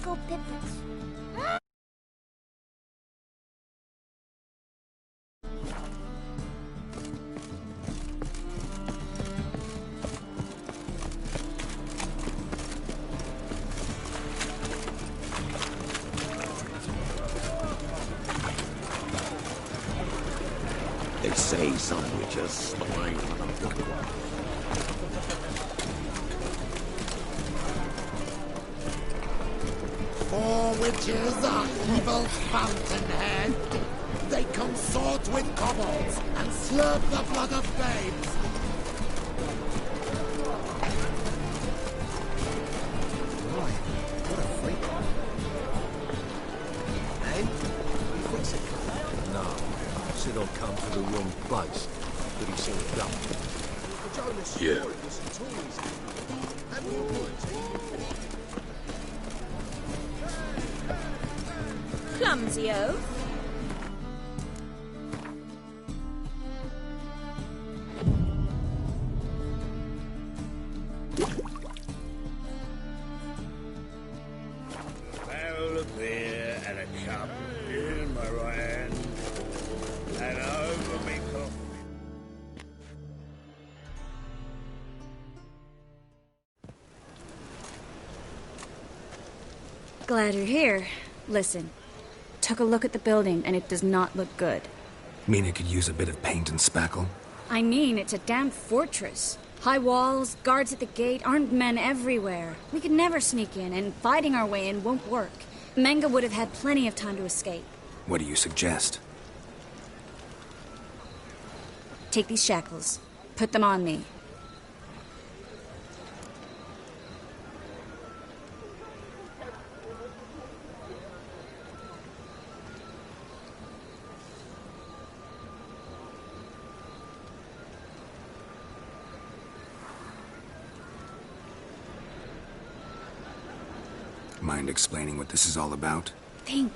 pickled peppers. They say sandwiches slime on a black one. Four witches are evil's fountainhead. They consort with kobolds and slurp the blood of babes. Right, what a freak. And? You fix it? No. Said I'll come to the wrong place. But he said go. Yeah. Clumsy oaf. Barrel of beer and a cup in my right hand, and over me coffee. Glad you're here. Listen, took a look at the building and it does not look good. Mean it could use a bit of paint and spackle? I mean, it's a damn fortress. High walls, guards at the gate, armed men everywhere. We could never sneak in, and fighting our way in won't work. Menga would have had plenty of time to escape. What do you suggest? Take these shackles. Put them on me. Mind explaining what this is all about? Think.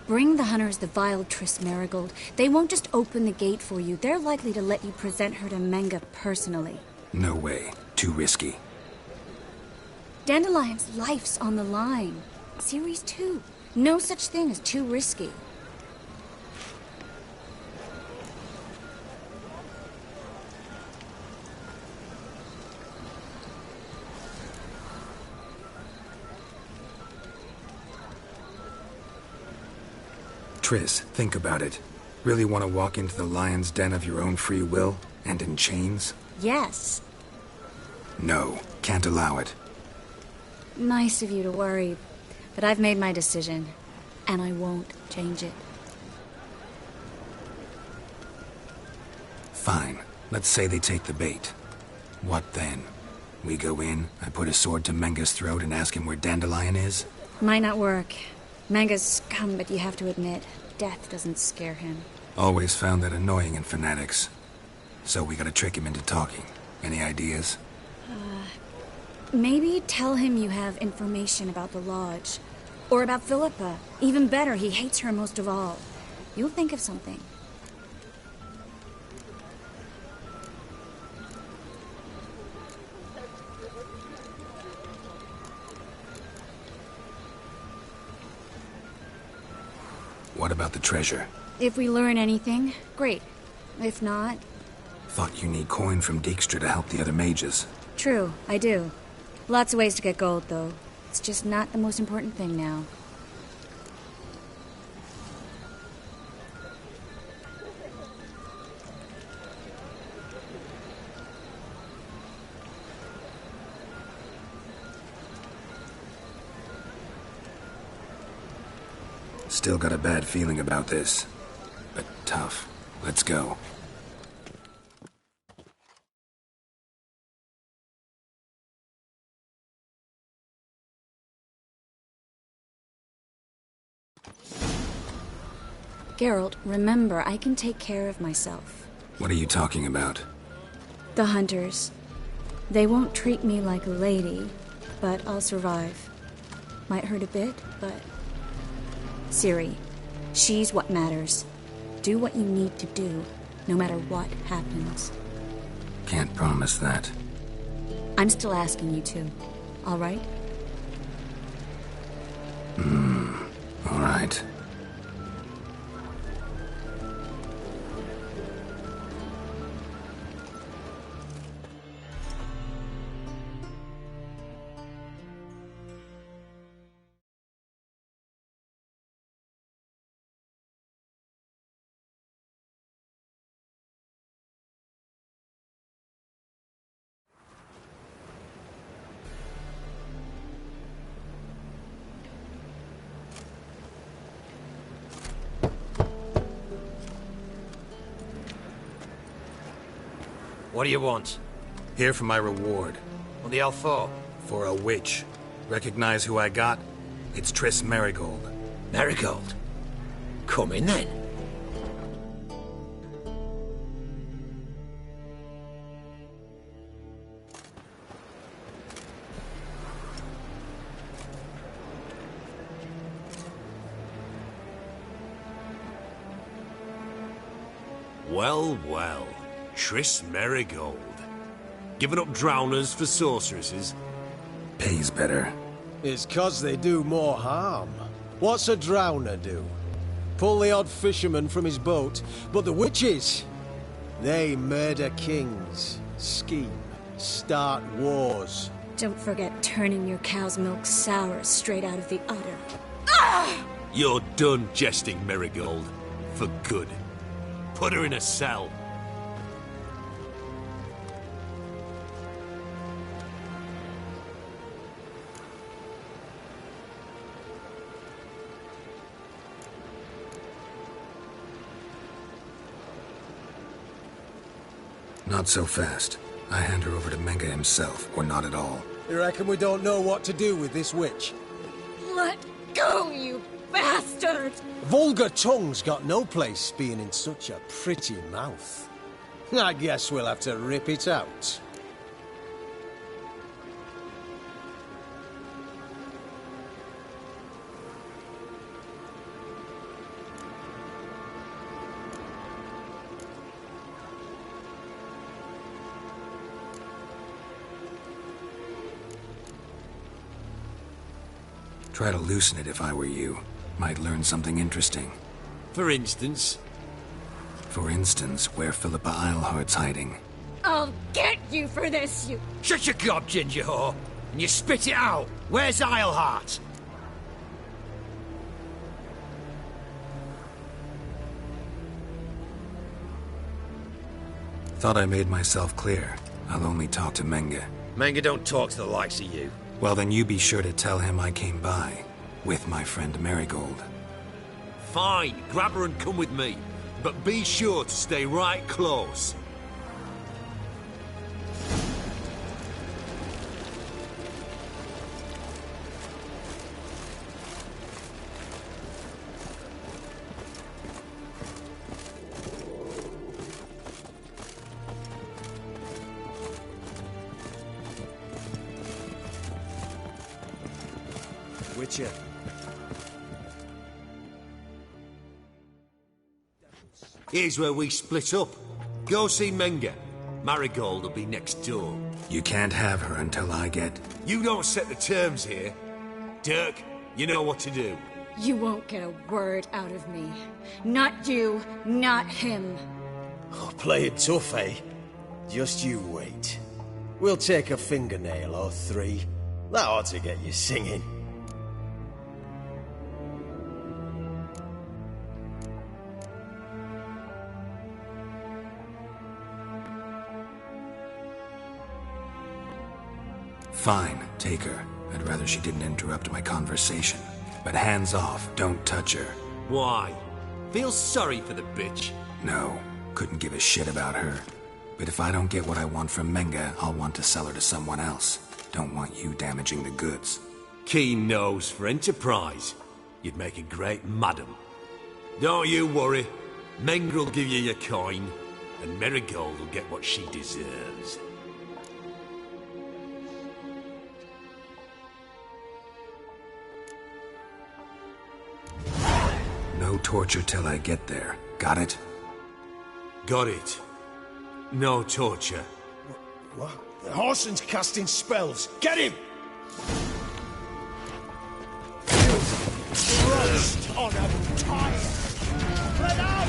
Bring the hunters the vile Triss Marigold. They won't just open the gate for you. They're likely to let you present her to Menga personally. No way. Too risky. Dandelion's life's on the line. Series 2. No such thing as too risky. Triss, think about it. Really want to walk into the lion's den of your own free will, and in chains? Yes. No, can't allow it. Nice of you to worry, but I've made my decision, and I won't change it. Fine. Let's say they take the bait. What then? We go in, I put a sword to Menga's throat and ask him where Dandelion is? Might not work. Menga's scum, but you have to admit, death doesn't scare him. Always found that annoying in fanatics. So we gotta trick him into talking. Any ideas? Maybe tell him you have information about the Lodge. Or about Philippa. Even better, he hates her most of all. You'll think of something. What about the treasure? If we learn anything, great. If not... Thought you need coin from Dijkstra to help the other mages. True, I do. Lots of ways to get gold, though. It's just not the most important thing now. Still got a bad feeling about this. But tough. Let's go. Geralt, remember, I can take care of myself. What are you talking about? The hunters. They won't treat me like a lady, but I'll survive. Might hurt a bit, but... Ciri, she's what matters. Do what you need to do, no matter what happens. Can't promise that. I'm still asking you to, all right? right. What do you want? Here for my reward. What the hell for? For a witch. Recognize who I got? It's Triss Marigold. Marigold? Come in then. Well, well. Triss Marigold. Giving up drowners for sorceresses? Pays better. It's 'cause they do more harm. What's a drowner do? Pull the odd fisherman from his boat, but the witches, they murder kings, scheme, start wars. Don't forget turning your cow's milk sour straight out of the udder. Ah! You're done jesting, Marigold. For good. Put her in a cell. Not so fast. I hand her over to Menga himself, or not at all. You reckon we don't know what to do with this witch? Let go, you bastard! Vulgar tongue's got no place being in such a pretty mouth. I guess we'll have to rip it out. Try to loosen it if I were you. Might learn something interesting. For instance? For instance, where Philippa Eilhart's hiding. I'll get you for this, you... Shut your gob, ginger whore, and you spit it out. Where's Eilhart? Thought I made myself clear. I'll only talk to Menga. Menga don't talk to the likes of you. Well, then you be sure to tell him I came by. With my friend Marigold. Fine, grab her and come with me. But be sure to stay right close. Witcher. Here's where we split up. Go see Menga. Marigold will be next door. You can't have her until I get... You don't set the terms here. Dirk, you know what to do. You won't get a word out of me. Not you, not him. Oh, play it tough, eh? Just you wait. We'll take a fingernail or three. That ought to get you singing. Fine, take her. I'd rather she didn't interrupt my conversation. But hands off, don't touch her. Why? Feel sorry for the bitch? No, couldn't give a shit about her. But if I don't get what I want from Menga, I'll want to sell her to someone else. Don't want you damaging the goods. Keen nose for enterprise. You'd make a great madam. Don't you worry. Menga will give you your coin, and Marigold will get what she deserves. No torture till I get there. Got it? Got it. No torture. What? The Horson's casting spells. Get him! Frost on on a tire! Let out!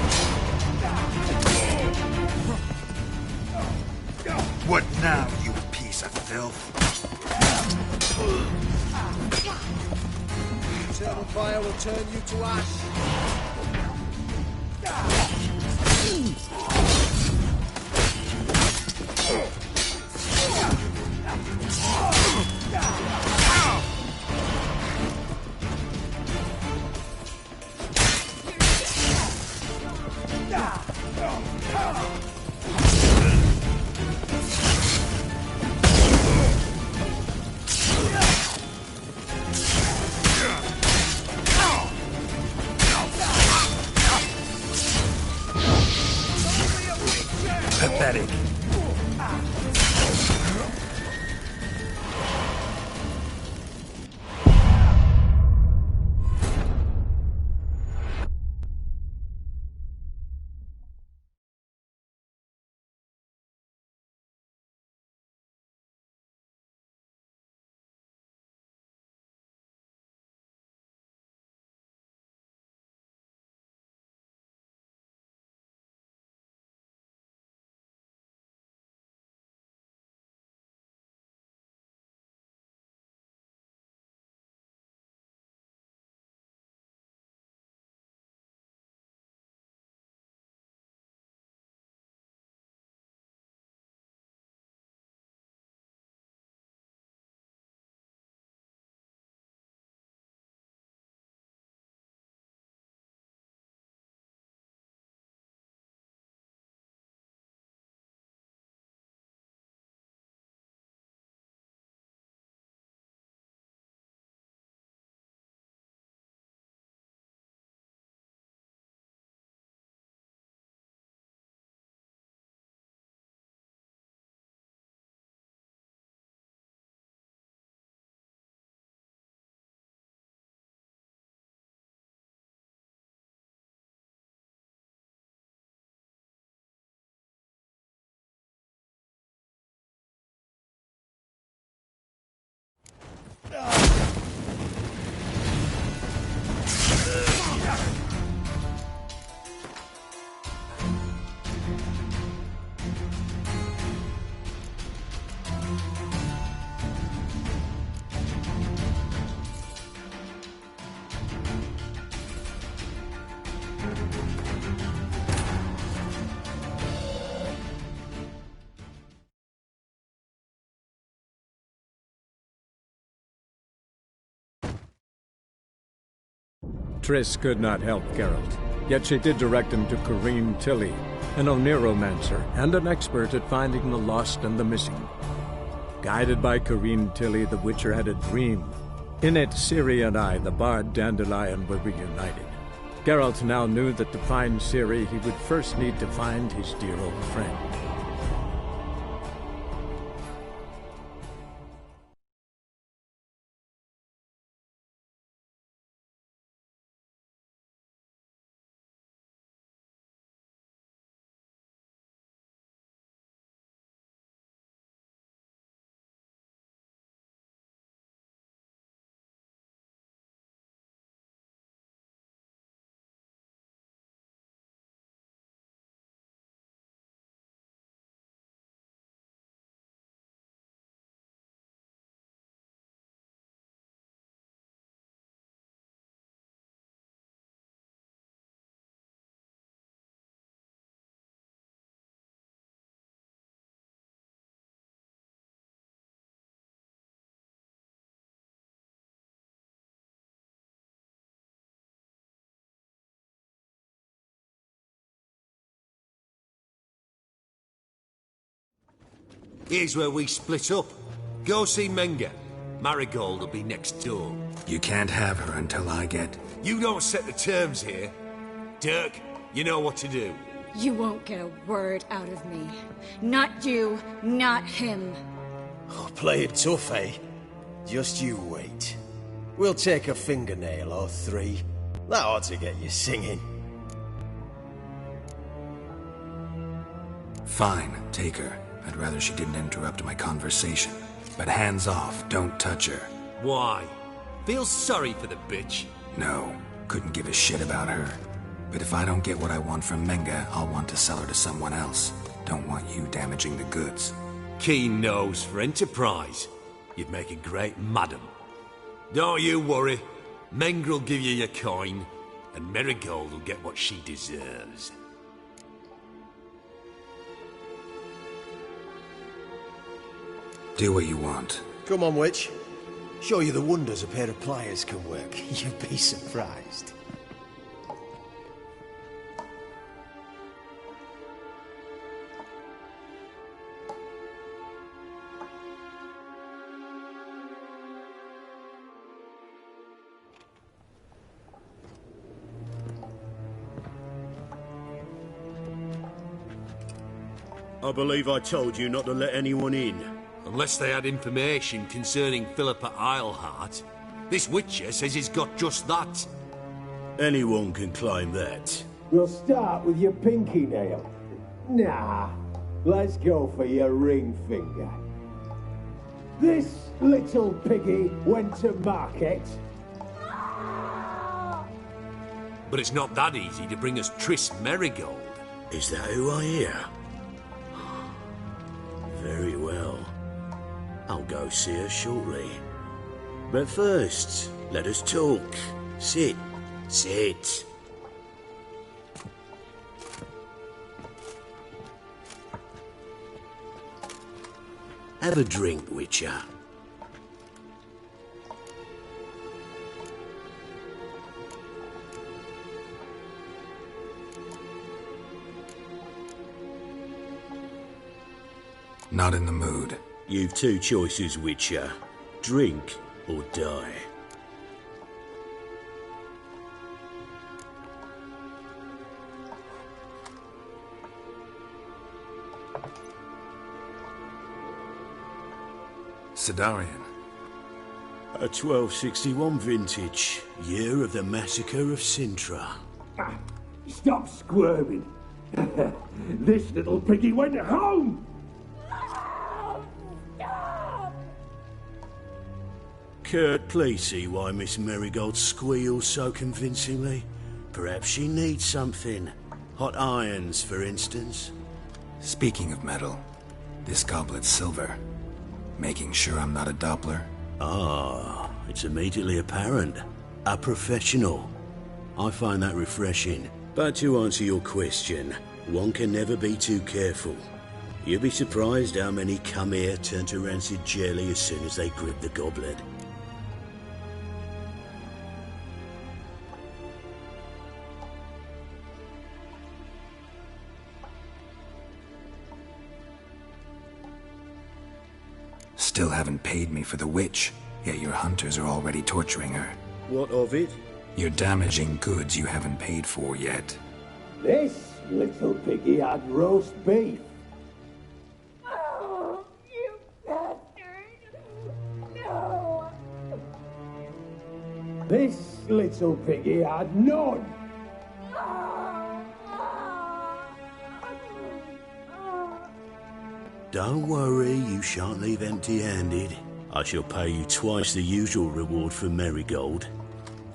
What now, you piece of filth? Eternal fire will turn you to ash. Pathetic. Triss could not help Geralt, yet she did direct him to Corrine Tilly, an Oniromancer and an expert at finding the lost and the missing. Guided by Corrine Tilly, the Witcher had a dream. In it, Ciri and I, the bard Dandelion, were reunited. Geralt now knew that to find Ciri, he would first need to find his dear old friend. Here's where we split up. Go see Menga. Marigold will be next door. You can't have her until I get... You don't set the terms here. Dirk, you know what to do. You won't get a word out of me. Not you, not him. Oh, play it tough, eh? Just you wait. We'll take a fingernail or three. That ought to get you singing. Fine, take her. I'd rather she didn't interrupt my conversation. But hands off, don't touch her. Why? Feel sorry for the bitch? No. couldn't give a shit about her. But if I don't get what I want from Menga, I'll want to sell her to someone else. Don't want you damaging the goods. Keen nose for enterprise. You'd make a great madam. Don't you worry. Mengrel will give you your coin, and Marigold will get what she deserves. Do what you want. Come on, witch. Show you the wonders a pair of pliers can work. You'd be surprised. I believe I told you not to let anyone in. Unless they had information concerning Philippa Eilhart. This witcher says he's got just that. Anyone can claim that. We'll start with your pinky nail. Nah, let's go for your ring finger. This little piggy went to market. But it's not that easy to bring us Triss Marigold. Is that who I hear? Very well. I'll go see her shortly. But first, let us talk. Sit. Sit. Have a drink, Witcher. Not in the mood. You've two choices, Witcher. Drink or die. Sidarian. A 1261 vintage, year of the massacre of Sintra. Stop squirming. This little piggy went home. Kurt, please see why Miss Marigold squeals so convincingly. Perhaps she needs something. Hot irons, for instance. Speaking of metal, this goblet's silver. Making sure I'm not a Doppler. Ah, it's immediately apparent. A professional. I find that refreshing. But to answer your question, one can never be too careful. You'll be surprised how many come here turn to rancid jelly as soon as they grip the goblet. Still haven't paid me for the witch, yet your hunters are already torturing her. What of it? You're damaging goods you haven't paid for yet. This little piggy had roast beef. Oh, you bastard! No! This little piggy had none. Don't worry, you shan't leave empty-handed. I shall pay you twice the usual reward for Marigold.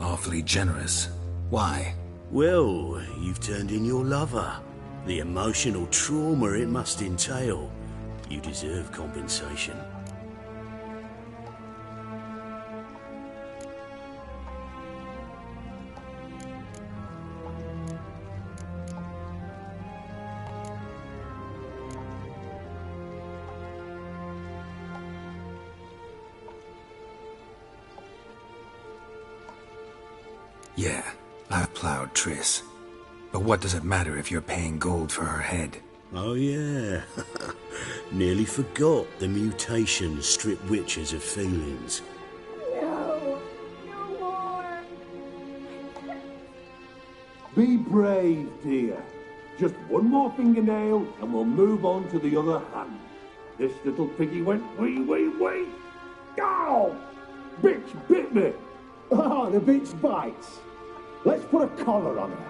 Awfully generous. Why? Well, you've turned in your lover. The emotional trauma it must entail. You deserve compensation. Yeah, I've plowed Triss. But what does it matter if you're paying gold for her head? Oh yeah. Nearly forgot the mutations strip witches of feelings. No! No more! Be brave, dear. Just one more fingernail and we'll move on to the other hand. This little piggy went wee. Ow! Bitch bit me! Oh, the bitch bites. Let's put a collar on her.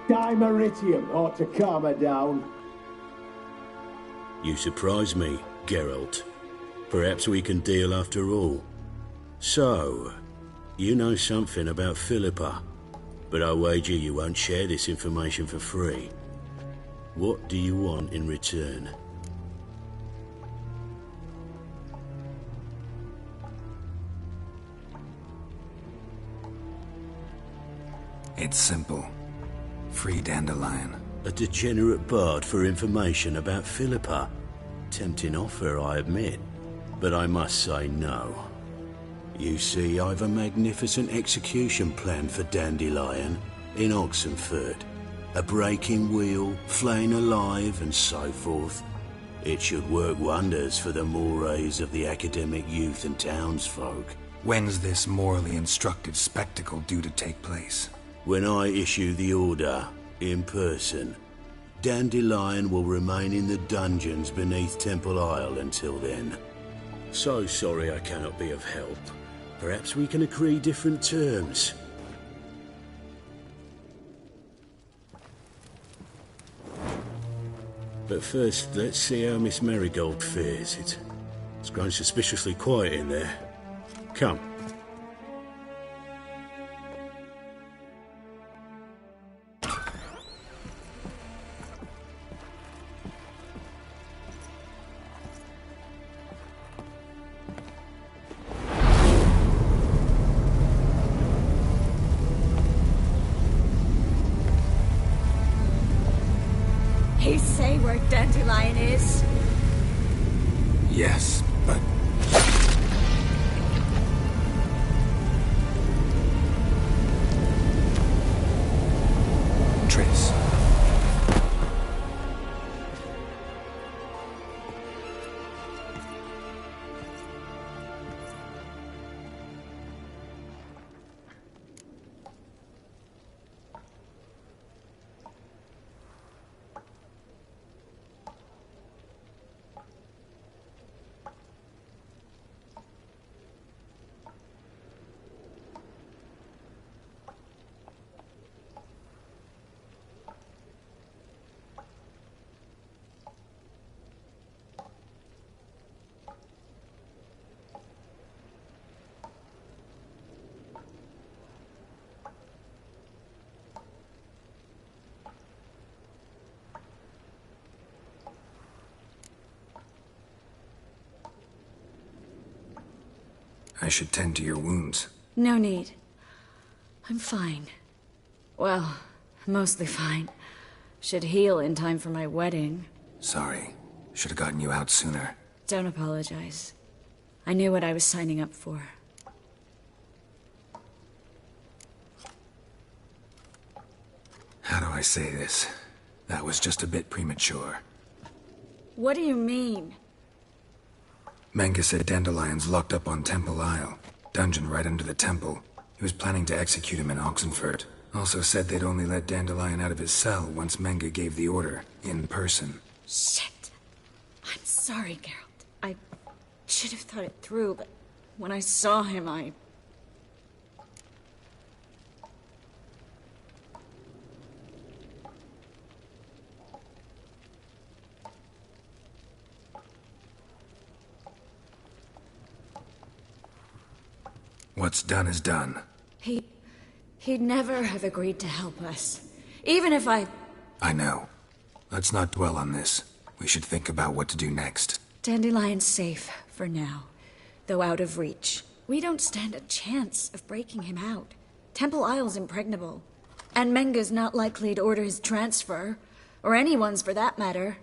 Dimeritium ought to calm her down. You surprise me, Geralt. Perhaps we can deal after all. So, you know something about Philippa. But I wager you won't share this information for free. What do you want in return? It's simple. Free Dandelion. A degenerate bard for information about Philippa. Tempting offer, I admit. But I must say no. You see, I've a magnificent execution plan for Dandelion in Oxenford. A breaking wheel, flaying alive, and so forth. It should work wonders for the mores of the academic youth and townsfolk. When's this morally instructive spectacle due to take place? When I issue the order, in person. Dandelion will remain in the dungeons beneath Temple Isle until then. So sorry I cannot be of help. Perhaps we can agree different terms. But first, let's see how Miss Marigold fares. It's grown suspiciously quiet in there. Come. He say where Dandelion is? Yes, but... Triss. I should tend to your wounds. No need. I'm fine. Well, mostly fine. Should heal in time for my wedding. Sorry. Should have gotten you out sooner. Don't apologize. I knew what I was signing up for. How do I say this? That was just a bit premature. What do you mean? Menga said Dandelion's locked up on Temple Isle. Dungeon right under the temple. He was planning to execute him in Oxenford. Also said they'd only let Dandelion out of his cell once Menga gave the order, in person. Shit. I'm sorry, Geralt. I should have thought it through, but when I saw him, I... What's done is done. He'd never have agreed to help us. Even if I know. Let's not dwell on this. We should think about what to do next. Dandelion's safe, for now. Though out of reach. We don't stand a chance of breaking him out. Temple Isle's impregnable. And Menga's not likely to order his transfer. Or anyone's, for that matter.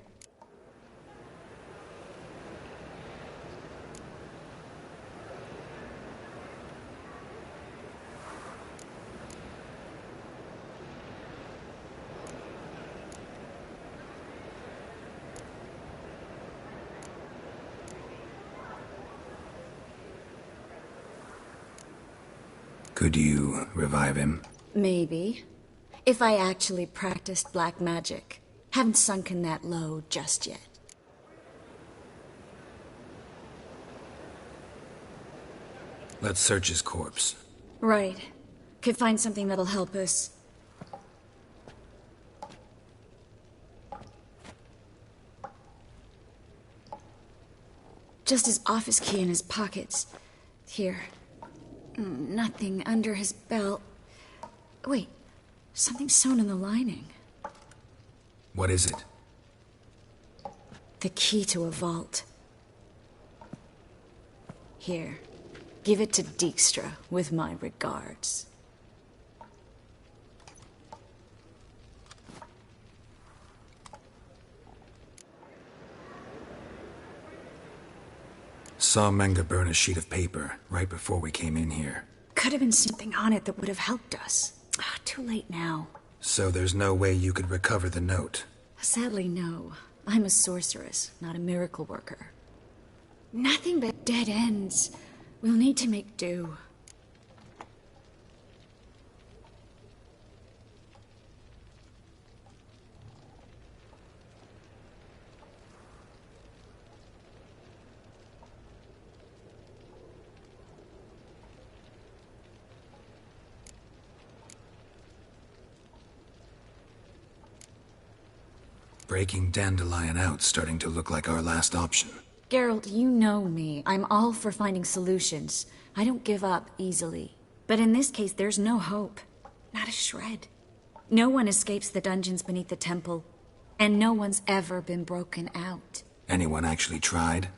Could you revive him? Maybe. If I actually practiced black magic. Haven't sunken that low just yet. Let's search his corpse. Right. Could find something that'll help us. Just his office key in his pockets. Here. Nothing under his belt. Wait, Something sewn in the lining. What is it? The key to a vault. Here, give it to Dijkstra with my regards. Saw Menga burn a sheet of paper right before we came in here. Could have been something on it that would have helped us. Too late now. So there's no way you could recover the note? Sadly, no. I'm a sorceress, not a miracle worker. Nothing but dead ends. We'll need to make do. Breaking Dandelion out's starting to look like our last option. Geralt, you know me. I'm all for finding solutions. I don't give up easily. But in this case, there's no hope. Not a shred. No one escapes the dungeons beneath the temple, and no one's ever been broken out. Anyone actually tried?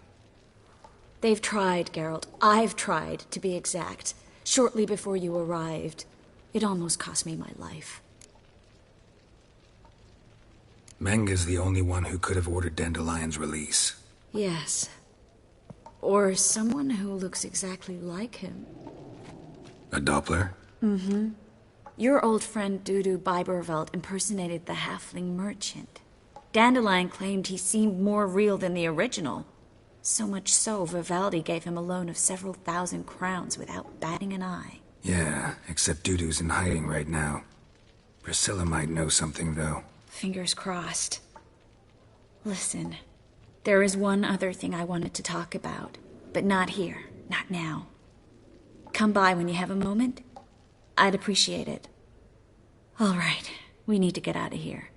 They've tried, Geralt. I've tried, to be exact. Shortly before you arrived. It almost cost me my life. Menga's the only one who could have ordered Dandelion's release. Yes. Or someone who looks exactly like him. A Doppler? Mm-hmm. Your old friend Dudu Biberveld impersonated the halfling merchant. Dandelion claimed he seemed more real than the original. So much so, Vivaldi gave him a loan of several thousand crowns without batting an eye. Yeah, except Dudu's in hiding right now. Priscilla might know something, though. Fingers crossed. Listen, there is one other thing I wanted to talk about, but not here, not now. Come by when you have a moment. I'd appreciate it. All right, we need to get out of here.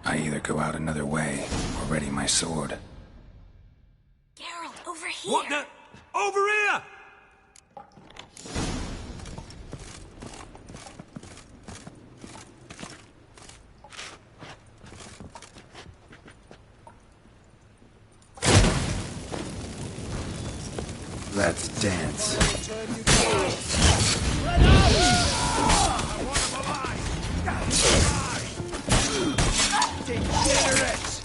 I either go out another way or ready my sword. Geralt, over here! What the? Over here! Let's dance. Degenerates!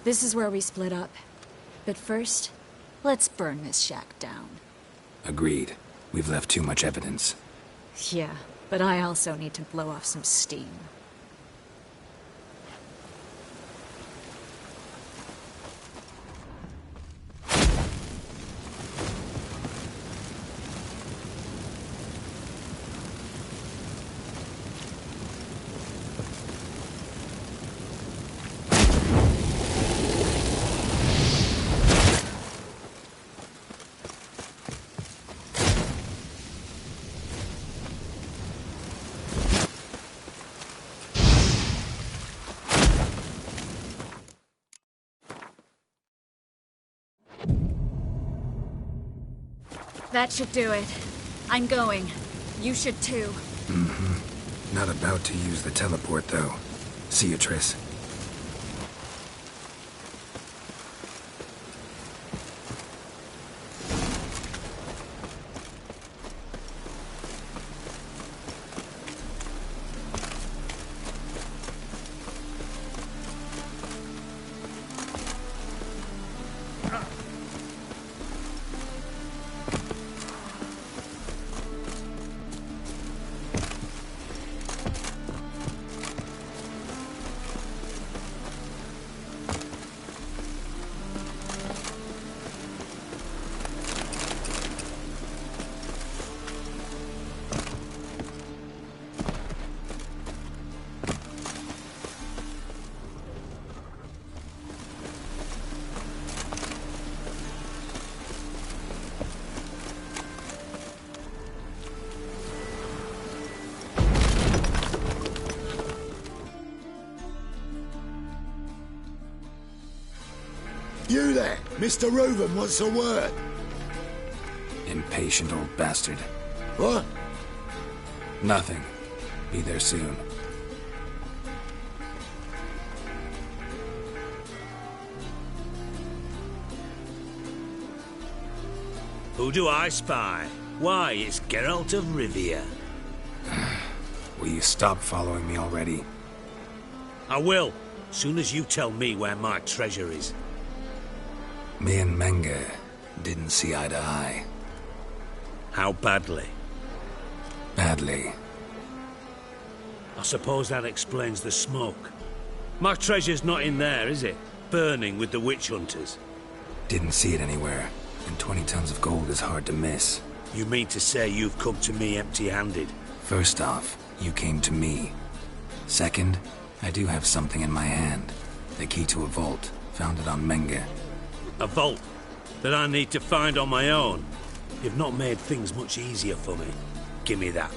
This is where we split up. But first, let's burn this shack down. Agreed. We've left too much evidence. Yeah, but I also need to blow off some steam. That should do it. I'm going. You should too. Mm-hmm. Not about to use the teleport, though. See you, Triss. You there! Mr. Reuben wants a word. Impatient old bastard. What? Nothing. Be there soon. Who do I spy? Why, it's Geralt of Rivia. Will you stop following me already? I will, soon as you tell me where my treasure is. Me and Menge didn't see eye to eye. How badly? Badly. I suppose that explains the smoke. My treasure's not in there, is it? Burning with the witch hunters. Didn't see it anywhere, and 20 tons of gold is hard to miss. You mean to say you've come to me empty-handed? First off, you came to me. Second, I do have something in my hand. The key to a vault, founded on Menge. A vault that I need to find on my own. You've not made things much easier for me. Give me that.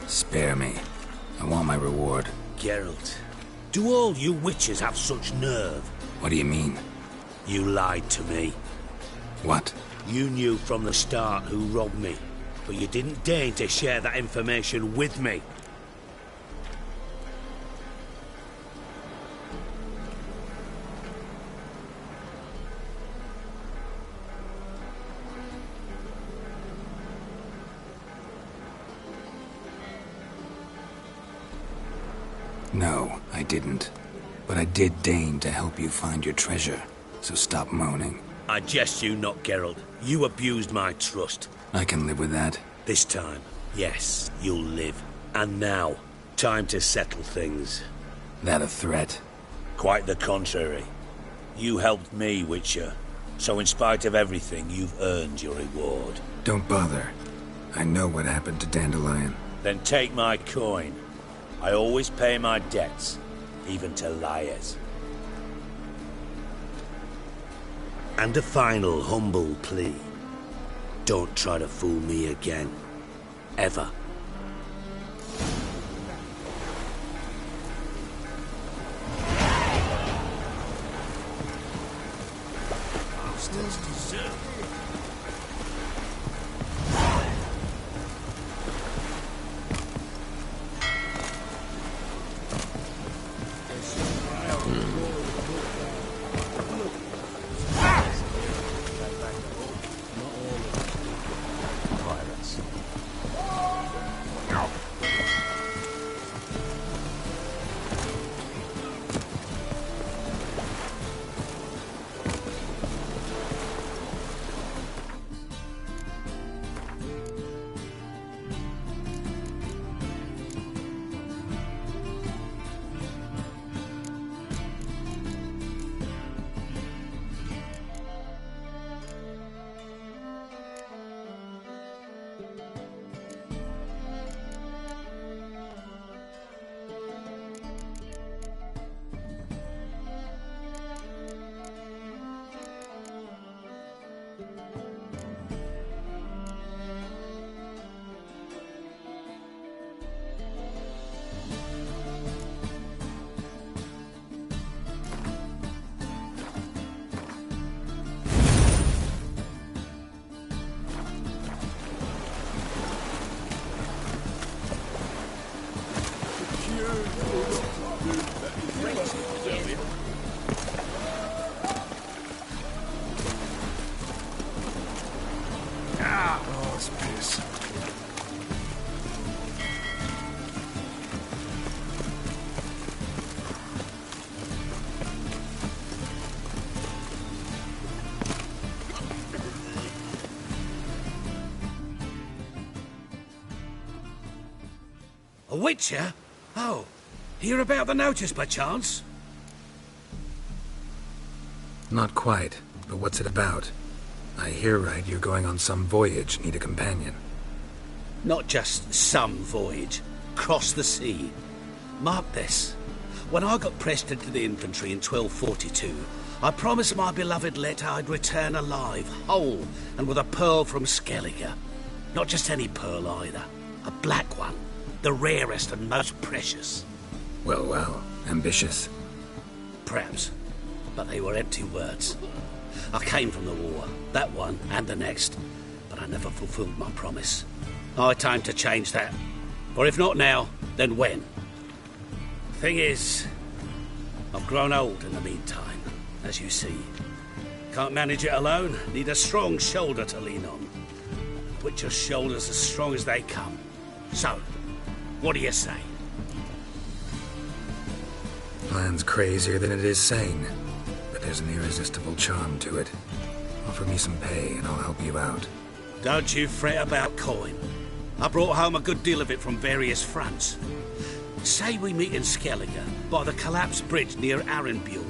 Spare me. I want my reward. Geralt, do all you witches have such nerve? What do you mean? You lied to me. What? You knew from the start who robbed me, but you didn't deign to share that information with me. No, I didn't. But I did deign to help you find your treasure, so stop moaning. I jest you not, Geralt. You abused my trust. I can live with that. This time, yes, you'll live. And now, time to settle things. That a threat? Quite the contrary. You helped me, Witcher. So in spite of everything, you've earned your reward. Don't bother. I know what happened to Dandelion. Then take my coin. I always pay my debts, even to liars. And a final humble plea. Don't try to fool me again. Ever. A witcher? Oh, hear about the notice by chance? Not quite, but what's it about? I hear right, you're going on some voyage, need a companion. Not just some voyage. Cross the sea. Mark this. When I got pressed into the infantry in 1242, I promised my beloved Letta I'd return alive, whole, and with a pearl from Skellige. Not just any pearl either. A black one. The rarest and most precious. Well, well. Ambitious. Perhaps. But they were empty words. I came from the war. That one and the next. But I never fulfilled my promise. High time to change that. For if not now, then when? Thing is, I've grown old in the meantime, as you see. Can't manage it alone. Need a strong shoulder to lean on. Put your shoulders as strong as they come. So, what do you say? Plan's crazier than it is sane, but there's an irresistible charm to it. Offer me some pay and I'll help you out. Don't you fret about coin. I brought home a good deal of it from various fronts. Say we meet in Skellige, by the collapsed bridge near Arenbjorn.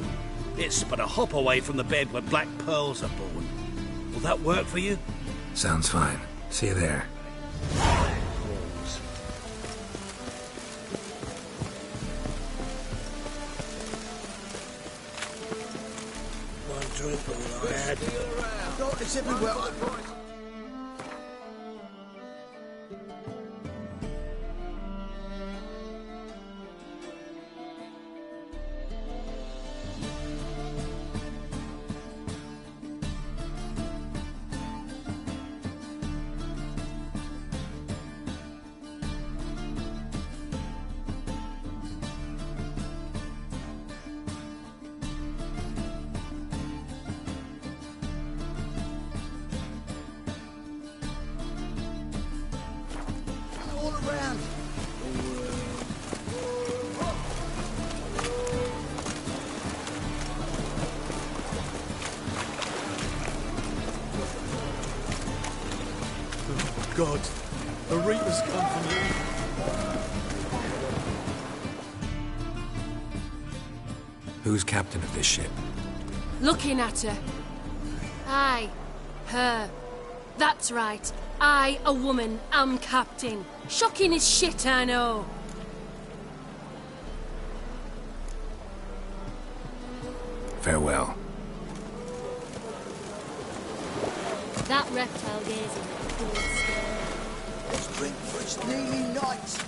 It's but a hop away from the bed where black pearls are born. Will that work for you? Sounds fine. See you there. One drink all I had. It's everywhere. God, the Reapers come from here. Who's captain of this ship? Looking at her. Aye, her. That's right. I, a woman, am captain. Shocking as shit, I know. Farewell. That reptile gazing at the cool sky. Let's drink for it's nearly night.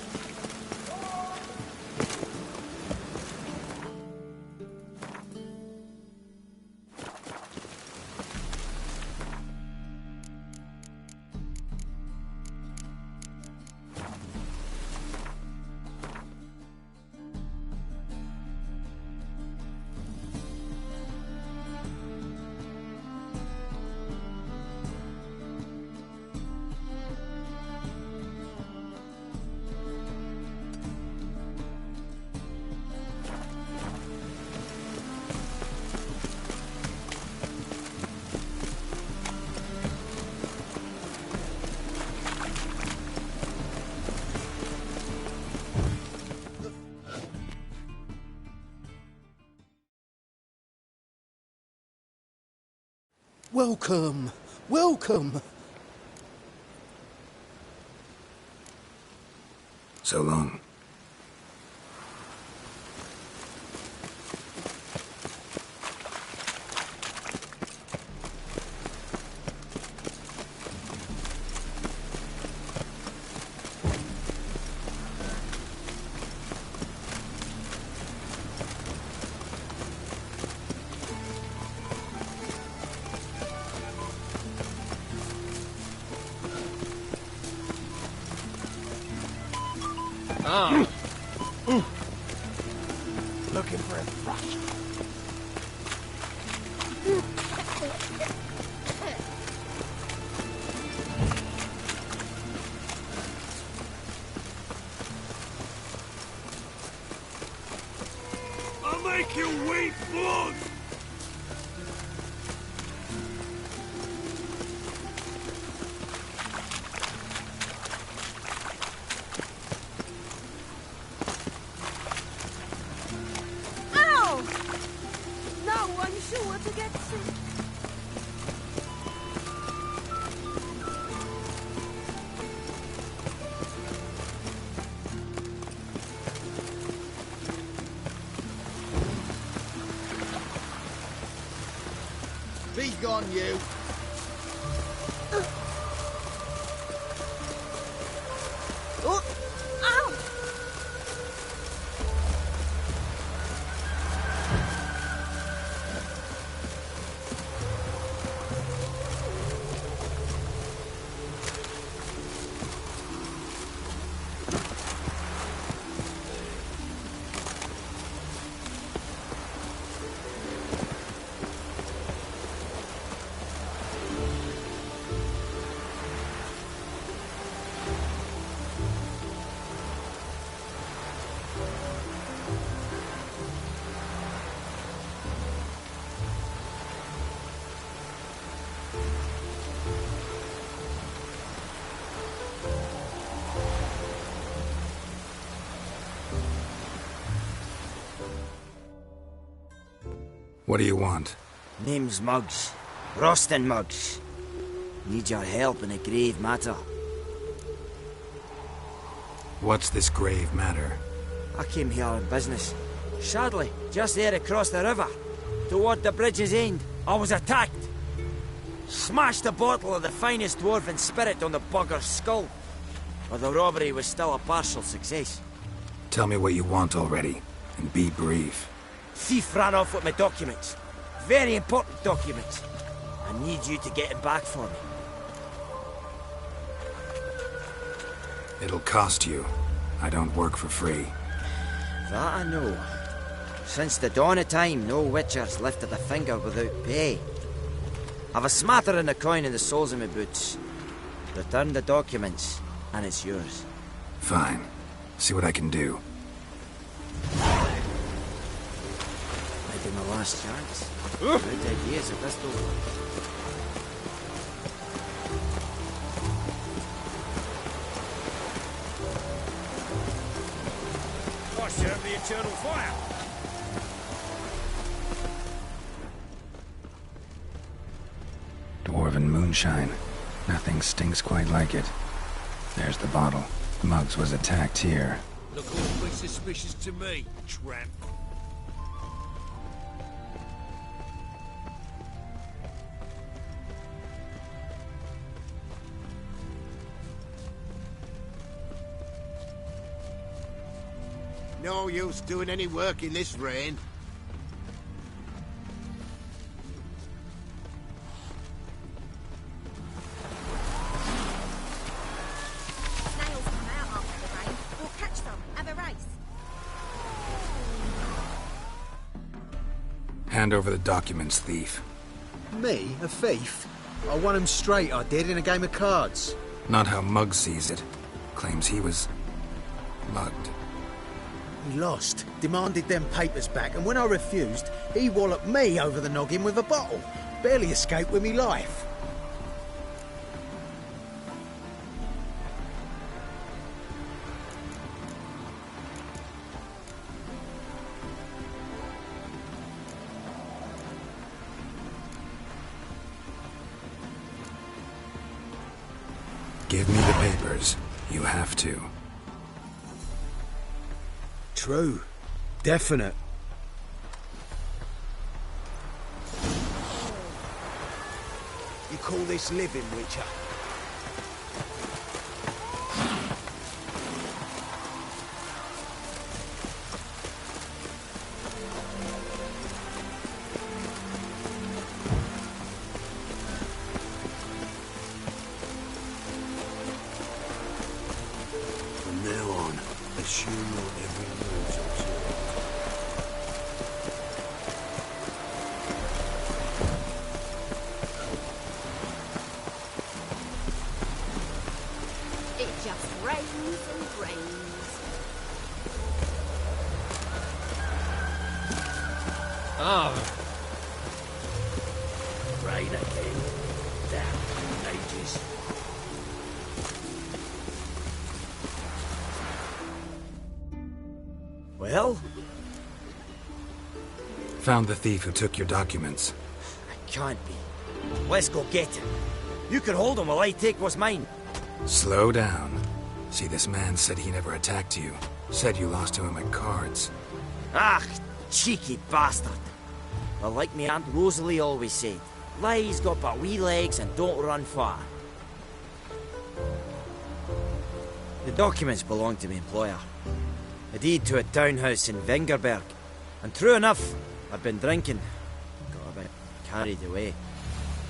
Welcome, welcome. So long. Ah. Looking for a thrush. I'll make you weep blood! Be gone, you! Oh! Ow! What do you want? Name's Muggs. Rostin Muggs. Need your help in a grave matter. What's this grave matter? I came here on business. Sadly, just there across the river, toward the bridge's end, I was attacked. Smashed a bottle of the finest dwarven spirit on the bugger's skull. But the robbery was still a partial success. Tell me what you want already, and be brief. Thief ran off with my documents. Very important documents. I need you to get him back for me. It'll cost you. I don't work for free. That I know. Since the dawn of time, no witcher's lifted a finger without pay. I've a smattering of coin in the soles of my boots. Return the documents, and it's yours. Fine. See what I can do. Might be my last chance. Good ideas at this door. I serve the eternal fire. Dwarven moonshine. Nothing stinks quite like it. There's the bottle. Muggs was attacked here. Look awfully suspicious to me, tramp. No use doing any work in this rain. Snails come out after the rain. We'll catch some. Have a race. Hand over the documents, thief. Me? A thief? I won him straight, I did, in a game of cards. Not how Muggs sees it. Claims he was... mugged. He lost, demanded them papers back, and when I refused, he walloped me over the noggin with a bottle. Barely escaped with me life. Give me the papers. You have to. True. Definite. You call this living, Witcher? From now on, assume your every move's observed. It just rains and rains. Oh. Rain again. Damn ages. Well? Found the thief who took your documents. It can't be. Let's go get him. You can hold him while I take what's mine. Slow down. See, this man said he never attacked you. Said you lost to him at cards. Ah, cheeky bastard. Well, like me Aunt Rosalie always said, Lie's got but wee legs and don't run far. The documents belong to my employer. A deed to a townhouse in Vengerberg. And true enough, I've been drinking. Got a bit carried away.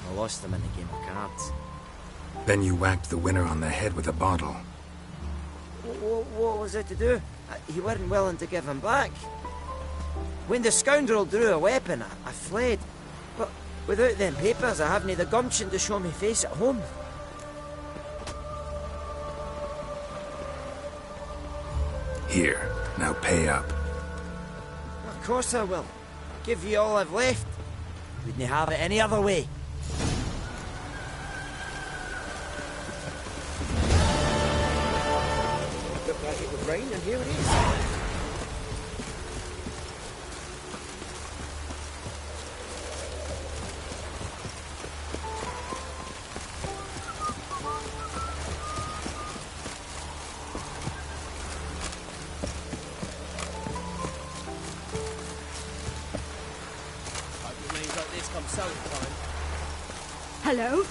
I lost them in the game of cards. Then you whacked the winner on the head with a bottle. What was it to do? He weren't willing to give him back. When the scoundrel drew a weapon, I fled. But without them papers, I haven't the gumption to show me face at home. Here, now pay up. Of course I will. Give you all I've left. Wouldn't have it any other way. Looked like it would rain, and here it is. Hello?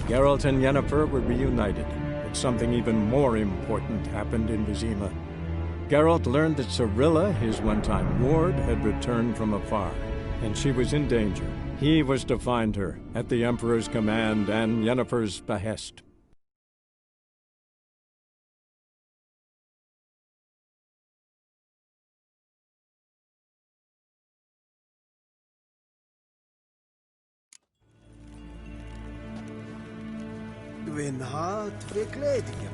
Geralt and Yennefer were reunited, but something even more important happened in Vizima. Geralt learned that Cirilla, his one-time ward, had returned from afar, and she was in danger. He was to find her, at the Emperor's command and Yennefer's behest. Gwyn hart bekledingen.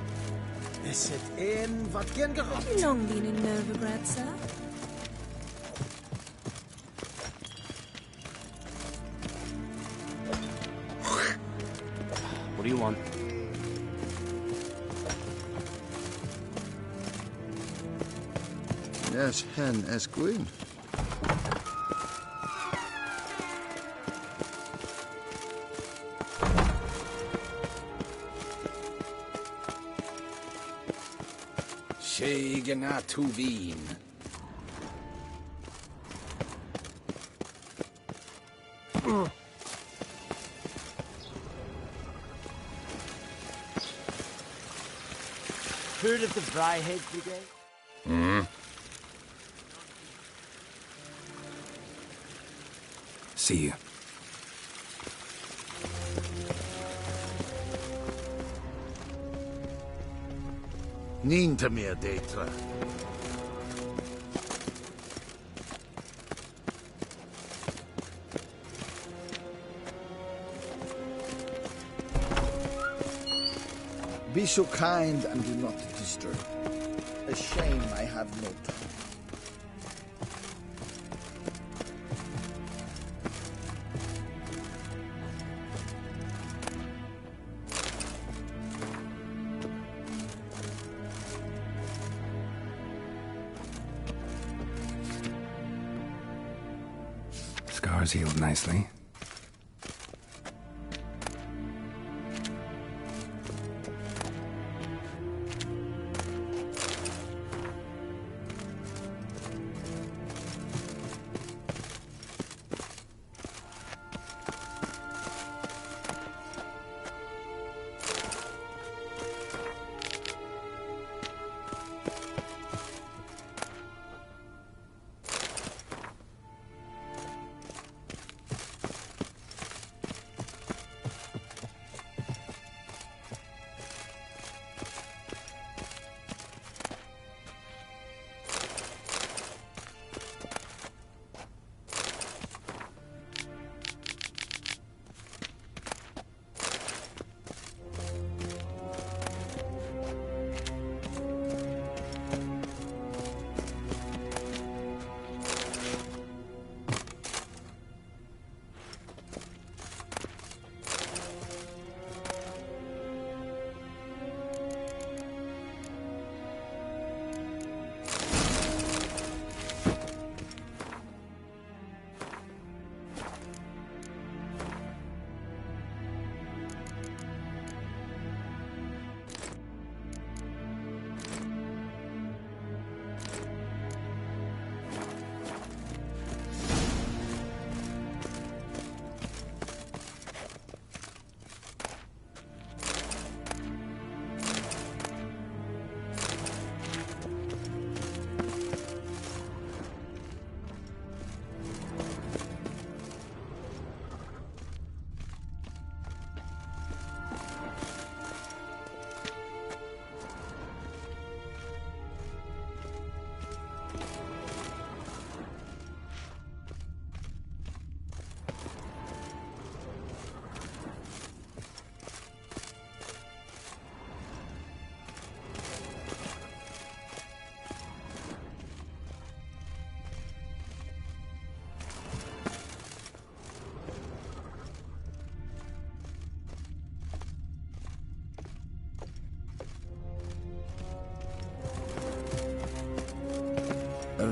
Is het een wat geen gerucht? Have you long been in Novigrad, sir? What do you want? Yes, hen as Gwyn. Shegena Tuvin. Heard of the Bryhead Brigade? See you. Ninta mir detra. Be so kind and do not disturb. A shame I have no time. Scars healed nicely.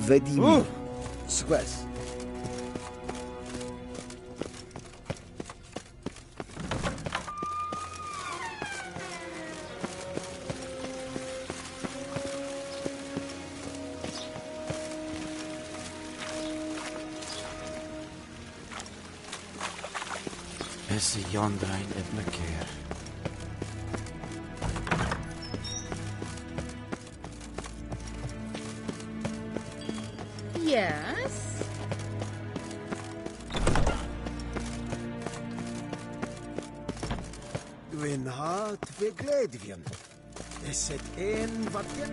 Vedimi. Squares. Is the yondrain at Macair? Yes? Gwyn hart fi gledfion. Is het een wat je...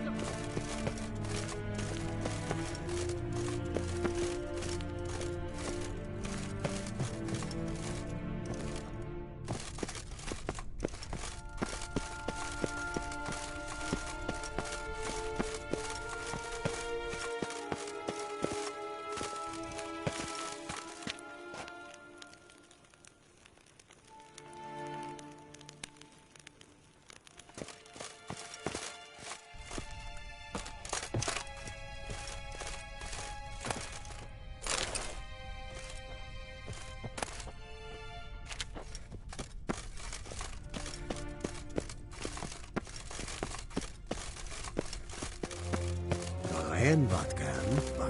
En wat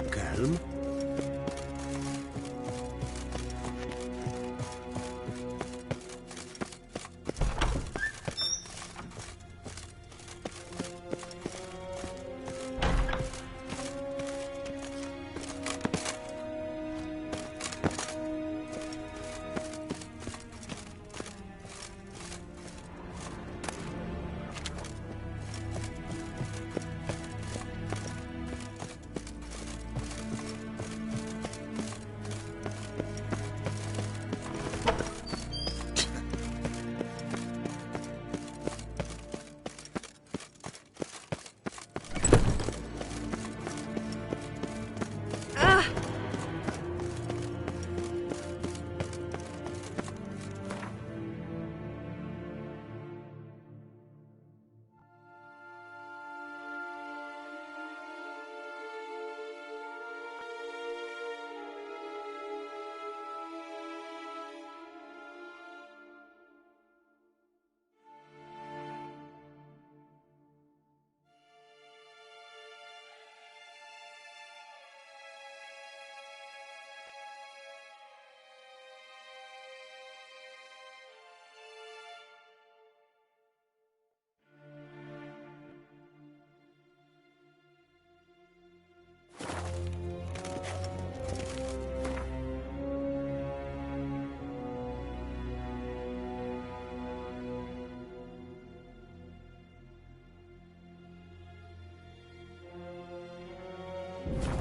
kalm.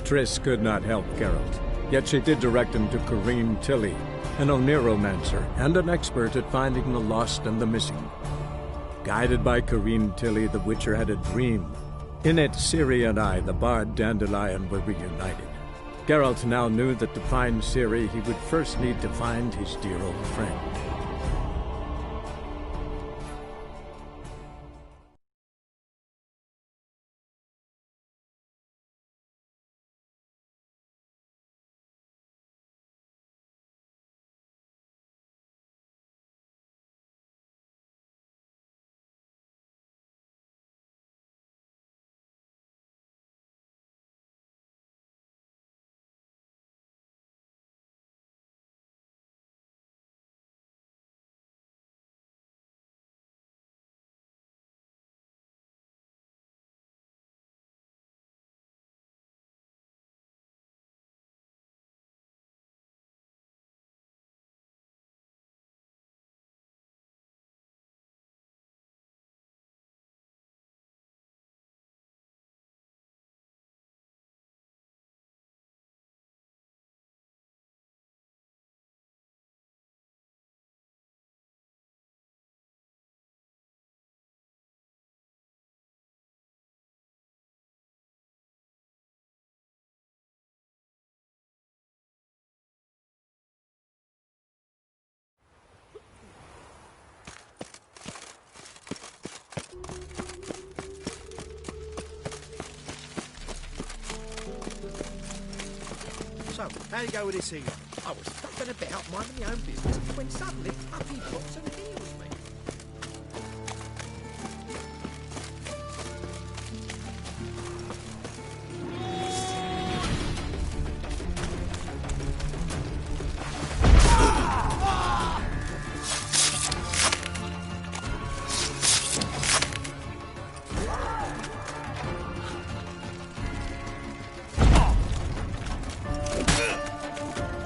Triss could not help Geralt, yet she did direct him to Corrine Tilly, an Oneromancer and an expert at finding the lost and the missing. Guided by Corrine Tilly, the Witcher had a dream. In it, Ciri and I, the bard Dandelion, were reunited. Geralt now knew that to find Ciri, he would first need to find his dear old friend. How you go with this here? I was fucking about minding my own business when suddenly up he pops and heals me.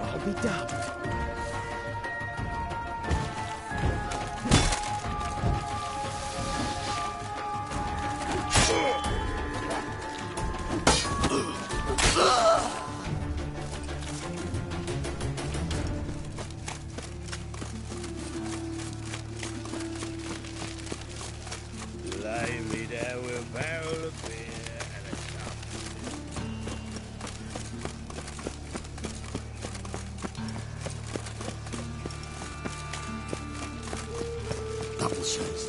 I'll be damned. Lay me down with a barrel of beer and a cup. Double chase.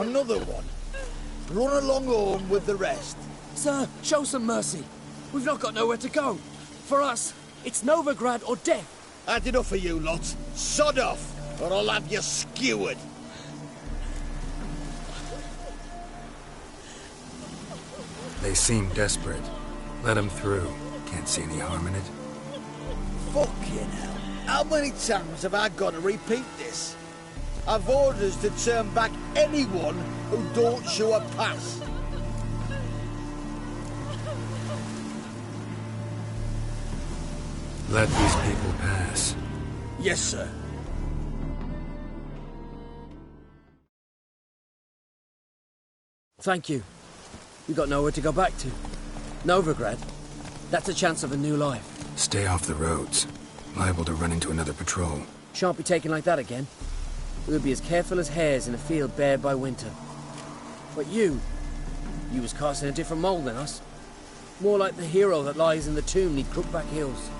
Another one. Run along home with the rest. Sir, show some mercy. We've not got nowhere to go. For us, it's Novigrad or death. Had enough of you lot. Sod off, or I'll have you skewered. They seem desperate. Let them through. Can't see any harm in it. Fucking hell. How many times have I got to repeat this? I've orders to turn back anyone who don't show a pass. Let these people pass. Yes, sir. Thank you. We got nowhere to go back to. Novigrad. That's a chance of a new life. Stay off the roads. Liable to run into another patrol. Shan't be taken like that again. We'll be as careful as hares in a field bared by winter. But you was cast in a different mould than us. More like the hero that lies in the tomb neath Crookback Hills.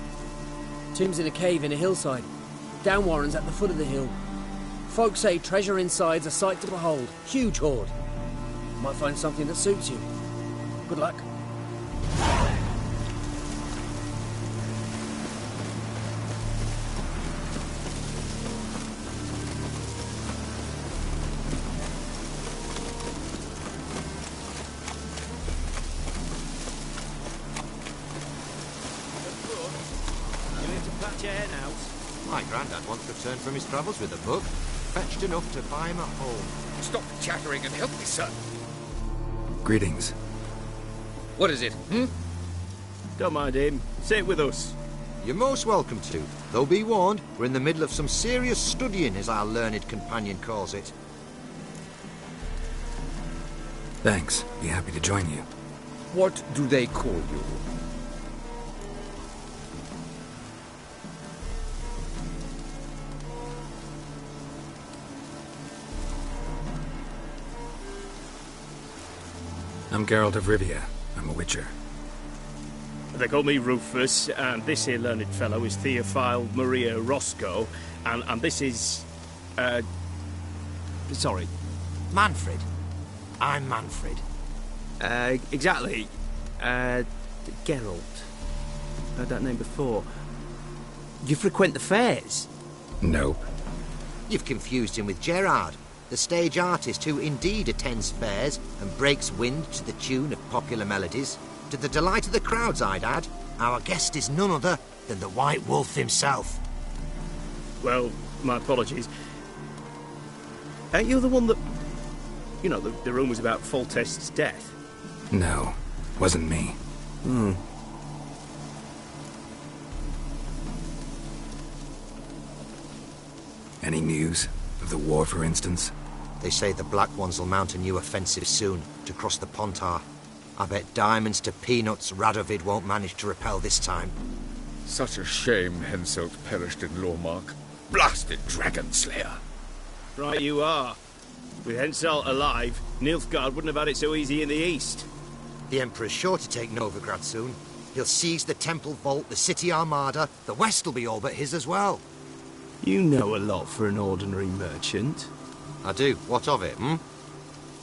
Tomb's in a cave in a hillside. Down Warren's at the foot of the hill. Folk say treasure inside's a sight to behold. Huge hoard. Might find something that suits you. Good luck. My granddad once returned from his travels with a book, fetched enough to buy him a home. Stop chattering and help me, son. Greetings. What is it, Don't mind him. Say it with us. You're most welcome to. Though be warned, we're in the middle of some serious studying, as our learned companion calls it. Thanks. Be happy to join you. What do they call you? I'm Geralt of Rivia. I'm a witcher. They call me Rufus, and this here learned fellow is Theophile Maria Roscoe, and this is... sorry. Manfred. I'm Manfred. Exactly. Geralt. Heard that name before. You frequent the fairs? Nope. You've confused him with Gerard, the stage artist who indeed attends fairs and breaks wind to the tune of popular melodies. To the delight of the crowds, I'd add. Our guest is none other than the White Wolf himself. Well, my apologies. Ain't you the one that... You know, the rumours about Foltest's death? No, wasn't me. Any news? Of the war, for instance? They say the Black Ones will mount a new offensive soon to cross the Pontar. I bet diamonds to peanuts Radovid won't manage to repel this time. Such a shame Henselt perished in Lormark. Blasted dragon slayer. Right you are. With Henselt alive, Nilfgaard wouldn't have had it so easy in the east. The Emperor's sure to take Novigrad soon. He'll seize the Temple Vault, the City Armada. The West will be all but his as well. You know a lot for an ordinary merchant. I do. What of it,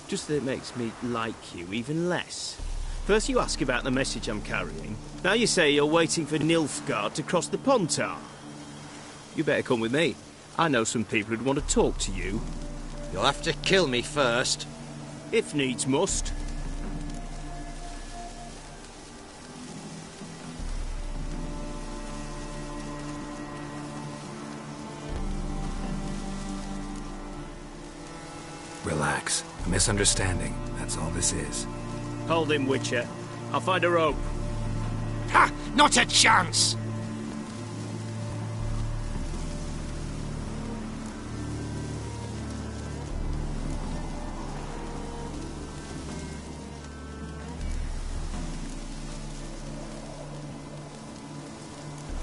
Just that it makes me like you even less. First you ask about the message I'm carrying. Now you say you're waiting for Nilfgaard to cross the Pontar. You better come with me. I know some people who'd want to talk to you. You'll have to kill me first. If needs must. Relax. A misunderstanding. That's all this is. Hold him, Witcher. I'll find a rope. Ha! Not a chance!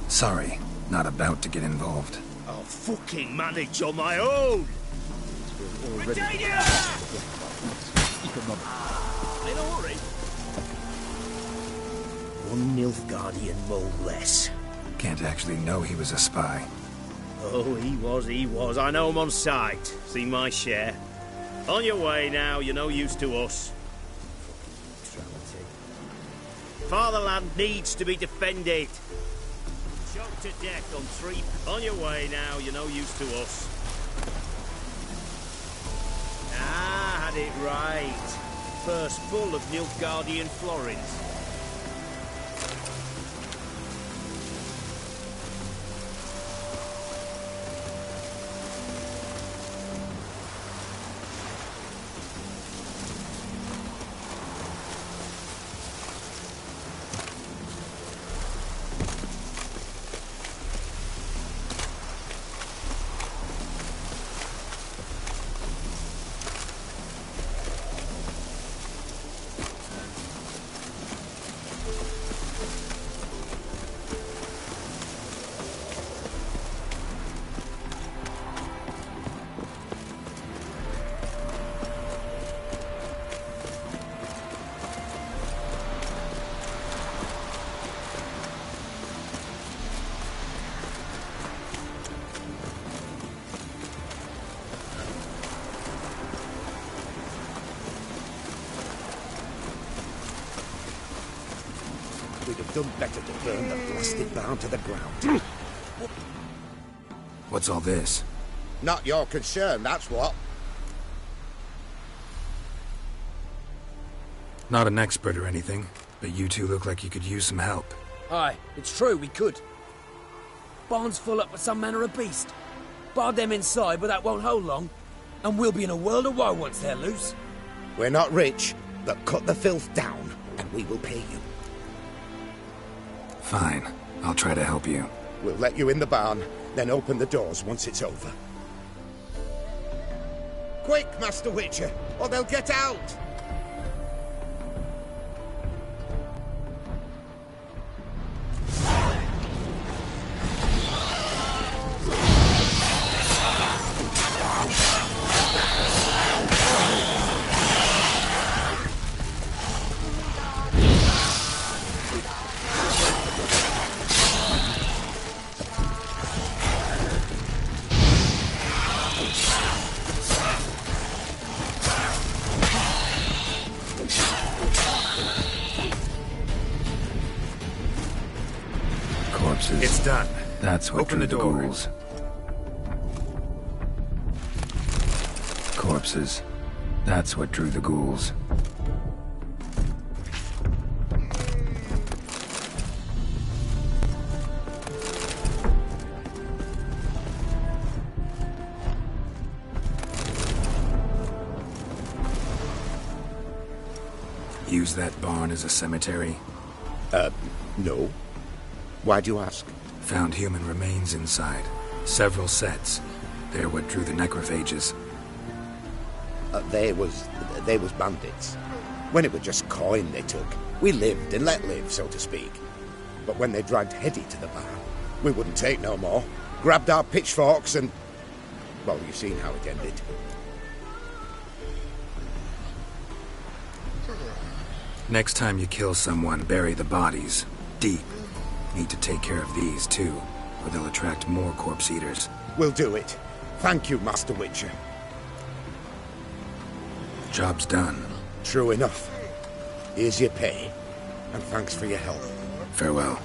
Sorry. Not about to get involved. I'll fucking manage on my own! Britannia! In a hurry. One Nilfgaardian mole less. Can't actually know he was a spy. Oh, he was. I know him on sight. Seen my share. On your way now, you're no use to us. Fatherland needs to be defended. Choked to death on 3... On your way now, you're no use to us. Ah, had it right. First full of Nilfgaardian florins. We'd have done better to burn the blasted barn to the ground. What's all this? Not your concern, that's what. Not an expert or anything, but you two look like you could use some help. Aye, it's true, we could. Barn's full up with some manner of beast. Bar them inside, but that won't hold long. And we'll be in a world of woe once they're loose. We're not rich, but cut the filth down, and we will pay you. Fine. I'll try to help you. We'll let you in the barn, then open the doors once it's over. Quick, Master Witcher, or they'll get out! Corpses. It's done. That's what Open drew the the door. ghouls. Corpses. That's what drew the ghouls. Use that barn as a cemetery? No. Why'd you ask? Found human remains inside. Several sets. They're what drew the necrophages. They was bandits. When it was just coin they took, we lived and let live, so to speak. But when they dragged Hetty to the barn, we wouldn't take no more. Grabbed our pitchforks and... well, you've seen how it ended. Next time you kill someone, bury the bodies. Deep. Need to take care of these, too, or they'll attract more corpse eaters. We'll do it. Thank you, Master Witcher. Job's done. True enough. Here's your pay. And thanks for your help. Farewell.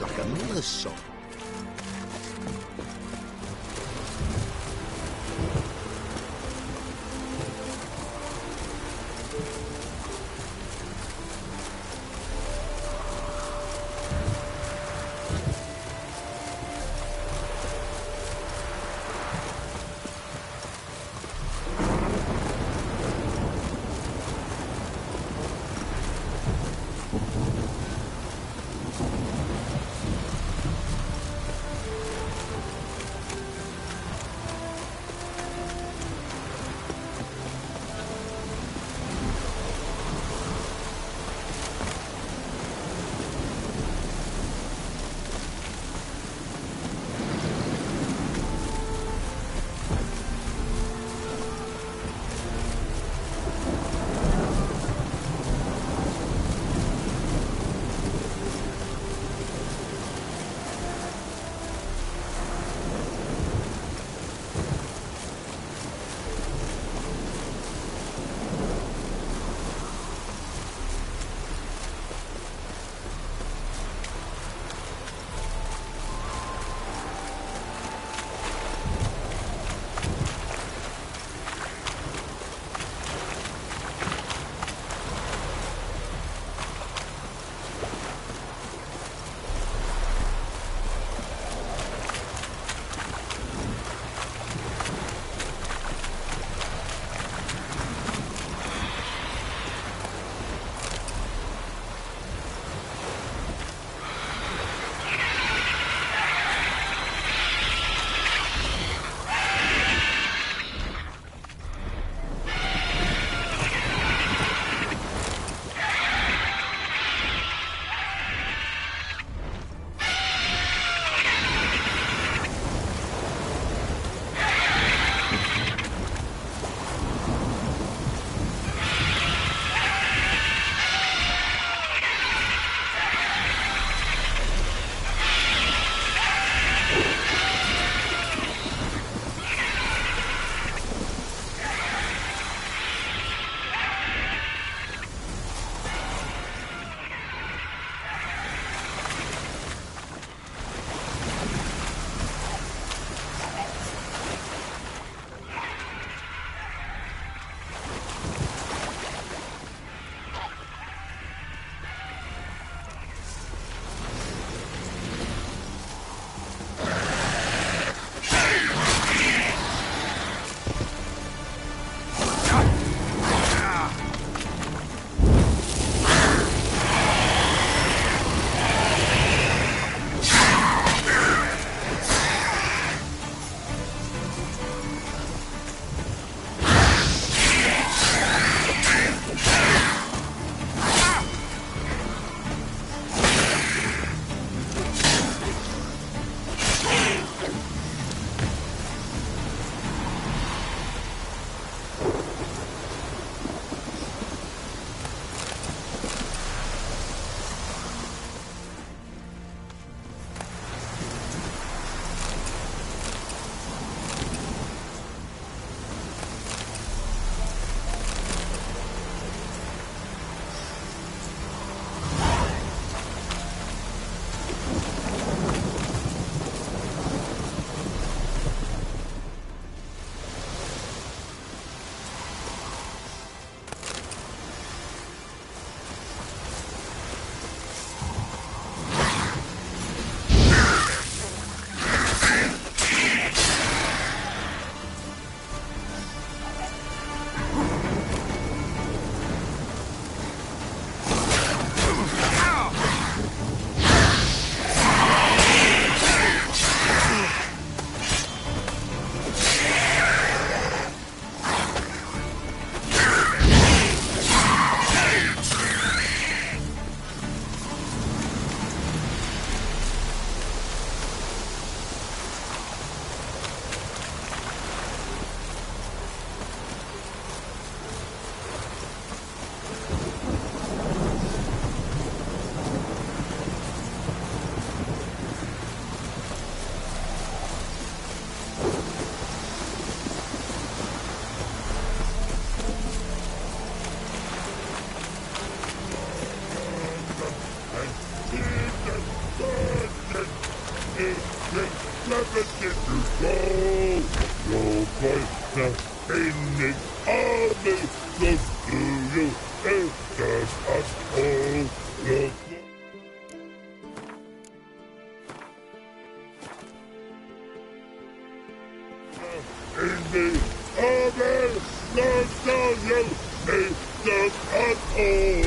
work like a miller's son. everything to fall. Your voice in the army, look to you, it does us all. Look. In the army, look to you, it does us all.